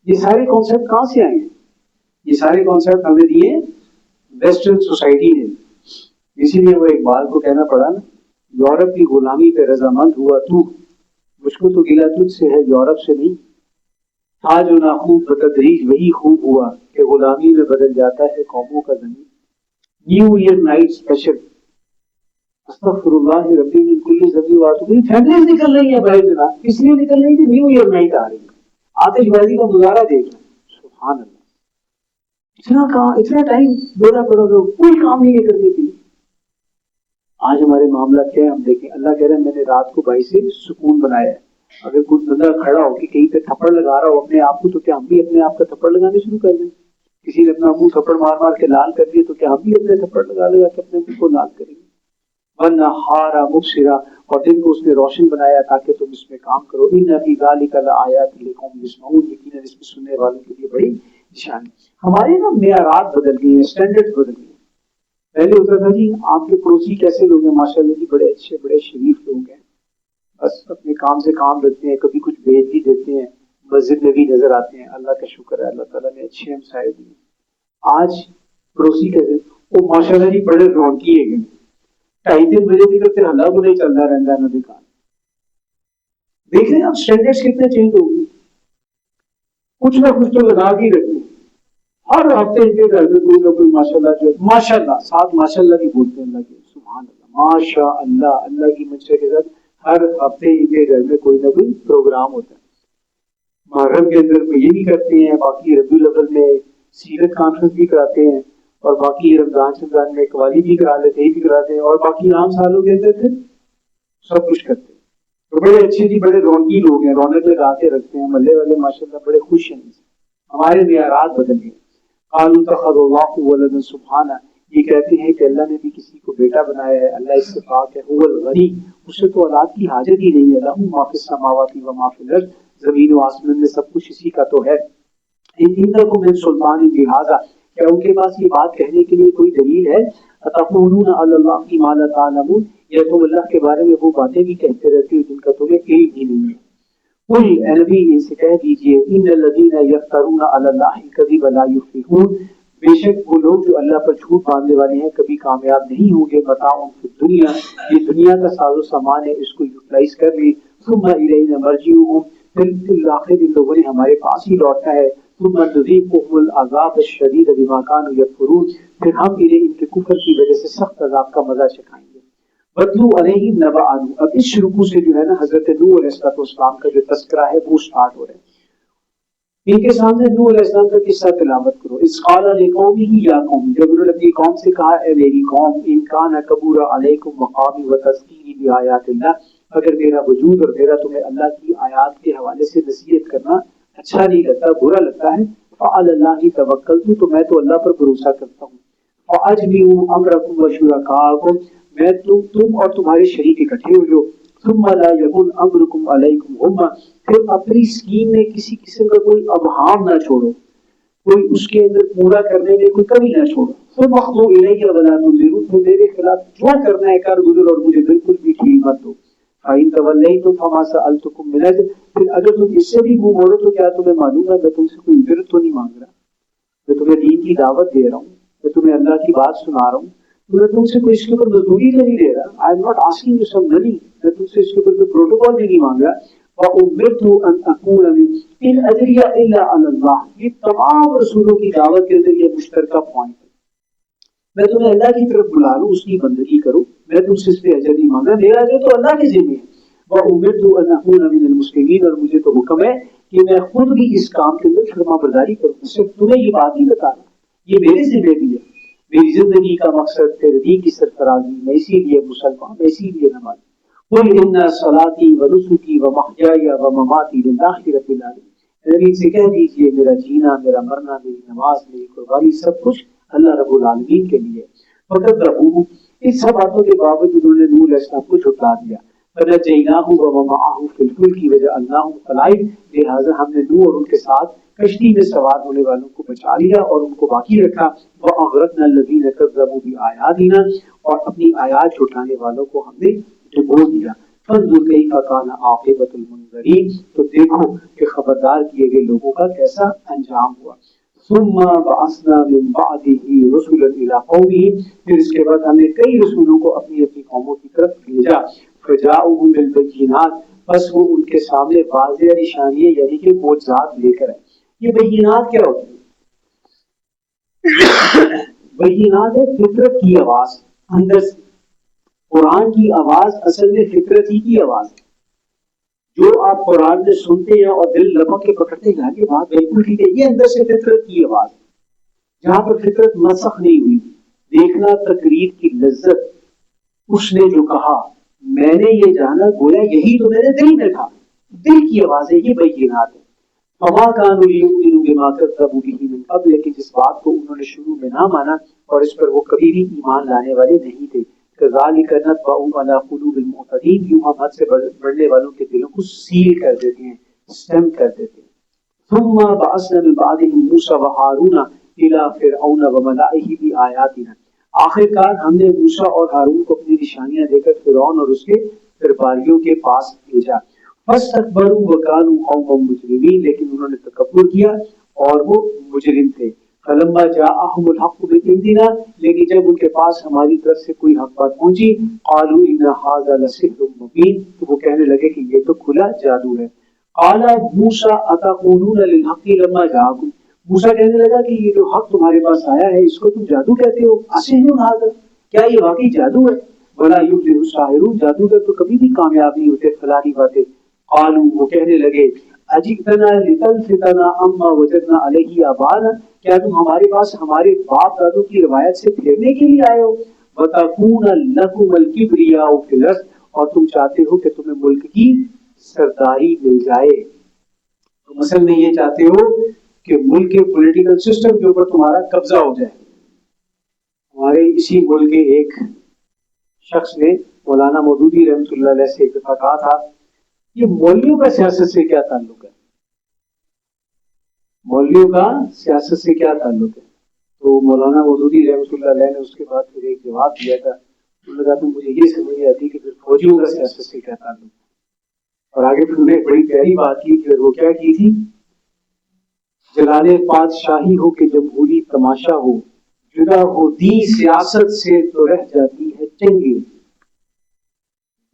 [SPEAKER 2] ये सारे कॉन्सेप्ट कहां से आए हैं? ये सारे कॉन्सेप्ट हमें दिए वेस्टर्न सोसाइटी ने। इसीलिए वो इकबाल को कहना पड़ा ना, यूरोप की गुलामी पे रजामंद हुआ तू, मुझको तो गिला तुझसे है यूरोप से नहीं। था जो नाखूब बतदरीज वही खूब हुआ, कि गुलामी में बदल जाता है कौमों का ज़मीन। न्यू ईयर नाइट स्पेशल, अस्तगफिरुल्लाह रब्बी मिन कुल्ली ज़ंबी व अतूबु इलैह। फैमिलीज निकल रही है भाई जनाब, इसलिए निकल रही है न्यू ईयर नाइट आ रही है, आतिशबाजी का मुजाहरा देख रहे हैं। सुभान अल्लाह, इतना टाइम बोला पड़ा, कोई काम नहीं है करने के लिए। आज हमारे मामला क्या है हम देखें। अल्लाह कह रहे हैं मैंने रात को बाई से सुकून बनाया है। अगर कोई बंदा खड़ा हो कि कहीं पे थप्पड़ लगा रहा हो अपने आप को, तो क्या हम भी अपने आप का थप्पड़ लगाने शुरू कर दें? किसी ने अपना मुंह थप्पड़ मार मार के लाल कर दिया, तो क्या हम भी अपने थप्पड़ लगा लगा के अपने मुंह को लाल करेंगे? वन्नहारा मुबसिरा, और दिन को उसने रोशन बनाया ताकि तुम इसमें काम करो। इन्ना फी ज़ालिका लआयातिन लिक़ौमिन यस्मऊन, यकीनन इसमें सुनने वालों के लिए बड़ी निशानी। हमारे ना मेयारात बदल गए हैं, स्टैंडर्ड बदल गए हैं। पहले होता था जी आपके पड़ोसी कैसे लोग हैं, माशाल्लाह जी बड़े अच्छे बड़े शरीफ लोग हैं, बस अपने काम से काम रखते हैं, कभी कुछ भेज भी देते हैं, मस्जिद में भी नजर आते हैं। अल्लाह का शुक्र है, अल्लाह ताला ने अच्छे हमसाए दिए। आज पड़ोसी कहते वो माशाल्लाह जी बड़े रौनकी है, 2:30 बजे तक हल्ला बुलाई चलता रहता है ना दुकान। देख रहे हैं आप स्टैंडर्ड्स कितने चेंज हो गए, कुछ ना कुछ तो लगा के रखते हैं। हर हफ्ते इनके घर में कोई ना कोई माशाल्लाह जो माशाल्लाह, साथ माशाल्लाह भी बोलते हैं अल्लाह की, सुभान अल्लाह माशा अल्लाह, अल्लाह की मंशा के साथ हर हफ्ते इनके घर में कोई ना कोई प्रोग्राम होता है। मुहर्रम के अंदर ये भी करते हैं, बाकी रबीउल अव्वल में सीरत कॉन्फ्रेंस भी कराते हैं, और बाकी रमजान में कवाली भी करा लेते हैं, भी कराते हैं, और बाकी आम सालों के अंदर फिर सब कुछ करते हैं। तो बड़े अच्छे जी बड़े रौनकी लोग हैं, रौनक लगा के रखते हैं, मल्ले वाले माशाल्लाह बड़े खुश हैं। हमारे मेयारात बदल गए। कालू तखज़ल्लाहु वलदन, सुब्हाना, ये कहते हैं कि अल्लाह ने भी किसी को बेटा बनाया है, अल्लाह इससे पाक है। हुवल गनी, उससे तो औलाद की हाजत ही नहीं है। लहू मा फिस समावाति व मा फिल अर्द, जमीन व आसमान में सब कुछ इसी का तो है। इनकुम मिन सुल्तानिन बिहाज़ा, क्या उनके पास ये बात कहने के लिए कोई दलील है? अतक़ूलूना अलल्लाहि मा ला तालमून, या तुम अल्लाह के बारे में वो बातें भी कहते रहते हो जिनका तुम्हें इल्म ही नहीं है। कुल ए नबी इनसे कह दीजिए, इन्नल्लज़ीना यफ्तरूना अलल्लाहि कज़िबा ला युफ़्लिहून, बेशक वो लोग जो अल्लाह पर झूठ बांधने वाले हैं कभी कामयाब नहीं होंगे। बताओ दुनिया, ये दुनिया का साजो सामान है, इसको यूटिलाइज कर ली। सुम्मा इलैना मर्जिउहुम, फिर आखिर इन लोगों ने हमारे पास ही लौटना है। सुम्मा नुज़ीक़ुहुमुल अज़ाब अश-शदीद बिमा कानू यकफुरून, फिर हम इन्हें इनके कुफ्र की वजह से सख्त अजाब का मजा चखाएंगे। बदलू अलैहिम नबा अनू, अब इस रुकू से जो है ना हजरत नूह अलैहिस्सलाम का जो तस्करा है वो स्टार्ट हो रहा है। इनके सामने नूह अलैहिस्सलाम का किस्सा तिलावत करो। इस क़ाला लिक़ौमिही या कौम, जब उन्होंने अपनी कौम से कहा ए मेरी कौम, इन काना कबूरा अलैकुम मक़ामी व तज़कीरी बि आयातिल्लाह, अगर मेरा वजूद और मेरा तुम्हें अल्लाह की आयात के हवाले से नसीहत करना अच्छा नहीं लगता, बुरा लगता है, फ़अलल्लाहि तवक्कलतु, तो मैं तो अल्लाह पर भरोसा करता हूँ। फ़अजमिऊ अमरकुम व शुरकाअकुम, मैं तुम और तुम्हारे शरीक इकट्ठे हो जाओ। सुम्मा ला यकुन अम्रुकुम अलैकुम गुम्मा, फिर अपनी स्कीम में किसी किस्म का कोई अबहाम ना छोड़ो, कोई उसके अंदर पूरा करने में कोई कमी ना छोड़ो। फ़अख़्ज़ू इलैया वला तुनज़िरू, तो मेरे खिलाफ जो करना है कर गुजर और मुझे बिल्कुल भी ढील मत दो। फ़इन तवल्लैतुम फ़मा सअलतुकुम मिन अज्र, फिर अगर तुम इससे भी मुंह मोड़ो तो क्या तुम्हें मालूम है मैं तुमसे कोई उजरत तो नहीं मांग रहा, मैं तुम्हें दीन की दावत दे रहा हूँ। میں تمہیں اللہ کی بات سنا رہا ہوں, تو میں تم سے کوئی اس کے اوپر مزدوری تو نہیں لے رہا, I am not asking you some money, میں تم سے اس کے اوپر کوئی پروٹوکال بھی نہیں مانگ رہا. وَأُمِرْتُ أَنْ أَكُونَ إِنْ أَجْرِيَ إِلَّا عَلَى اللَّهِ, یہ تمام رسولوں کی دعوت کے اندر یہ مشترکہ پوائنٹ ہے. میں تمہیں اللہ کی طرف بلا رہا ہوں, اس کی بندگی کرو, میں تم سے اس پہ اجر نہیں مانگ رہا, میرا اجر تو اللہ کے ذمہ ہے. وَأُمِرْتُ أَنْ أَكُونَ مِنَ الْمُسْلِمِينَ, اور مجھے تو حکم ہے کہ میں خود بھی اس کام کے اندر فرما برداری کروں. صرف تمہیں یہ بات نہیں بتا رہا, یہ میرے ذمہ بھی ہے. میری زندگی کا مقصد تیرے دین کی سرفرازی, میں اسی لیے مسلمان, میں اسی لیے نماز. قُلْ إِنَّ صَلَاتِي وَنُسُكِي وَمَحْيَايَ وَمَمَاتِي لِلَّهِ رَبِّ الْعَالَمِينَ, نبی سے کہہ دیجیے میرا جینا, میرا مرنا, میری نماز, میری قربانی, سب کچھ اللہ رب العالمین کے لیے. فقط ربو, اس سب باتوں کے باوجود انہوں نے نوح علیہ السلام کو جھٹلا دیا. فَنَجَّيْنَاهُ وَمَن مَّعَهُ فِي الْفُلْكِ وَجَعَلْنَاهُمْ خَلَائِفَ, لہٰذا ہم نے نوح اور ان کے ساتھ کشتی میں سوار ہونے والوں کو بچا لیا اور ان کو باقی رکھا. وَأَغْرَقْنَا الَّذِينَ كَذَّبُوا بِآيَاتِنَا, اور اپنی آیات جھٹلانے والوں کو ہم نے ڈبو دیا. فَانظُرْ كَيْفَ كَانَ عَاقِبَةُ الْمُنذَرِينَ, تو دیکھو کہ خبردار کیے گئے لوگوں کا کیسا انجام ہوا. ثم بعثنا من بعده رسلا الى قومهم, پھر اس کے بعد ہم نے کئی رسولوں کو اپنی اپنی قوموں کی طرف بھیجا. فجاؤهم بالبينات, بس وہ ان کے سامنے واضح نشانیاں یعنی کہ معجزات لے کر آئے. یہ بینات کیا ہوتی ہے؟ بینات ہے فطرت کی آواز اندر سے. قرآن کی آواز اصل میں فطرت ہی کی آواز ہے. جو آپ قرآن میں سنتے ہیں اور دل لپک کے پکڑتے ہیں کہ بات بالکل ٹھیک ہے, یہ اندر سے فطرت کی آواز ہے. جہاں پر فطرت مسخ نہیں ہوئی, دیکھنا تقریر کی لذت, اس نے جو کہا میں نے یہ جانا, گویا یہی تو میرے دل میں تھا, دل کی آواز ہے. یہ بینات ہے. فما كانوا ليؤمنوا بما كذبوا به من قبل, لیکن جس بات کو انہوں نے شروع میں نہ مانا اور اس پر وہ کبھی بھی ایمان لانے والے نہیں تھے. كذلك نطبع على قلوب المعتدين, یوں ہم حد سے بڑھنے والوں کے دلوں کو سیل کر دیتے ہیں, اسٹمپ کر دیتے ہیں. ثم بعثنا من بعدهم موسى وهارون الى فرعون وملئه بآياتنا, آخر کار ہم نے موسیٰ اور ہارون کو اپنی نشانیاں دے کر فرعون اور اس کے درباریوں کے پاس بھیجا. فاستكبروا وكانوا قوما مجرمين, لیکن انہوں نے تکبر کیا اور وہ مجرم تھے. فلما جاءهم الحق من عندنا, لیکن جب ان کے پاس ہماری طرف سے کوئی حق بات پہنچی, قالوا ان هذا لسحر مبين, تو وہ کہنے لگے کہ یہ تو کھلا جادو ہے. قال موسى اتقولون للحق لما جاءكم, موسیٰ کہنے لگا کہ یہ جو حق تمہارے پاس آیا ہے اس کو تم جادو کہتے ہو. اسحر هذا, کیا یہ واقعی جادو ہے؟ ولا يفلح الساحرون, جادوگر تو کبھی بھی کامیاب نہیں ہوتے. فلانی باتیں. قالوا, وہ کہنے لگے, اجئتنا لتلفتنا عما وجدنا علیہ آباءنا, کیا تم ہمارے پاس ہمارے باپ دادوں کی روایت سے پھیرنے کے لیے آئے ہو؟ وتكون لكم الكبرياء في الارض, اور تم چاہتے ہو کہ تمہیں ملک کی سرداری مل جائے. تم اصل میں یہ چاہتے ہو کہ ملک کے پولیٹیکل سسٹم کے اوپر تمہارا قبضہ ہو جائے. ہمارے اسی ملک کے ایک شخص نے مولانا مودودی رحمۃ اللہ علیہ سے ایک دفعہ کہا تھا, یہ مولویوں کا سیاست سے کیا تعلق ہے؟ مولویوں کا سیاست سے کیا تعلق ہے؟ تو مولانا مودودی رحمۃ اللہ علیہ نے اس کے بعد پھر ایک جواب دیا تھا. انہوں نے کہا تو مجھے یہ سمجھ نہیں آتی کہ پھر فوجیوں کا سیاست سے کیا تعلق ہے. اور آگے پھر انہوں نے بڑی پیاری بات کی کہ وہ کیا کی تھی, جلانے پادشاہی ہو کہ جمہوری تماشا ہو, جدا ہو دین سیاست سے تو رہ جاتی ہے چنگی.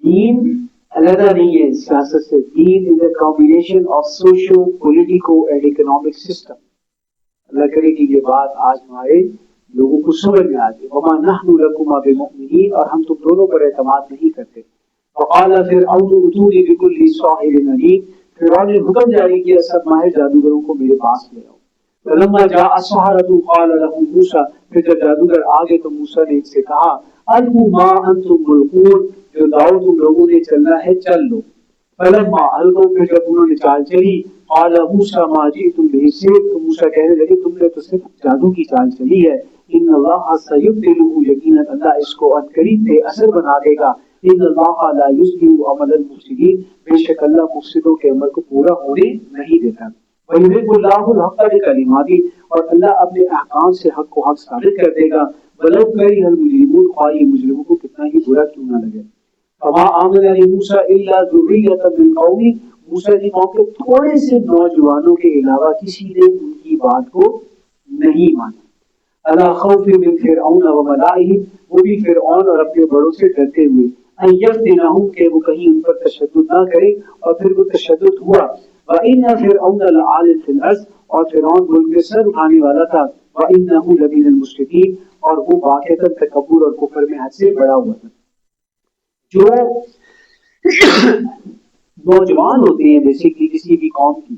[SPEAKER 2] دین علیحدہ نہیں ہے سیاست سے. دین is a combination of socio politico and economic system. اللہ کرے کہ یہ بات آج ہمارے لوگوں کو سمجھ میں آ جائے. وما نحن لکما بمؤمنین, اور ہم تم دونوں پر اعتماد نہیں کرتے. وقال فرعون اتونی بکل ساحر علیم, فرعون نے حکم جاری کیا سب ماہر جادوگروں کو میرے پاس لے آؤ. فلما جاء السحرة قال لهم موسى, پھر جب جادوگر آگے تو موسیٰ نے ان سے کہا, القوا ما انتم ملقون, جو داؤ تم لوگوں نے چلنا ہے چل لو. فلما القوا, پھر جب انہوں نے چال چلی, قال موسى ما جئتم به السحر, تو موسیٰ کہنے لگے تم نے تو صرف جادو کی چال چلی ہے. ان اللہ سیبطلہ, یقینا اللہ اس کو عنقریب بے اثر بنا دے گا. ان اللہ لا یصلح عمل المفسدین, بے شک اللہ مفسدوں کے عمل کو پورا ہونے نہیں دیتا. وَيُحِقُّ اللَّهُ الْحَقَّ بِكَلِمَاتِهِ, اور اللہ اپنے احکام سے حق کو حق ثابت کر دے گا. وَلَوْ كَرِهَ الْمُجْرِمُونَ, خواہ یہ مجرموں کو کتنا ہی برا کیوں نہ لگے. فَمَا آمَنَ لِمُوسَىٰ إِلَّا ذُرِّيَّةٌ مِّن قَوْمِهِ, موسیٰ کی قوم کے تھوڑے سے نوجوانوں کے علاوہ کسی نے ان کی بات کو نہیں مانا. अला खौफ मिन फिरऔन व मलाइहि, वो भी फिरऔन और अपने बड़ों से डरते हुए, अन यफ्तिनहुम, के वो कहीं उन पर तशद्दुद ना करे, और फिर वो तशद्दुद हुआ। व इन्ना फिरऔन लआलिन फिल अर्ज़, और फिरऔन मुल्क में सर उठाने वाला था। व इन्नहु लमिनल मुस्रिफीन, और वो वाक़अतन तकब्बुर और कुफ्र में हद से बड़ा हुआ था। जो नौजवान होते हैं बेसिकली किसी भी कौम की,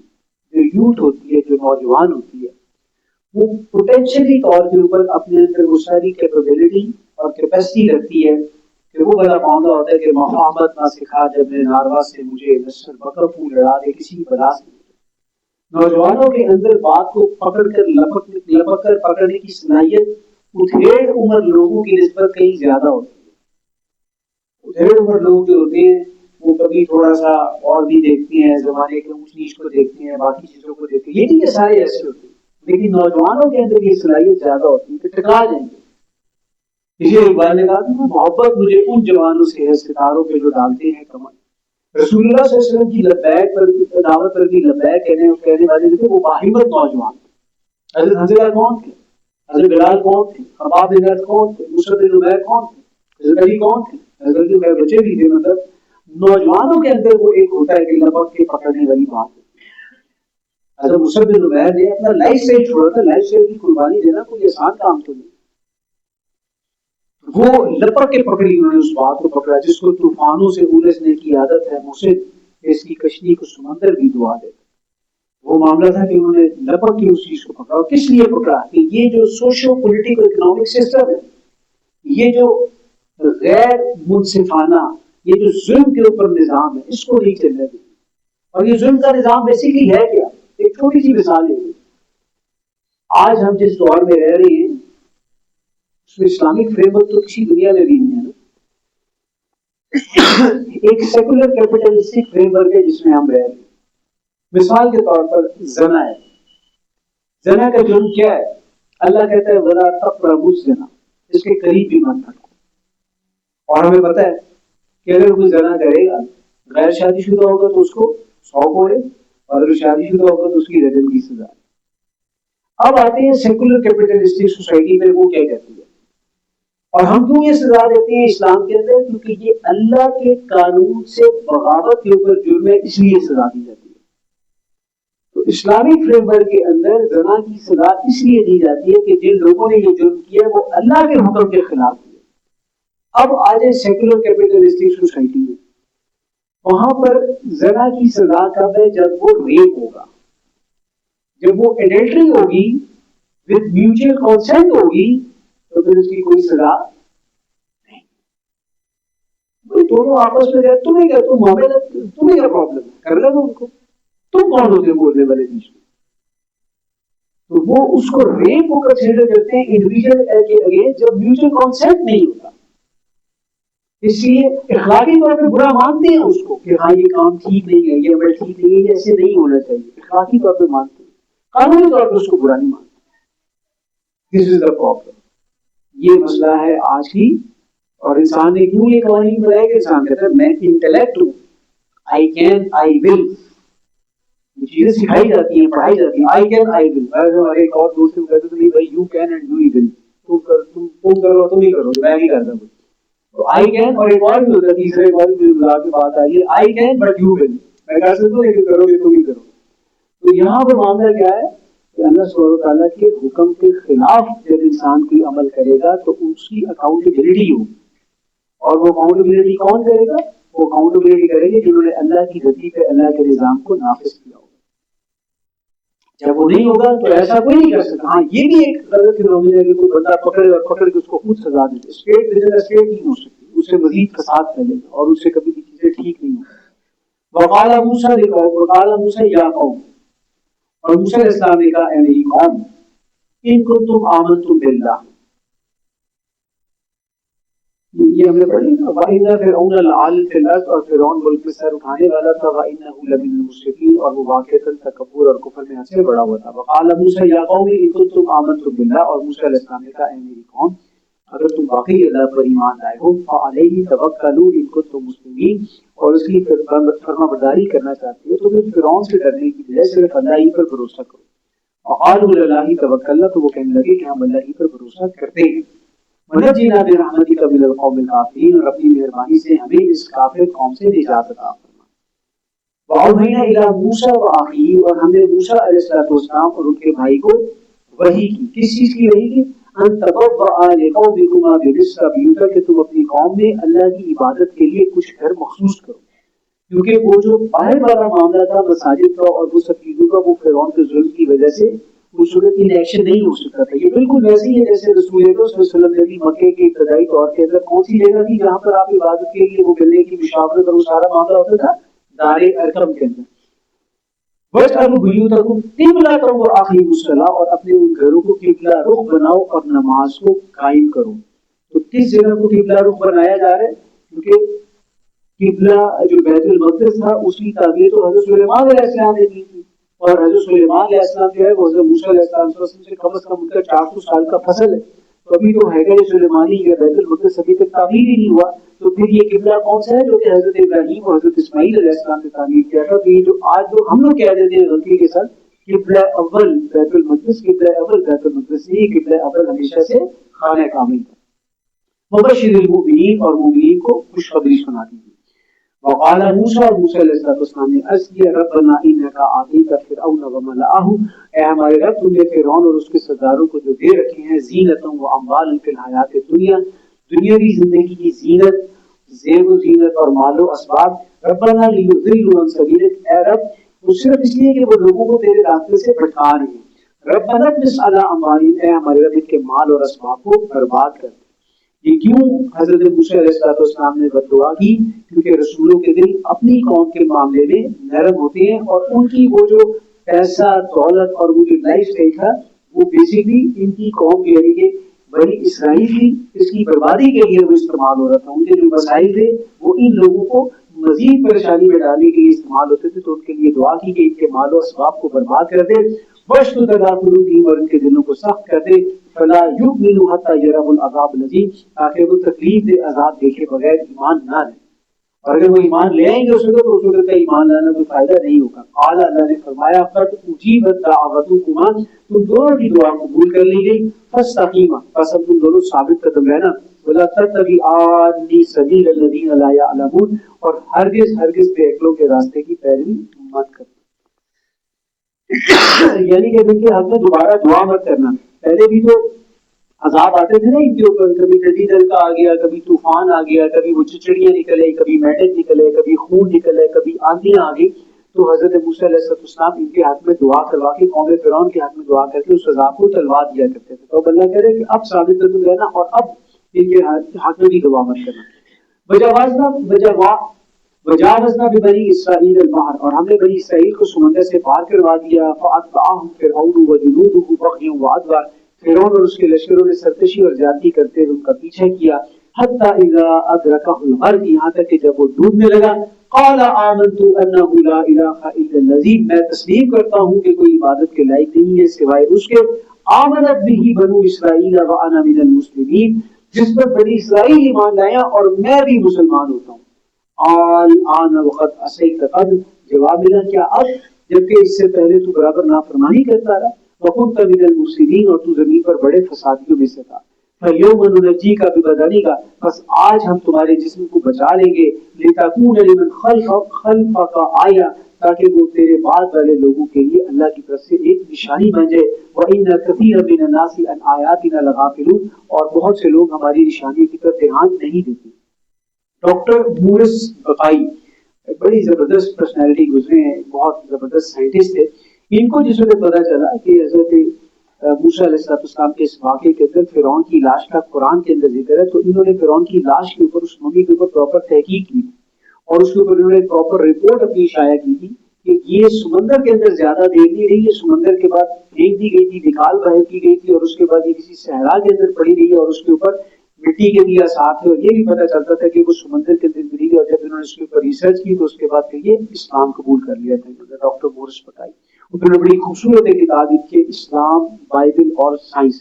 [SPEAKER 2] जो यूथ होती है, जो नौजवान होती है, वो पोटेंशियली तौर के ऊपर अपने अंदर वो सारी कैपेबिलिटी और कैपेसिटी रखती है कि वो बड़ा मामला होता है कि मोहम्मद ना सिखा जब ने नारवा से मुझे नस्ल बकरफू लड़ा दे किसी बला से। नौजवानों के अंदर बात को पकड़ कर लपक कर पकड़ने की सलाहियत उधेड़ उम्र लोगों की निस्बत कहीं ज्यादा होती है। उधेड़ उम्र लोग जो होते हैं वो कभी थोड़ा सा और भी देखते हैं, जमाने के ऊंच नीच को देखते हैं, बाकी चीजों को देखते हैं, ये चीजें सारे ऐसे होते हैं। लेकिन नौजवानों के अंदर ये सलाहियत ज्यादा होती है कि टकरा जाएंगे। इसी इकबाल ने कहा था, मोहब्बत मुझे उन जवानों से है सितारों पे जो डालते हैं कमर। रसूलुल्लाह सल्लल्लाहु अलैहि वसल्लम की लब्बैक पर दावत पर भी लब्बैक कहने वाले जो थे वो बाहिम्मत नौजवान थे। हजरत हंज़ला कौन थे, हजरत बिलाल कौन थे, खब्बाब बिन अरत कौन थे, मुसअब बिन उमैर कौन थे, हजरत अली कौन थे, हजरत अली के बच्चे भी थे। मतलब नौजवानों के अंदर वो एक होता है कि लपक के पकड़ने वाली बात है। हजरत मुसअब बिन उमैर ने अपना लाइफ स्टाइल छोड़ा था, लाइफ स्टाइल की कुर्बानी देना कोई आसान काम तो नहीं। वो लपक के पकड़ी, उन्होंने उस बात को पकड़ा जिसको तूफानों से उलझने की आदत है मुझसे, इसकी कश्ती को समंदर भी दुआ दे। वो मामला था कि उन्होंने लपक के उस चीज को पकड़ा। और किस लिए पकड़ा कि ये जो सोशो पॉलिटिकल इकोनॉमिक सिस्टम है, ये जो गैर मुनसिफाना, ये जो जुल्म के ऊपर निजाम है, इसको नहीं चलने देंगे। और ये जुल्म का निजाम बेसिकली है क्या? एक छोटी सी मिसाल है। आज हम जिस दौर में रह रहे हैं उसमें इस्लामिक फ्रेमवर्क तो किसी दुनिया में भी नहीं है ना। एक सेकुलर कैपिटलिस्टिक फ्रेमवर्क है जिसमें हम रह रहे हैं। मिसाल के तौर पर ज़ना है। ज़ना का जुर्म क्या है? अल्लाह कहता है वला तक़रबू ज़ना, इसके करीब भी मत करो। और हमें पता है कि अगर कोई ज़ना करेगा, गैर शादीशुदा होगा तो उसको 100 कोड़े, और अगर शादीशुदा होगा तो उसकी रजम की सजा। अब आते हैं सेकुलर कैपिटलिस्टिक सोसाइटी में, वो क्या कहती है और हम क्यों ये सजा देते हैं इस्लाम के अंदर? क्योंकि ये अल्लाह के कानून से बगावत के ऊपर जुर्म है, इसलिए सजा दी जाती है। तो इस्लामिक फ्रेमवर्क के अंदर ज़ना की सजा इसलिए दी जाती है कि जिन लोगों ने ये जुर्म किया वो अल्लाह के हुक्म के खिलाफ किया। अब आ जाए सेकुलर कैपिटलिस्टिक सोसाइटी में, वहां पर ज़ना की सजा कब है? जब वो रेप होगा, जब वो एडल्ट्री होगी विद म्यूचुअल कंसेंट होगी, तो फिर उसकी कोई सजा नहीं। भाई दोनों आपस में गए, तुम्हें क्या, तुम्हें क्या प्रॉब्लम है, कर लो उनको, तुम कौन होते बोलने वाले बीच में? तो वो उसको रेप को कंसीडर करते हैं इंडिविजुअल के अगेंस्ट जब म्यूचुअल कंसेंट नहीं होता। इसलिए इखलाकी तौर पर बुरा मानते हैं उसको कि हाँ ये काम ठीक नहीं है, ये अमल ठीक नहीं है, ऐसे नहीं होना चाहिए, इखलाकी तौर पर मानते हैं, कानूनी तौर पर उसको बुरा नहीं मानते। This is the problem. ये मसला है आज की। और इंसान ने क्यों ये कहानी बनाई कि इंसान कहता है मैं इंटेलेक्ट हूँ, आई कैन आई विल, ये चीजें सिखाई जाती हैं, पढ़ाई जाती हैं, आई कैन आई विल। हमारे एक और दोस्त कहते थे नहीं भाई you can and you will, तुम करो तुम ही करो, मैं नहीं करता कुछ। तो आई कैन और एक और भी होता है, तीसरे एक और भी मिला के बात आ रही है, I can but you will, मैं कर सकता हूँ लेकिन करोगे तुम ही करो। तो यहाँ पर मामला क्या है कि अल्लाह सुब्हानहू व तआला के हुक्म के खिलाफ जब इंसान कोई अमल करेगा तो उसकी अकाउंटेबिलिटी होगी। और वो अकाउंटेबिलिटी कौन करेगा? वो अकाउंटेबिलिटी करेंगे जिन्होंने अल्लाह की धरती पे अल्लाह के निजाम को नाफिज किया होगा। जब वो नहीं होगा तो ऐसा कोई नहीं कर सकता। हाँ ये भी एक गलत फिनोमिना है कि कोई बंदा पकड़ के उसको खुद सजा दे। स्टेट नहीं हो सकती, उससे मजीद फसाद फैलेगा और उससे कभी भी चीजें ठीक नहीं होगी। वकाला मूसा देखो, वकाला मूसा या कौम, और मूसा अलैहिस्सलाम ने कहा, ऐ मेरी कौम, इन कुंतुम आमनतुम बिल्लाह, ये हमने पढ़ी ना, वइन्ना फिरऔन लआल फिल अर्ज़, और फिरौन मुल्क में सर उठाने वाला था, वइन्नहु लमिनल मुस्रिफीन, और वो वाक़अतन तकब्बुर और कुफ्र में हद से बड़ा हुआ था। वक़ाल मूसा या कौमी इन कुंतुम आमनतुम बिल्लाह, और मूसा अलैहिस्सलाम ने कहा, ऐ मेरी कौम, अगर तुम वाकई अल्लाह पर ईमान लाए हो, फअलैहि तवक्कलू इन कुंतुम मुस्लिमीन, और उसकी फरमाबरदारी करना चाहते हो तो फिर फिरौन से डरने की बजाय सिर्फ अल्लाह ही पर भरोसा करो। और अल्लाह ही तवक्कलना, तो वो कहने लगे कि हम अल्लाह ही पर भरोसा करते हैं। वनज्जिना बिरहमतिक मिनल कौमिल काफिरीन, और अपनी मेहरबानी से हमें इस काफिर कौम से निजात अता फरमा। वअवहैना इला मूसा व अखीही, और हमने मूसा अलैहिस्सलाम और उनके भाई को वही की। किस चीज की वही की? अन तबव्वअ लिकौमिकुमा बिमिस्र बुयूतन, कि तुम अपनी कौम में अल्लाह की इबादत के लिए कुछ घर मखसूस करो। क्योंकि वो जो बाहर वाला मामला था मसाजिद का और वो सब चीजों का, वो फिरौन के जुल्म की वजह से उस सूरत में एक्शन नहीं हो सकता था। ये बिल्कुल वैसे ही है जैसे रसूल अकरम सल्लल्लाहु अलैहि वसल्लम ने भी मक्के के इब्तदाई दौर के अंदर कौन सी जगह थी जहां पर आप इबादत के लिए वो मिलने की मुशावरत और वो सारा मामला होता था? दारे अरकम के अंदर। वजअलू बुयूतकुम क़िबलतन व अक़ीमुस सलाह, और अपने उन घरों को किबला रुख बनाओ और नमाज को कायम करो। तो किस जगह को किबला रुख बनाया जा रहा है? क्योंकि किबला जो बैतुल मक़दिस था उसकी ताबीर तो हज़रत सुलेमान अलैहिस्सलाम ने की थी, और हज़रत सुलेमान अलैहिस्सलाम जो है वो हज़रत मूसा अलैहिस्सलाम से कम से कम उनका 400 साल का फसल है। तो अभी तो हैकल सुलेमानी या बैतुल मक़दिस अभी तक तामीर ही नहीं हुआ। तो फिर ये किबला कौन सा है जो कि हज़रत इब्राहीम और हज़रत इस्माईल अलैहिस्सलाम ने तामीर किया था? तो ये जो आज जो हम लोग कह देते हैं गलती के साथ किबला अव्वल बैतुल मक़दिस, किबला अव्वल बैतुल मक़दिस नहीं, किबला अव्वल हमेशा से खाना काबा था। वबश्शिरिल मुमिनीन, और मुमिनीन को खुशखबरी सुना दीजिए। वक़ाल मूसा, और मूसा अलैहिस्सलाम ने अर्ज़ किया, रब्बना इन्नका आतीता फिरऔन व मलअहु, ए हमारे रब तुमने फिरौन और उसके सरदारों को जो दे रखे हैं ज़ीनतन व अम्वालन फिल हयात दुनिया, दुनियावी जिंदगी की जीनत, ज़ेब व ज़ीनत और मालो असबाब, रब्बना लियुज़िल्लु अन सबीलिक, ए रब वो सिर्फ इसलिए कि वो लोगों को तेरे रास्ते से भटका रहे हैं। रब्बना तमिस अला अम्वालिहिम, ए हमारे रब इनके माल और असबाब को बर्बाद कर। ये क्यों हजरत मूसा अलैहिस्सलाम ने बददुआ की? क्योंकि रसूलों के दिल अपनी कौम के मामले में नरम होते हैं, और उनकी वो जो पैसा दौलत और वो जो लाइफ स्टाइल था वो बेसिकली इनकी कौम के यानी कि बनी इसराइल की इसकी बर्बादी के लिए वो इस्तेमाल हो रहा था। उनके जो मसाइल थे वो इन लोगों को मजीद परेशानी में डालने के लिए इस्तेमाल होते थे। तो उनके लिए दुआ की कि इनके मालो असबाब को बर्बाद कर दे, वश्तुद अला कुलूबिहिम, और इनके दिलों को सख्त कर दे, फला युमिनु हत्ता यरहुल अज़ाब नज़ीर, ताकि वो तकलीफ दे अज़ाब देखे बगैर ईमान ना लाए। और अगर वो ईमान ले आएंगे उस वक्त, तो उस वक्त का ईमान लाना कोई फायदा नहीं होगा। आला अल्लाह ने फरमाया, फत उजीबत दाअवतुकुमा, तुम दोनों की दुआ कबूल कर ली गई। फस्तकीमा, बस अब तुम दोनों साबित कदम रहना। वला तत्तबिआनी सबील लज़ीना ला यअलमून, और हरगिज़ हरगिज़ बेअक्लों के रास्ते की पैरवी मत करना। यानी कि इनके हक में दोबारा दुआ मत करना। पहले भी तो अजाब आते थे ना इनके ऊपर, कभी नदी दल का आ गया, कभी तूफान आ गया, कभी वो चिड़ियां निकले, कभी मेंढक निकले, कभी खून निकले, कभी आंधियां आ गई। तो हजरत मूसा अलैहिस्सलाम इनके हक में दुआ करवा के कौम फिरौन के हक में दुआ करके उस अजाब को टलवा दिया करते थे। तो अल्लाह कह रहे कि अब साबित कदम रहना, और अब इनके हक में भी दुआ मत करना। वजावज़ना बिबनी इसराईल अल-बहर, और हमने बनी इसराइल को समंदर से पार करवा दिया। फ़अतबअहुम फ़िरऔन व जुनूदुहु बग़यन व अदबर, फिरौन और उसके लश्करों ने सरकशी और ज्यादती करते हुए उनका पीछा किया। हत्ता इज़ा अदरकहुल गर्क, यहाँ तक कि जब वो डूबने लगा, क़ाला आमनतु अन्नहु ला इलाहा इल्लल्लज़ी, मैं तस्लीम करता हूँ कि कोई इबादत के लायक नहीं है सिवाय उसके। आमनत बिही बनु इसराईल व अना मिनल मुस्लिमीन, जिस पर बनी इसराइल ईमान लाया और मैं भी मुसलमान होता हूँ। आन वक़द असैत क़ब्ल, जवाब मिला क्या अब, जबकि इससे पहले तू बराबर नाफरमानी करता रहा। वकुन्त मिनल मुफ़सिदीन, और तू जमीन पर बड़े फसादियों में से था। फल्यौम नुनज्जीका बिबदनिका, बस आज हम तुम्हारे जिस्म को बचा लेंगे। लितकून लिमन खल्फका आया, ताकि वो तेरे बाद वाले लोगों के लिए अल्लाह की तरफ से एक निशानी बन जाए। व इन्न कसीरन मिनन नासी अन आयातिना लगाफिलून, और बहुत से लोग हमारी निशानी की तरफ ध्यान नहीं देते। डॉक्टर मूरिस बकाई बड़ी जबरदस्त पर्सनैलिटी गुजरे हैं, बहुत जबरदस्त साइंटिस्ट थे। इनको जिस वक्त पता चला कि हजरत मूसा अलैहिस्सलाम के इस वाक़े के अंदर फिरौन की लाश का कुरान के अंदर जिक्र है, तो इन्होंने फिरौन की लाश के ऊपर, उस मम्मी के ऊपर प्रॉपर तहकीक की और उसके ऊपर इन्होंने प्रॉपर रिपोर्ट अपनी शाया की थी कि ये समंदर के अंदर ज्यादा देर नहीं रही, ये समंदर के बाद फेंक दी गई थी, निकाल बाहर की गई थी, और उसके बाद ये किसी सहरा के अंदर पड़ी रही और उसके ऊपर मिट्टी के भी आसार थे। और ये भी पता चलता था कि वो समंदर के अंदर गिरी, और जब इन्होंने इसके ऊपर रिसर्च की तो उसके बाद फिर ये इस्लाम कबूल कर लिया था इन्होंने, डॉक्टर मूरिस बकाई। उन्होंने बड़ी खूबसूरत एक किताब लिखी, इस्लाम, बाइबल और साइंस।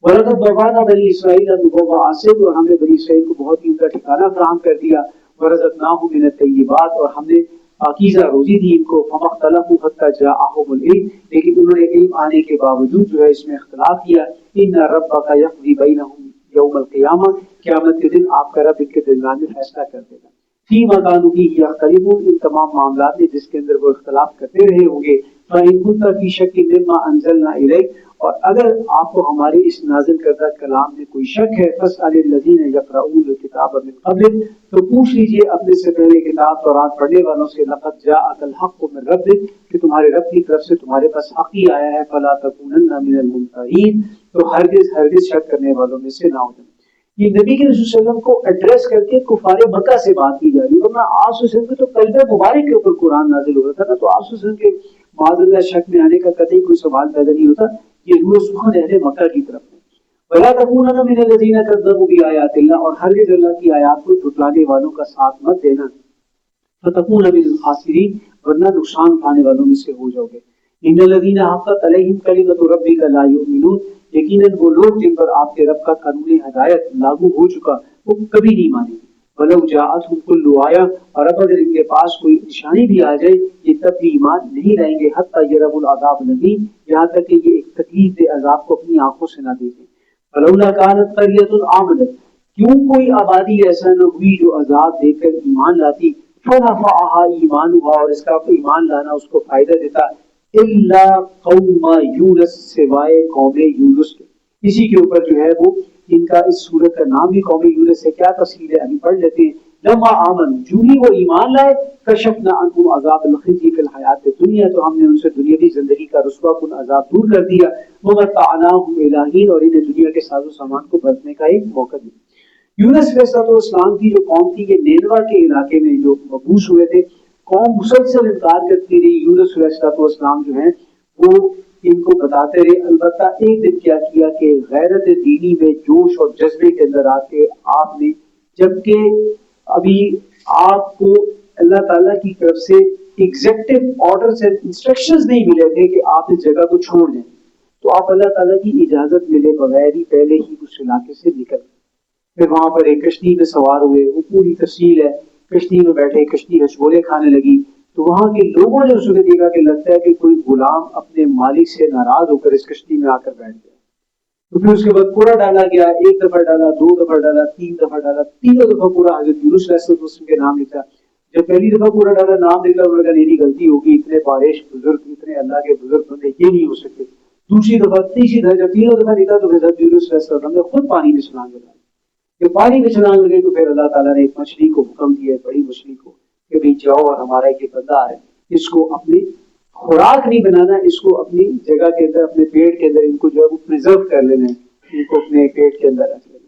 [SPEAKER 2] वलक़द बव्वाना बनी इसराईल मुबव्वा आसिफ, और हमने बनी इसराइल को बहुत ही उनका ठिकाना फराहम कर दिया। वरज़क़नाहुम मिनत तय्यिबात, और हमने पाकीज़ा रोजी दी इनको, फमख्तलफू हत्ता जाअहुमुल इल्म, लेकिन उन्होंने इल्म आने के बावजूद जो है इसमें इख्तिलाफ किया। इन्ना रब्बका यक़ज़ी बैनहुम यौमल क़ियामा, क़यामत के दिन आपका रब इनके दरमियान में फैसला कर देगा। फीमा कानू फीही यख्तलिफून, इन तमाम मामलात में जिसके अंदर वो इख्तिलाफ करते रहे होंगे। फ़इन कुन्ता फ़ी शक्किन मिम्मा अंज़लना इलैक, और अगर आपको हमारे इस नाज़िल करदा कलाम में कोई शक है, फ़स्अलिल लज़ीना यक़रऊनल किताब मिन क़ब्लिक, तो पूछ लीजिए अपने से पहले किताब तौरात पढ़ने वालों से, लक़द जाअकल हक़्क़ु मिन रब्बिक, कि तुम्हारे रब की तरफ से तुम्हारे पास हक़ ही आया है, फ़ला तकूनन्ना मिनल मुमतरीन, तो हरगिज़ शक करने वालों में से ना हो जाए। ये नबी के वसल्लम को एड्रेस करके कुफारे मक्का से बात की जा रही है, वरना आप के तो कल्बे मुबारक के ऊपर कुरान नाजिल हो रहा था ना, तो आप के माज़अल्लाह शक में आने का कतई कोई सवाल पैदा नहीं होता। ये रूह सुखन अहले मक्का की तरफ है। वला तकूनन्ना मिनल लज़ीना कज़्ज़बू बिआयातिल्लाह, और हरगिज़ अल्लाह की आयत को झुटलाने वालों का साथ मत देना, फतकून मिनल खासिरीन, वरना नुकसान उठाने वालों में से हो जाओगे। इन्नल लज़ीना हक़्क़त अलैहिम कलिमतु रब्बिका ला युमिनून, यकीनन वो लोग जिन पर आपके रब का कानून हिदायत लागू हो चुका वो कभी नहीं मानेंगे। वलौ जाअतहुम कुल्लु आया, और अब अगर इनके पास कोई निशानी भी आ जाए ये तब भी ईमान नहीं लाएंगे। हत्ता यरवुल अज़ाब अलीम, यहाँ तक कि ये एक तकलीफ दे अजाब को अपनी आंखों से ना देखें। फलौला कानत क़रियतुन आमनत, क्यों कोई आबादी ऐसा न हुई जो अजाब देकर ईमान लाती, फनफ़अहा ईमानुहा, और इसका ईमान लाना उसको फायदा देता, इल्ला कौमा यूनुस, सिवाय कौम यूनुस के। इसी के ऊपर जो है वो इनका इस सूरत का नाम भी कौम यूनुस है। क्या तफसील है अभी पढ़ लेते हैं। लम्मा आमन, जो ही वो ईमान लाए, कशफना अन्हुम अज़ाबल ख़िज़्य फ़िल हयातिद दुनिया, तो हमने उनसे दुनियावी जिंदगी का रुस्वा कुन अजाब दूर कर दिया। वमत्तअनाहुम इला हीन, और इन्हें दुनिया के साजो सामान को बरतने का एक मौका दिया। यूनुस अलैहिस्सलाम की जो कौम थी, ये नेनवा के इलाके में जो मबूस हुए थे, कौम मुसलसल इनकार करती रही। यूनुस अलैहिस्सलाम जो है वो इनको बताते रहे। अलबत्ता एक दिन क्या किया कि गैरत दीनी में जोश और जज्बे के अंदर आके आपने, जबकि अभी आपको अल्लाह ताला की तरफ से एग्जेक्टिव ऑर्डर्स एंड इंस्ट्रक्शंस नहीं मिले थे कि आप इस जगह को छोड़ दें, तो आप अल्लाह ताला की इजाजत मिले बगैर ही पहले ही उस इलाके से निकल गए। फिर वहां पर एक कश्ती में सवार हुए, वो पूरी तफसील है। कश्ती में बैठे, कश्ती हचमोले खाने लगी, तो वहां के लोगों ने उसको देखा कि लगता है कि कोई गुलाम अपने मालिक से नाराज होकर इस कश्ती में आकर बैठ गया। तो फिर उसके बाद कूड़ा डाला गया, एक दफा डाला, दो दफा डाला, तीन दफा डाला, तीनों दफा पूरा हजरत यूनुस अलैहिस्सलाम के नाम लिखा। जब पहली दफा कूड़ा डाला, नाम लिखा, उन्होंने कहा नहीं गलती होगी, इतने बारिश बुजुर्ग, इतने अल्लाह के बुजुर्ग बंदे ये नहीं हो सकते। दूसरी दफा, तीसरी दफा, जब तीनों दफा निकला तो हजरत यूनुस अलैहिस्सलाम ने खुद पानी में छलांग लगाई। जब पानी में छलांग लगे तो फिर अल्लाह ताला ने एक मछली को हुक्म दिया, बड़ी मछली को, कि भाई जाओ और हमारा एक बंदा है, इसको अपनी खुराक नहीं बनाना, इसको अपनी जगह के अंदर, अपने पेट के अंदर इनको जो है वो प्रिजर्व कर लेना है, इनको अपने पेट के अंदर रख लेना।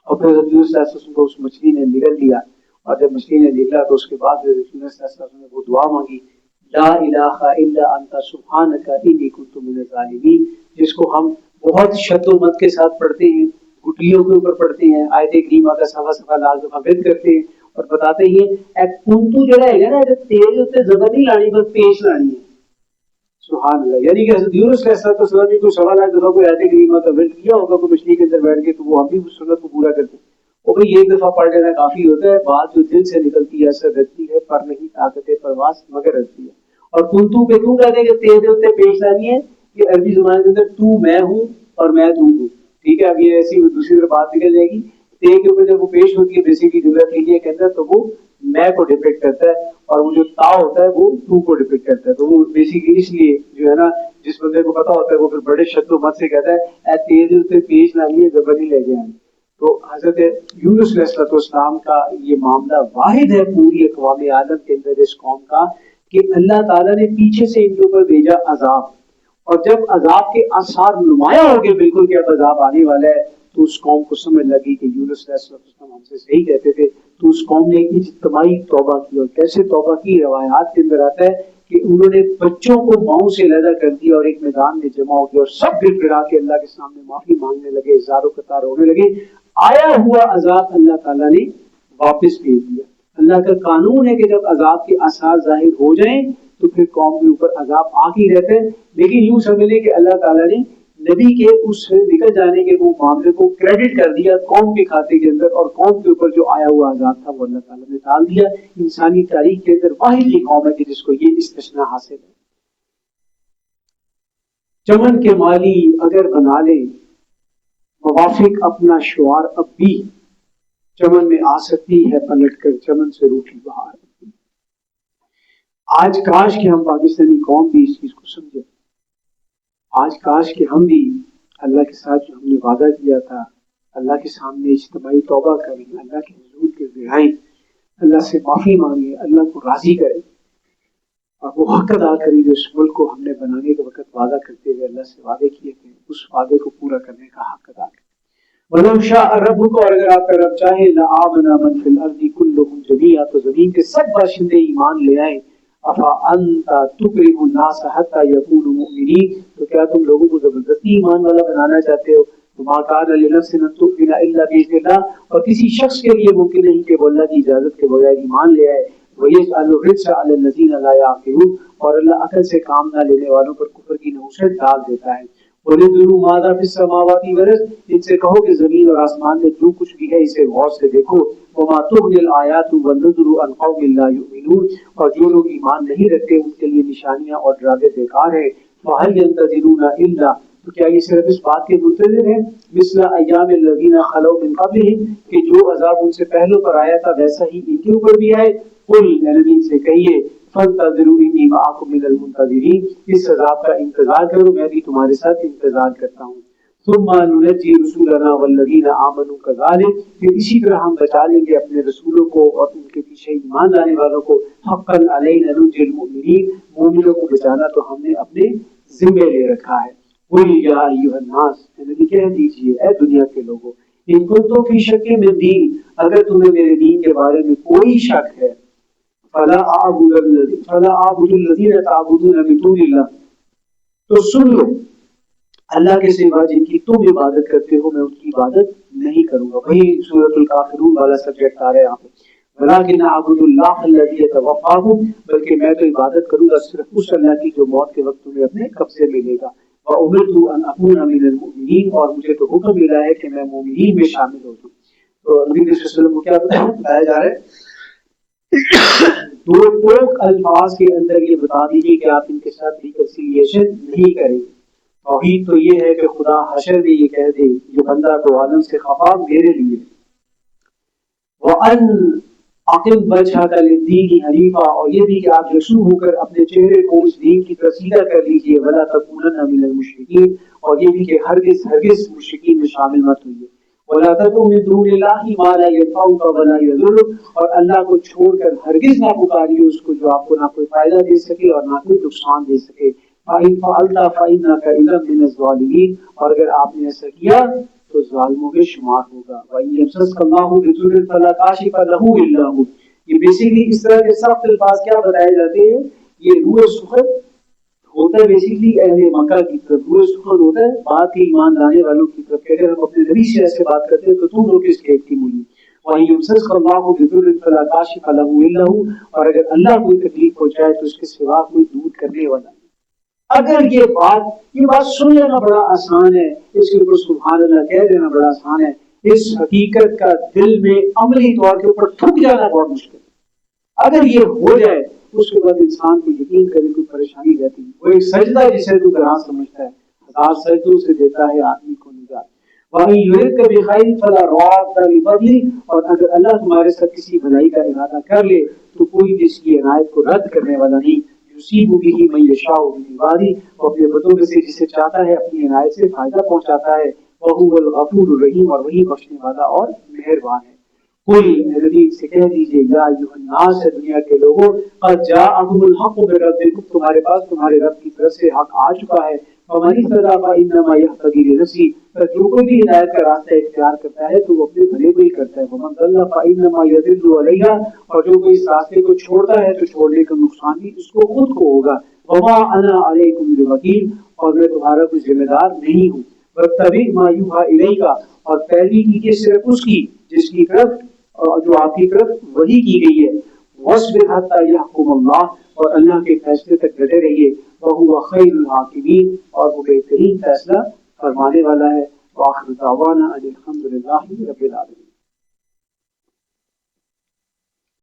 [SPEAKER 2] और फिर यूनुस को उस मछली ने निगल लिया, और जब मछली ने निकला तो उसके बाद यूनुस ने वो दुआ मांगी, ला इलाहा इल्ला अंता सुब्हानका इन्नी कुन्तु मिनज़ ज़ालिमीन, जिसको हम बहुत शद्दोमत के साथ पढ़ते हैं, गुटलियों के ऊपर पढ़ते हैं, आयत करीमा का सफा सफा लाल दफा विद करते हैं और बताते हैं कुंतु जड़ा है ना, तेज उत्ते जबर नहीं लानी, बस पेश लानी है। सुभान अल्लाह। यानी कि हज़रत यूनुस अलैहिस्सलाम ने कोई सवा लाख दफा कोई आयत करीमा का विद किया होगा कोई मछली के अंदर बैठ के, तो वो हम भी उस सुन्नत को पूरा करते हैं। और भाई एक दफा पढ़ लेना काफी होता है, बात जो दिल से निकलती है असर रखती है, पर नहीं ताकत परवास मगर रखती है। और कुंतु पे क्यों कहते हैं कि तेज उत्ते पेश लानी है, कि अरबी जुबान के अंदर तू मैं हूँ और मैं तू हूँ, ठीक है। अब ये ऐसी दूसरी तरफ बात निकल जाएगी। ते के ऊपर जब वो पेश होती है बेसिकली जुमला फिलिया के अंदर, तो वो मैं को डिपिक्ट करता है, और वो जो ता होता है वो तू को डिपिक्ट करता है। तो वो बेसिकली इसलिए जो है ना, जिस बंदे को पता होता है वो फिर बड़े शब्दों मत से कहता है तेज उससे पेश लानी है, जबर नहीं ले जाए। तो हजरत यूनुस अलैहिस्सलाम का ये मामला वाहिद है पूरी अक़वाम आलम के अंदर इस कौम का, कि अल्लाह ताला ने पीछे से इनके ऊपर भेजा अजाब, और जब अजाब के आसार नुमाया हो गए बिल्कुल कि अब अजाब आने वाला है, तो उस कौम को समझ लगी कि यूनुस अलैहिस्सलाम हमसे सही कहते थे। तो उस कौम ने इज्तिमाई तौबा की, और कैसे तौबा की, रवायात के अंदर आता है कि उन्होंने बच्चों को माओ से लदा कर दिया और एक मैदान में जमा हो गया, और सब गिड़गिड़ा के अल्लाह के सामने माफी मांगने लगे, इज़ारो कतार होने लगे। आया हुआ अजाब अल्लाह ताला ने वापस भेज दिया। अल्लाह का कानून है कि जब अजाब के आसार जाहिर हो जाएं तो फिर कौम के ऊपर अजाब आ ही रहता है। लेकिन यूं समझ लें कि अल्लाह ताला ने نبی کے اس نکل جانے کے وہ معاملے کو کریڈٹ کر دیا قوم کے کھاتے کے اندر، اور قوم کے اوپر جو آیا ہوا عذاب تھا وہ اللہ تعالیٰ نے ڈال دیا۔ انسانی تاریخ کے اندر واحد یہ قوم ہے کہ جس کو یہ استثناء حاصل ہے۔ چمن کے مالی اگر بنا لے موافق اپنا شعار، اب بھی چمن میں آ سکتی ہے پلٹ کر چمن سے روٹھی بہار۔ آج کاش کہ ہم پاکستانی قوم بھی اس چیز کو سمجھے، آج کاش کہ ہم بھی اللہ کے ساتھ جو ہم نے وعدہ کیا تھا، اللہ کے سامنے اجتماعی توبہ کریں، اللہ کے حضور کے گڑائیں، اللہ سے معافی مانگیں، اللہ کو راضی کریں اور وہ حق ادا کریں جو اس ملک کو ہم نے بنانے کے وقت وعدہ کرتے ہوئے اللہ سے وعدے کیے تھے، اس وعدے کو پورا کرنے کا حق ادا کریں۔ وَلَوْ شَاءَ رَبُّكَ، اور اگر آپ کا رب چاہے، لَآمَنَ مَن فِي الْأَرْضِ كُلُّهُمْ جَمِيعًا، تو زمین کے سب باشندے ایمان لے آئیں۔ أَفَأَنْتَ تُكْرِهُ النَّاسَ حَتَّى يَكُونُوا مُؤْمِنِينَ، تو کیا تم لوگوں کو زبردستی ایمان والا بنانا چاہتے ہو؟ وَمَا كَانَ لِنَفْسٍ أَن تُؤْمِنَ إِلَّا بِإِذْنِ اللَّهِ، اور کسی شخص کے لیے ممکن نہیں کہ وہ اللہ کی اجازت کے بغیر ایمان لے آئے۔ وَيَجْعَلُ الرِّجْسَ عَلَى الَّذِينَ لَا يَعْقِلُونَ، اور اللہ عقل سے کام نہ لینے والوں پر کفر کی نحوست ڈال دیتا ہے۔ وَلِنْظُرُوا مَاذَا فِي السَّمَاوَاتِ وَالْأَرْضِ، ان سے کہو کہ زمین اور آسمان میں جو کچھ بھی ہے اسے غور سے دیکھو۔ وَمَا تُغْنِي الْآيَاتُ وَالنُّذُرُ عَنْ قَوْمٍ لَا يُؤْمِنُونَ، اور جو لوگ ایمان نہیں رکھتے ان کے لیے نشانیاں اور ڈرامے بیکار ہیں۔ فَهَلْ يَنتَظِرُونَ إِلَّا، تو کیا یہ صرف اس بات کے منتظر ہیں، مِثْلَ أَيَّامِ الَّذِينَ خَلَوْا مِن قَبْلِهِمْ، کہ جو عذاب ان سے پہلوں پر آیا تھا ویسا ہی ان کے اوپر بھی آئے۔ قُلْ، نبی سے کہیے، فَانتَظِرُوا إِنِّي مَعَكُم مِّنَ الْمُنتَظِرِينَ، اس عذاب کا انتظار کرو، میں بھی تمہارے ساتھ انتظار کرتا ہوں۔ ثُمَّ نُنَجِّي رُسُلَنَا وَالَّذِينَ آمَنُوا كَذَلِكَ، پھر اسی طرح ہم بچا لیں گے اپنے رسولوں کو اور ان کے پیچھے ایمان لانے والوں کو۔ حَقًّا عَلَيْنَا نُنجِي الْمُؤْمِنِينَ، مومنوں کو بچانا تو ہم نے اپنے ذمے لے رکھا ہے۔ قُلْ يَا أَيُّهَا النَّاسُ، نبی کہہ دیجئے اے دنیا کے لوگوں، إِن كُنتُمْ فِي شَكٍّ مِّن دِينِي، اگر تمہیں میرے دین کے بارے میں کوئی شک ہے، فَلَا أَعْبُدُ الَّذِينَ تَعْبُدُونَ مِن دُونِ اللَّهِ، تو سن لو، اللہ کے سوا جن کی تم عبادت کرتے ہو میں ان کی عبادت نہیں کروں گا۔ وہی سورۃ الکافرون والا سبجیکٹ آ رہا ہے یہاں پہ، وَلَٰكِنْ أَعْبُدُ اللَّهَ الَّذِي يَتَوَفَّاكُمْ، بلکہ میں تو عبادت کروں گا صرف اس اللہ کی جو موت کے وقت تمہیں اپنے قبضے میں لے گا۔ وَأُمِرْتُ أَنْ أَكُونَ مِنَ الْمُؤْمِنِينَ، اور مجھے تو حکم ملا ہے کہ میں مومنین میں شامل ہو جاؤں۔ تو نبی صلی اللہ علیہ وسلم کو کیا بتایا جا رہا ہے؟ دو ٹوک الفاظ کے اندر یہ بتا دیجیے کہ آپ ان کے ساتھ ریکنسیلیشن نہیں کریں گے۔ توحید تو یہ ہے کہ خدا حشر میں یہ کہہ دے، یہ بندہ تو عالم سے خفا میرے لیے۔ وَأَنْ أَقِمْ وَجْهَكَ لِلدِّينِ حَنِيفًا، اور یہ بھی کہ آپ یکسو ہو کر اپنے چہرے کو اس دین کی طرف سیدھا کر لیجیے۔ وَلَا تَكُونَنَّ مِنَ الْمُشْرِكِينَ، اور یہ بھی کہ ہرگز مشرکین میں شامل مت ہوئیے۔ وَلَا تَدْعُ مِن دُونِ اللَّهِ مَا لَا يَنفَعُكَ وَلَا يَضُرُّكَ، اور اللہ کو چھوڑ کر ہرگز نہ پکاریے اس کو جو آپ کو نہ کوئی فائدہ دے سکے اور نہ کوئی نقصان دے سکے۔ فَإِن فَعَلْتَ فَإِنَّكَ إِذًا مِنَ الظَّالِمِينَ، اور اگر آپ نے ایسا کیا تو ظالموں میں شمار ہوگا۔ وَإِن يَمْسَسْكَ اللَّهُ بِضُرٍّ فَلَا كَاشِفَ لَهُ إِلَّا هُوَ، یہ بیسیکلی اس طرح کے سخت الفاظ کیا بتائے جاتے ہیں، یہ روح سخن ہوتا ہے بیسیکلی اہل مکہ کی طرف، روح سخن ہوتا ہے بات کے ایمان لانے والوں کی طرف، کہ اگر ہم اپنے نبی سے ایسے بات کرتے ہیں تو تم لوگ کس کے کی مولی۔ وَإِن يَمْسَسْكَ اللَّهُ بِضُرٍّ فَلَا كَاشِفَ لَهُ إِلَّا هُوَ، اور اگر اللہ کوئی تکلیف پہنچائے تو اس کے سوا کوئی دور کرنے والا نہیں۔ اگر یہ بات سن لینا بڑا آسان ہے، اس کے اوپر سبحان اللہ کہہ دینا بڑا آسان ہے، اس حقیقت کا دل میں عملی طور کے اوپر ٹھک جانا بہت مشکل ہے۔ اگر یہ ہو جائے اس کے بعد انسان کو یقین کرے کوئی پریشانی رہتی ہے۔ وہ ایک سجدہ جسے تو گراں سمجھتا ہے، 1000 سجدوں سے دیتا ہے آدمی کو نجات۔ وَإِن يُرِدْكَ بِخَيْرٍ فَلَا رَادَّ لِفَضْلِهِ، اور اگر اللہ تمہارے ساتھ کسی بھلائی کا ارادہ کر لے تو کوئی بھی اس کی عنایت کو رد کرنے والا نہیں۔ یصیب به من یشاء من عبادہ، وہ اپنے بندوں میں سے جسے چاہتا ہے اپنی عنایت سے فائدہ پہنچاتا ہے۔ وَهُوَ الْغَفُورُ الرَّحِيمُ، اور وہی بخشنے والا اور مہربان ہے۔ قل، نبی سے کہہ دیجئے، یا ایھا الناس، دنیا کے لوگوں، قد جاءکم الحق من ربکم، تمہارے پاس تمہارے رب کی طرف سے حق آ چکا ہے۔ فمن اهتدى فانما يهتدي لنفسه، جو کوئی بھی ہدایت کا راستہ اختیار کرتا ہے تو وہ اپنے بھلے کو ہی کرتا ہے۔ ومن ضل فانما يضل عليها، اور جو کوئی اس راستے کو چھوڑتا ہے تو چھوڑنے کا نقصان بھی اس کو خود کو ہوگا۔ وما انا علیکم بوکیل، اور میں تمہارا کوئی ذمہ دار نہیں ہوں۔ واتبع ما یوحى الیک، اور پیروی کیجیے صرف اس کی جس کی طرف جو آپ کی طرف وحی کی گئی ہے۔ واصبر حتى يحكم اللہ، اور اللہ کے فیصلے تک ڈٹے رہیے۔ وهو خیر الحاکمین، اور وہ بہترین فیصلہ فرمانے والا ہے۔ وآخر دعوانا ان الحمد للہ رب العالمین۔